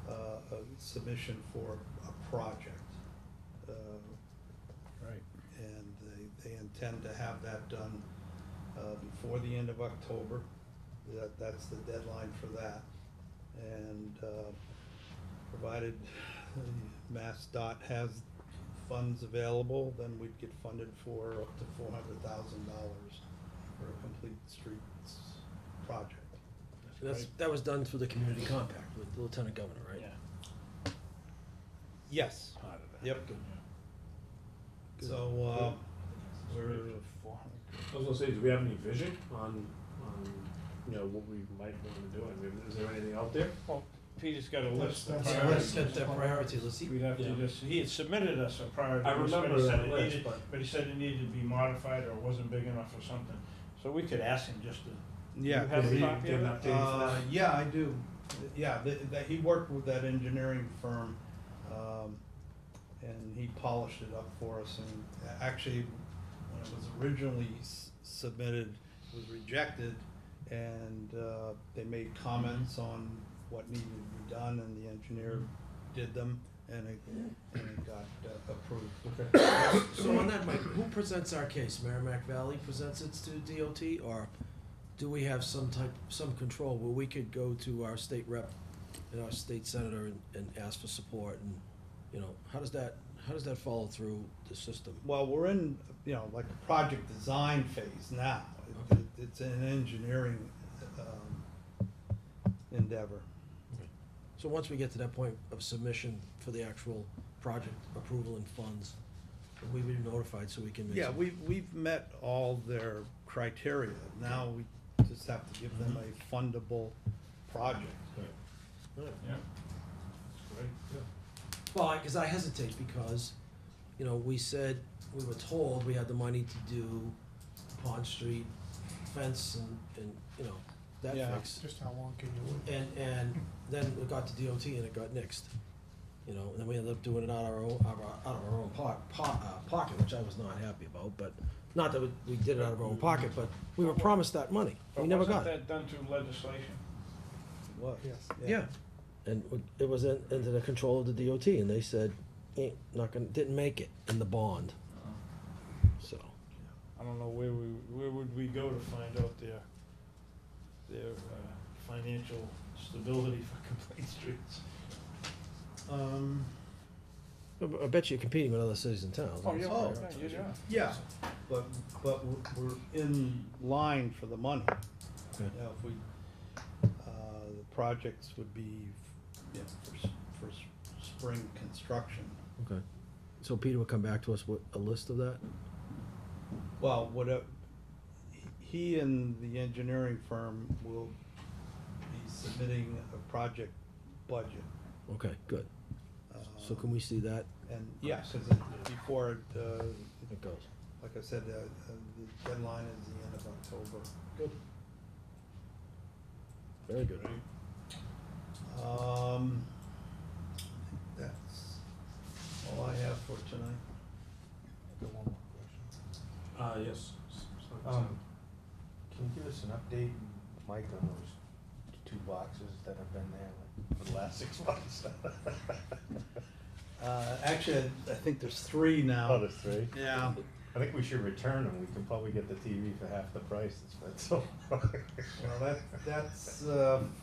a submission for a project. Right. And they intend to have that done before the end of October. That's the deadline for that. And provided MassDOT has funds available, then we'd get funded for up to $400,000 for a complete streets project. That was done through the community compact with the lieutenant governor, right? Yeah. Yes. Part of that. Yep. So, we're, I was gonna say, do we have any vision on, you know, what we might wanna do? I mean, is there anything out there? Well, Peter's got a list of That's- priorities. Let's get that priority, let's see. We'd have to Yeah. just, he had submitted us a priority I list, but remember he said that it list, needed, but he said it needed to be modified or it wasn't big enough or something. So we could ask him just to, Yeah. you have a he- copy of it? Yeah, I do. Yeah, he worked with that engineering firm, and he polished it up for us, and actually, when it was originally submitted, it was rejected, and, they made comments on what needed to be done, and the engineer did them, and it got approved. Okay. So on that, Mike, who presents our case? Merrimack Valley presents it to DOT, or do we have some control where we could go to our state rep and our state senator and ask for support, and, you know, how does that follow through the system? Well, we're in, like a project design phase now. It's an engineering, endeavor. So once we get to that point of submission for the actual project approval and funds, we will be notified so we can make Yeah, some. we've met all their criteria. Now we just have to give them a fundable project. Yeah. Great. Well, because I hesitate because, we were told we had the money to do Pond Street fence and that Yeah. fix. Just how long can you wait? And then we got to DOT and it got nixed, and then we ended up doing it out of our own pocket, which I was not happy about, but, not that we did it out of our own pocket, but we were promised that money, we never got it. Wasn't that done through legislation? What? Yes. Yeah, and it was into the control of the DOT, and they said, didn't make it in the bond, so. I don't know where would we go to find out their financial stability for complete streets? I bet you're competing with other cities and towns. Oh, yeah, Oh, yeah. but we're in line for the money. Good. If we, the projects would be, for spring construction. Okay, so Peter will come back to us with a list of that? Well, he and the engineering firm will be submitting a project budget. Okay, good. So can we see that? And, yeah, because before It goes. like I said, the deadline is the end of October. Good. Very good. I think that's all I have for tonight. Got one more question. Yes. Can you give us an update, Mike, on those 2 boxes that have been there like, for the last 6 months? Actually, I think there's 3 now. Oh, there's 3? Yeah. I think we should return them. We can probably get the TV for half the price. It's been so long. Well, that's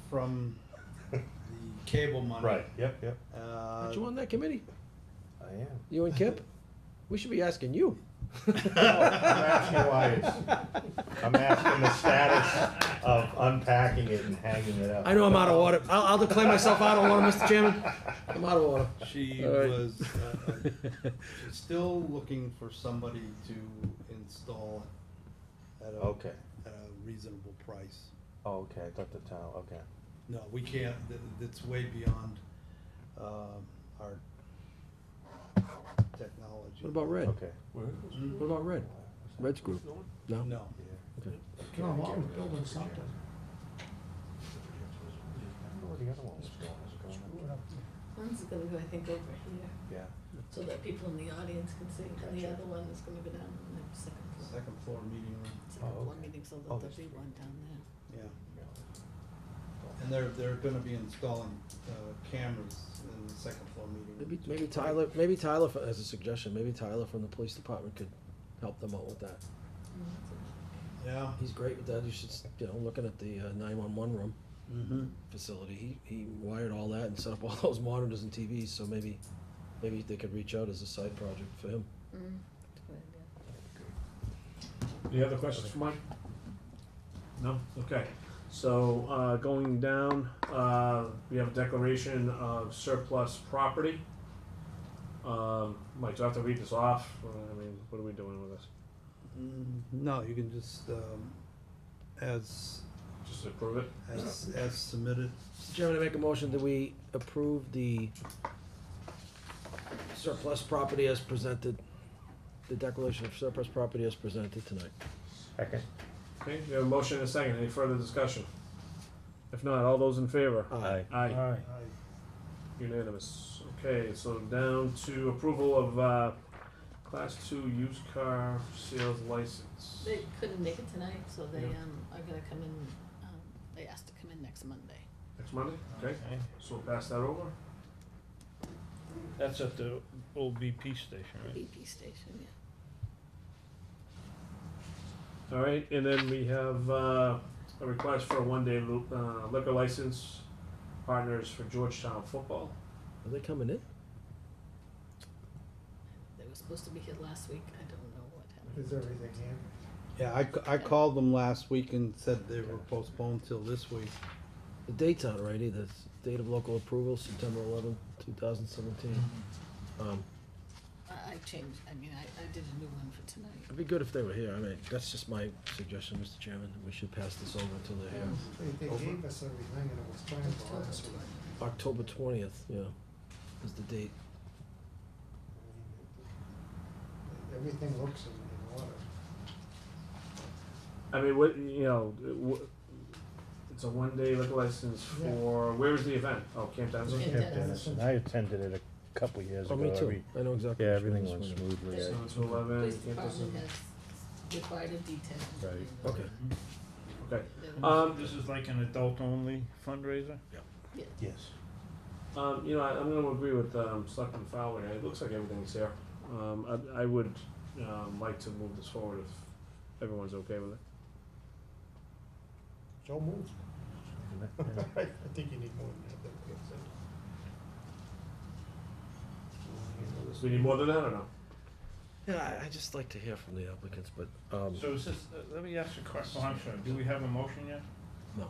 from the cable money. Right, yep. Aren't you on that committee? I am. You and Kip? We should be asking you. I'm asking why I'm asking the status of unpacking it and hanging it up. I know I'm out of order. I'll declare myself out of order, Mr. Chairman. I'm out of order. She All right. was, she's still looking for somebody to install it at Okay. at a reasonable price. Oh, okay, I thought the town, okay. No, we can't, it's way beyond, our technology. What about Red? Okay. Mhm. What about Red? Red's group? No? No. Okay. John Walton's building something. I don't know where the other one was going. Was it going up? One's gonna go, I think, over here, Yeah. so that people in the audience can see, and the other one is gonna go down on the second floor. Second floor meeting room, Second Oh, floor okay. meeting, so Oh, that there'll there's be one down there. yeah. And they're gonna be installing, cameras in the second floor meeting room. Maybe Tyler has a suggestion. Maybe Tyler from the police department could help them out with that. Yeah. He's great with that. You should, looking at the 911 room Mm-hmm. facility, he wired all that and set up all those monitors and TVs, so maybe they could reach out as a side project for him. Any other questions for Mike? No? Okay. So, going down, we have a declaration of surplus property. Mike, do I have to read this off? I mean, what are we doing with this? No, you can just, as Just approve it? as submitted. Mr. Chairman, I make a motion that we approve the surplus property as presented, the declaration of surplus property as presented tonight. Second. Okay, we have a motion and a second. Any further discussion? If not, all those in favor? Aye. Aye. Unanimous. Okay, so down to approval of Class 2 used car sales license. They couldn't make it tonight, so they, are gonna come in, they asked to come in next Monday. Next Monday? Okay, so we'll pass that over. That's at the old BP station, right? BP station, yeah. All right, and then we have a request for a one-day liquor license, Partners for Georgetown football. Are they coming in? They were supposed to be here last week, I don't know what happened. Is everything here? Yeah, I called them last week and said they were postponed till this week. The date's not right either. It's date of local approval, September 11th, 2017. I changed, I mean, I did a new one for tonight. It'd be good if they were here. I mean, that's just my suggestion, Mr. Chairman. We should pass this over until they're here. They gave us everything and it was planned for last week. October 20th, yeah, is the date. Everything looks in order. I mean, what, you know, it's a one-day liquor license for, where was the event? Oh, Camp Dennison? Camp Dennison. I attended it a couple years Oh, ago. me too. Every- I know exactly. Yeah, which one everything this went one is. smoothly. There's- 7 to 11, Police Camp Dennison. department has divided detail. Right. Okay. Okay. This is like an adult-only fundraiser? Yes. You know, I'm gonna agree with Selectman Fowler. It looks like everything's here. I would like to move this forward if everyone's okay with it. So moved. Yeah. I think you need more than that, but it's Do we need more than that or no? Yeah, I just like to hear from the applicants, but, So is this, let me ask you a question. Oh, I'm sorry. Do we have a motion yet? no.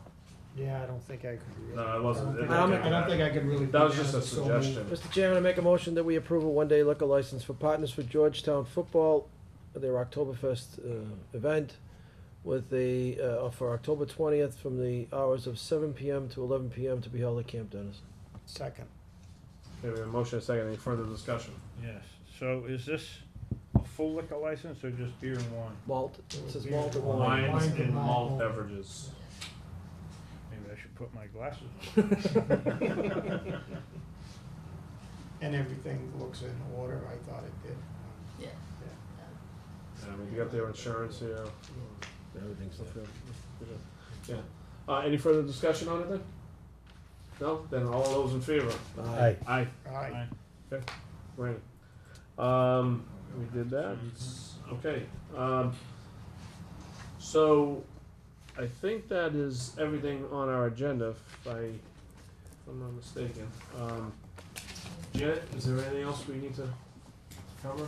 Yeah, I don't think I could really. No, it wasn't. I don't think I could really. That was put just a down so moved. suggestion. Mr. Chairman, I make a motion that we approve a one-day liquor license for Partners for Georgetown Football, their Oktoberfest event, with for October 20th from the hours of 7 PM to 11 PM to be held at Camp Dennison. Second. Okay, we have a motion and a second. Any further discussion? Yes. So is this a full liquor license or just beer and wine? Malt, it says Beer, malt and wine. wine. Wines Wine and and malt malt. beverages. Maybe I should put my glasses on. And everything looks in order, I thought it did. Yeah. I mean, you got their insurance here. Everything's there. Yeah. Any further discussion on it then? No? Then all those in favor? Aye. Aye. Aye. Okay, great. We did that. Okay. So I think that is everything on our agenda, if I'm not mistaken. Janet, is there anything else we need to cover?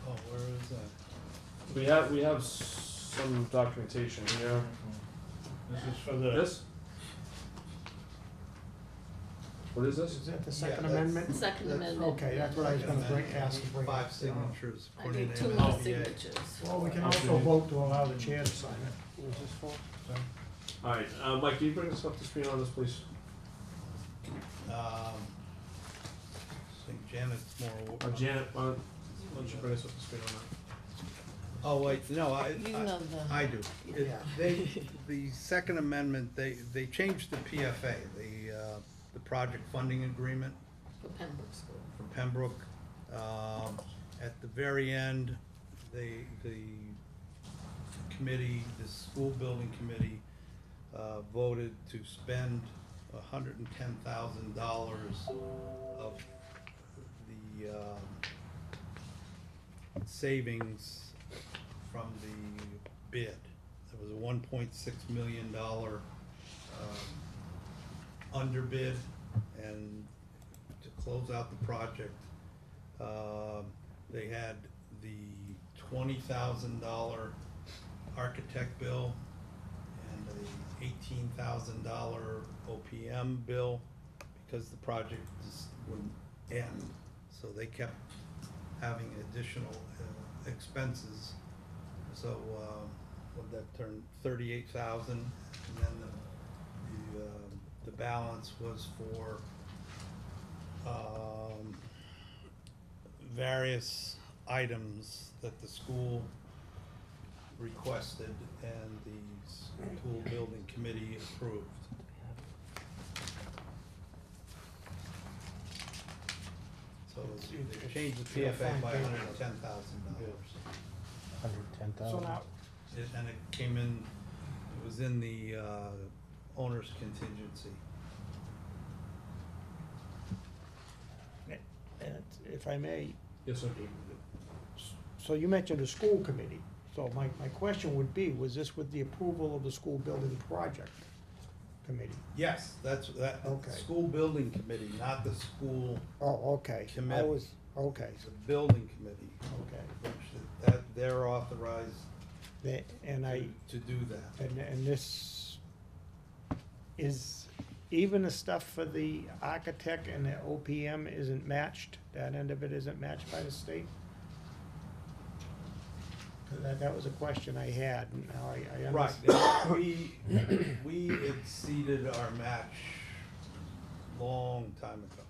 Oh, where is that? We have some documentation here. This is for the. This? What is this? Is that the Second that's- Amendment? Second Amendment. Okay, that's what I was gonna ask to bring. 5 signatures I according need to 2 more MLBA. signatures. Well, we can also vote to allow the chair to sign it. What is this for? Alright, Mike, can you bring us up to speed on this, please? I think Janet's more. Janet, why don't you bring us up to speed on that? Oh, wait, no, You know the. I do. It- Yeah. the Second Amendment, they changed the PFA, the project funding agreement For Pembroke School. for Pembroke. At the very end, the committee, the school building committee, voted to spend $110,000 of the savings from the bid. There was a $1.6 million underbid, and to close out the project, they had the $20,000 architect bill and the $18,000 OPM bill, because the project just wouldn't end, so they kept having additional expenses. So, would that turn 38,000, and then the balance was for various items that the school requested and the school building committee approved. So they changed the PFA by $110,000. So now, And it came in, it was in the owner's contingency. and if I may, Yes, sir. so you mentioned the school committee. So my question would be, was this with the approval of the school building project committee? Yes, that's, that, Okay. school building committee, not the school, Oh, okay. I Committee. was, okay, the building committee, okay. which that, they're authorized And I, to do that. and this is, even the stuff for the architect and the OPM isn't matched, that end of it isn't matched by the state? 'Cause that was a question I had, and now I Right, understand. we exceeded our match long time ago.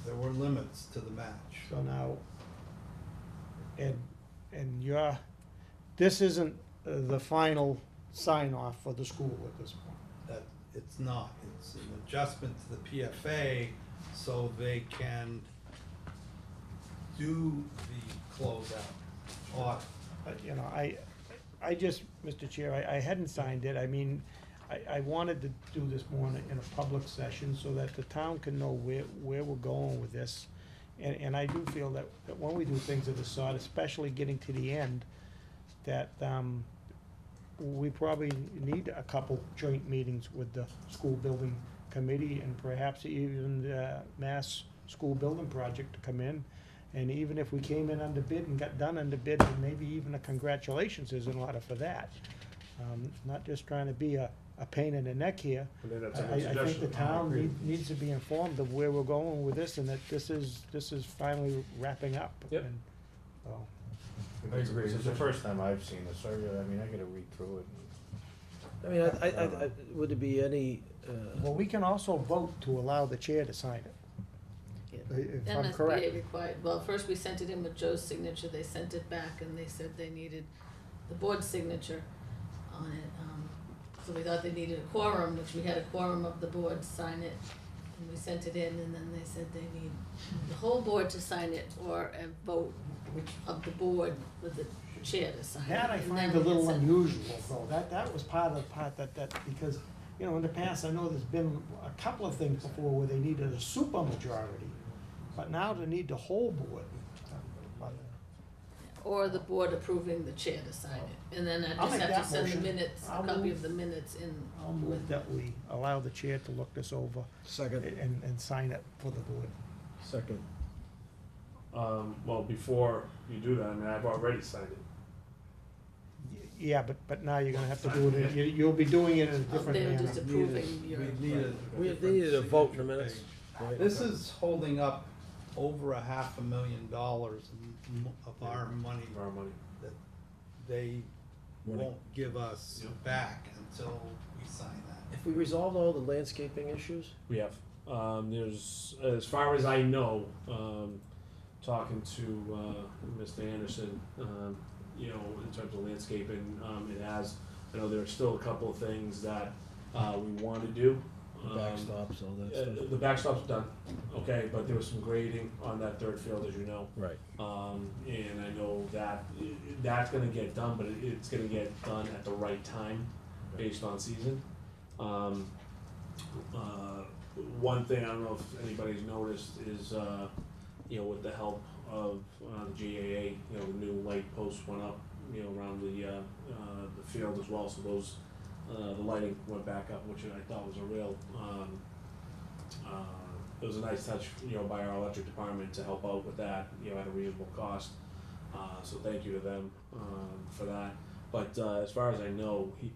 There were limits to the match. So now, and you're, this isn't the final sign off for the school at this point? That, it's not, it's an adjustment to the PFA so they can do the closeout audit. You know, I just, Mr. Chair, I hadn't signed it. I mean, I wanted to do this more in a public session so that the town can know where we're going with this. And I do feel that when we do things of this sort, especially getting to the end, that we probably need a couple joint meetings with the school building committee and perhaps even the Mass School Building Project to come in. And even if we came in under bid and got done under bid, and maybe even a congratulations is in order for that. Not just trying to be a pain in the neck here. I think that's a good I think the suggestion. town needs to be informed of where we're going with this and that this is finally wrapping up. Yep. And, so, I agree, it's the first time I've seen this, I mean, I gotta read through it. I mean, I would there be any, Well, we can also vote to allow the chair to sign it. If I'm correct. MSBA required, well, first we sent it in with Joe's signature, they sent it back and they said they needed the board's signature on it. So we thought they needed a quorum, which we had a quorum of the board sign it, and we sent it in, and then they said they need the whole board to sign it, or a vote of the board with the chair to sign it. That I And find then a we little sent- unusual, though. That was part of the part that, because, you know, in the past, I know there's been a couple of things before where they needed a supermajority, but now they need the whole board. Or the board approving the chair to sign it, and then I I'll just make have to that send the motion. minutes, a I'll copy move. of the minutes in. I'll move that we allow the chair to look this over second, and sign it for the board. second. Well, before you do that, I mean, I've already signed it. Yeah, but now you're gonna have to do it, you'll be doing it in a different They're manner. just approving your. We needed. They needed a vote in a minute. Page. Right. This is holding up over $500,000 of our money Our money. that they won't give us Yep. back until we sign that. If we resolved all the landscaping issues, We have. There's, as far as I know, talking to Mr. Anderson, you know, in terms of landscaping, it has, I know there are still a couple of things that we want to do. backstops, all that stuff. The backstop's done, okay, but there was some grading on that third field, as you know. Right. And I know that that's gonna get done, but it's gonna get done at the right time, based on season. One thing, I don't know if anybody's noticed, is, you know, with the help of the GAA, you know, the new light posts went up, you know, around the field as well, so those, the lighting went back up, which I thought was a real, it was a nice touch, you know, by our electric department to help out with that, you know, at a reasonable cost. So thank you to them, for that. But, as far as I know, he,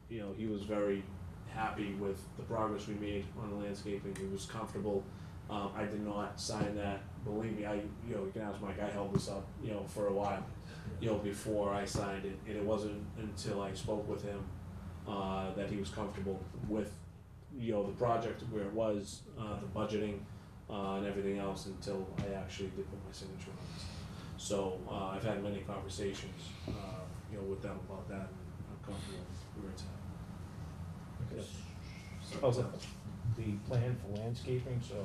you know, he was very happy with the progress we made on the landscaping. He was comfortable. I did not sign that. Believe me, you can ask Mike, I held this up, for a while, before I signed it. And it wasn't until I spoke with him, that he was comfortable with, the project where it was, the budgeting, and everything else until I actually did put my signature on it. So, I've had many conversations, with them about that, and I'm comfortable with where it's at. Yes. Oh, the plan for landscaping, so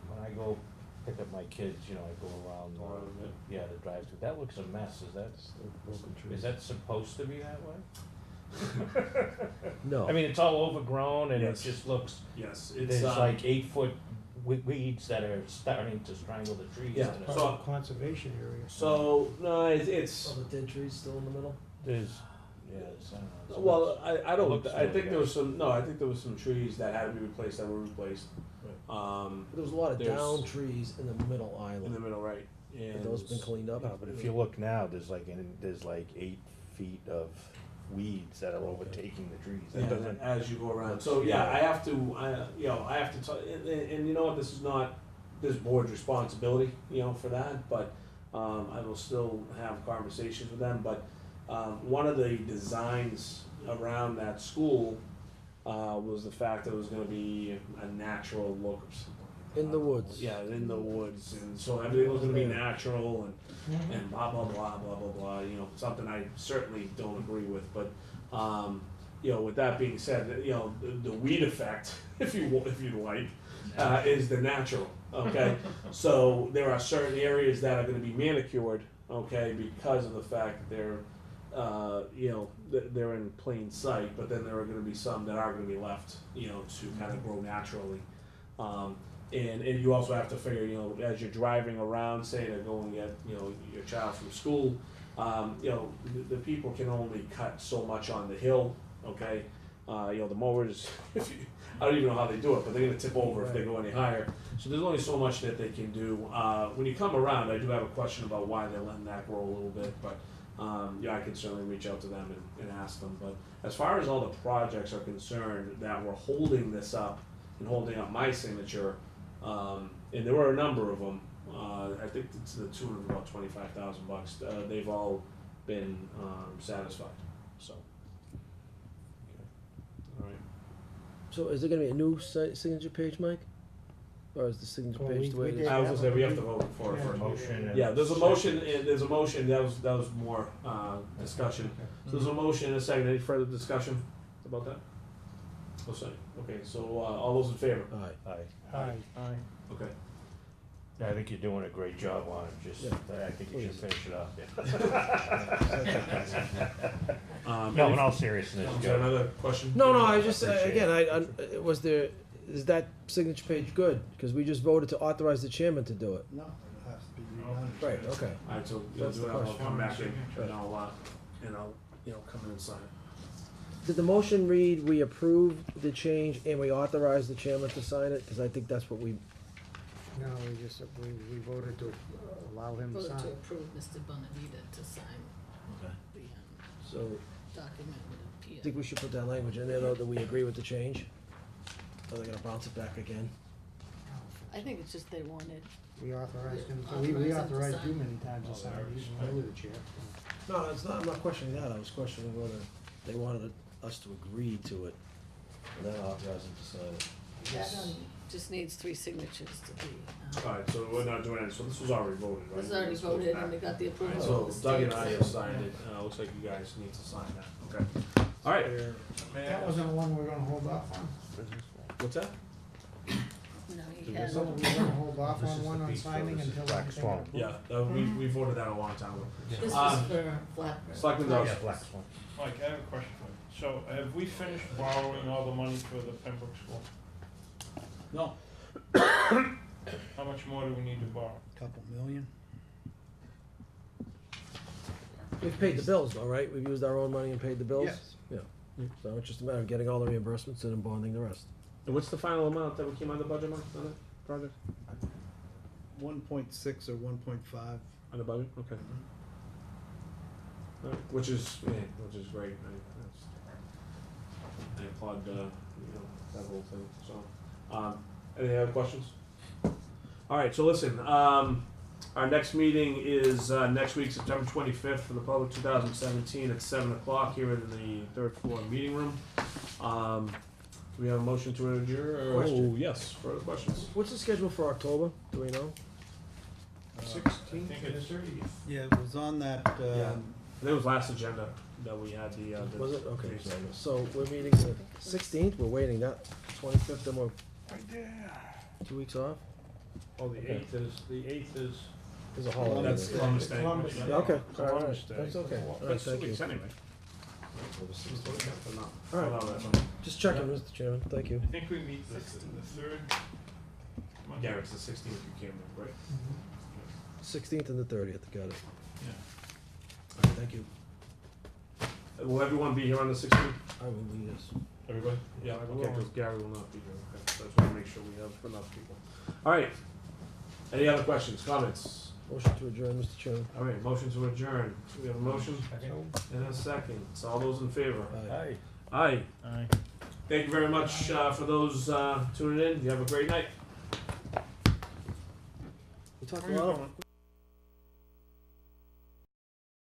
when I go pick up my kids, I go around, the drive-through, that looks a mess, is that supposed to be that way? No. I mean, it's all overgrown and it Yes. just looks, Yes, it's, there's like 8-foot weeds that are starting to strangle the trees. Yeah, and Part so- of the conservation area. so, no, it's, Oh, the dead trees still in the middle? There's, I don't know. well, I don't, looks I really think there good. was I think there was some trees that had to be replaced that were replaced. There was a lot of There's- down trees in the middle In the island. middle, right, Have and. those been cleaned up? No, but if you look now, there's like 8 feet of weeds that are overtaking the trees. That Yeah, doesn't, as you go around, look so yeah, scary. I have to tell, and you know what, this is not this board's responsibility, for that, but, I will still have conversations with them, but, one of the designs around that school, was the fact that it was gonna be a natural look or something. In the woods. Yeah, in the woods, and so everything was gonna be natural and blah, blah, blah, blah, blah, blah, something I certainly don't agree with, but, with that being said, the weed effect, if you'd like, is the natural, okay? So there are certain areas that are gonna be manicured, okay, because of the fact that they're in plain sight, but then there are gonna be some that are gonna be left, to kind of grow naturally. And you also have to figure, as you're driving around, say to go and get, your child from school, the people can only cut so much on the hill, okay? The mowers, I don't even know how they do it, but they're gonna tip over if they go any higher. So there's only so much that they can do. When you come around, I do have a question about why they're letting that grow a little bit, but, I can certainly reach out to them and ask them. But as far as all the projects are concerned that were holding this up and holding up my signature, and there were a number of them, I think it's the tune of about $25,000. They've all been, satisfied, so. All right. So is there gonna be a new signature page, Mike? Or is the signature Well, page the way we it did is? I was gonna say, we have to vote for it Yeah. first. motion and. Yeah, there's a motion, that was more, discussion. So there's a motion and a second, any further discussion about that? Oh, sorry, okay, so, all those in favor? Aye. Aye. Okay. Yeah, I think you're doing a great job on it, just, I think you should finish it up. No, in all seriousness, Is Joe. there another question? No, I was just, Appreciate again, is that signature page good? Cause we just voted to authorize the chairman to do it. No, it has to be redone. Right, okay. Alright, so you'll That's do the that, I'll question. come back in, and I'll, come in and sign it. Did the motion read, we approve the change and we authorize the chairman to sign it? Cause I think that's what we, No, we voted to allow him to Voted sign. to approve Mr. Bonavita to sign okay. the, So, document with I Peter. think we should put that language in there though, that we agree with the change. Or they're gonna bounce it back again. I think it's just they wanted, We authorized him, Authorize we him to authorized you sign. many times to sign, he's really the chair. No, it's not, I'm not questioning that, I was questioning whether they wanted us to agree to it, and then authorize them to sign it. that just needs 3 signatures to be, Alright, so we're not doing it, so this was already voted, right? this is already This goes voted back. and we got the approval Alright, of so the Doug and state. I have signed it, looks like you guys need to sign that, okay. Alright. That wasn't the one we were gonna hold off on. What's that? No, he We has, were gonna hold off This on is one the on piece, signing this is until Black everything Swan. got Yeah, approved. we voted that a long time ago. this was for Blackbird. Selectmen Dallas. Yeah, Black Swan. Mike, I have a question for you. So have we finished borrowing all the money for the Pembroke School? No, How much more do we need to borrow? couple million. We've paid the bills though, right? We've used our own money and paid the bills? Yes. Yeah. So it's just a matter of getting all the reimbursements and then bonding the rest. And what's the final amount that we came out of the budget, Mike, on that project? 1.6 or 1.5. On the budget, okay. Alright, which is great, I mean, I applaud, that whole thing, so. Any other questions? All right, so listen, our next meeting is, next week, September 25th, for the public, 2017, at 7 o'clock here in the third floor meeting room. Do we have a motion to adjourn? Question. Oh, yes, further questions? What's the schedule for October? Do we know? 16th and the 30th. Yeah, it was on that, Yeah. That was last agenda that we had the. Was it? Okay. the- So we're meeting the 16th, we're waiting, that 25th, then we're Right there. 2 weeks off? Oh, the 8th is, There's a holiday. That's there. Columbus Day. Columbus Day. Yeah, okay, all right, Columbus Day. that's okay. All right, That's 2 thank you. weeks anyway. All right. Allow that one. Just checking, Mr. Chairman, thank you. I think we meet the 3rd. Yeah, it's the 16th, you can't move, right? 16th and the 30th, got it. Yeah. Thank you. Will everyone be here on the 16th? I will be, yes. Everybody? Yeah, I okay, will. because Gary will not be here, okay, so I just wanna make sure we have enough people. All right, any other questions, comments? Motion to adjourn, Mr. Chairman. All right, motion to adjourn, we have a motion and a second, so all those in favor? Aye. Aye, Aye. thank you very much, for those, tuning in, you have a great night. We talked Where a you lot, going?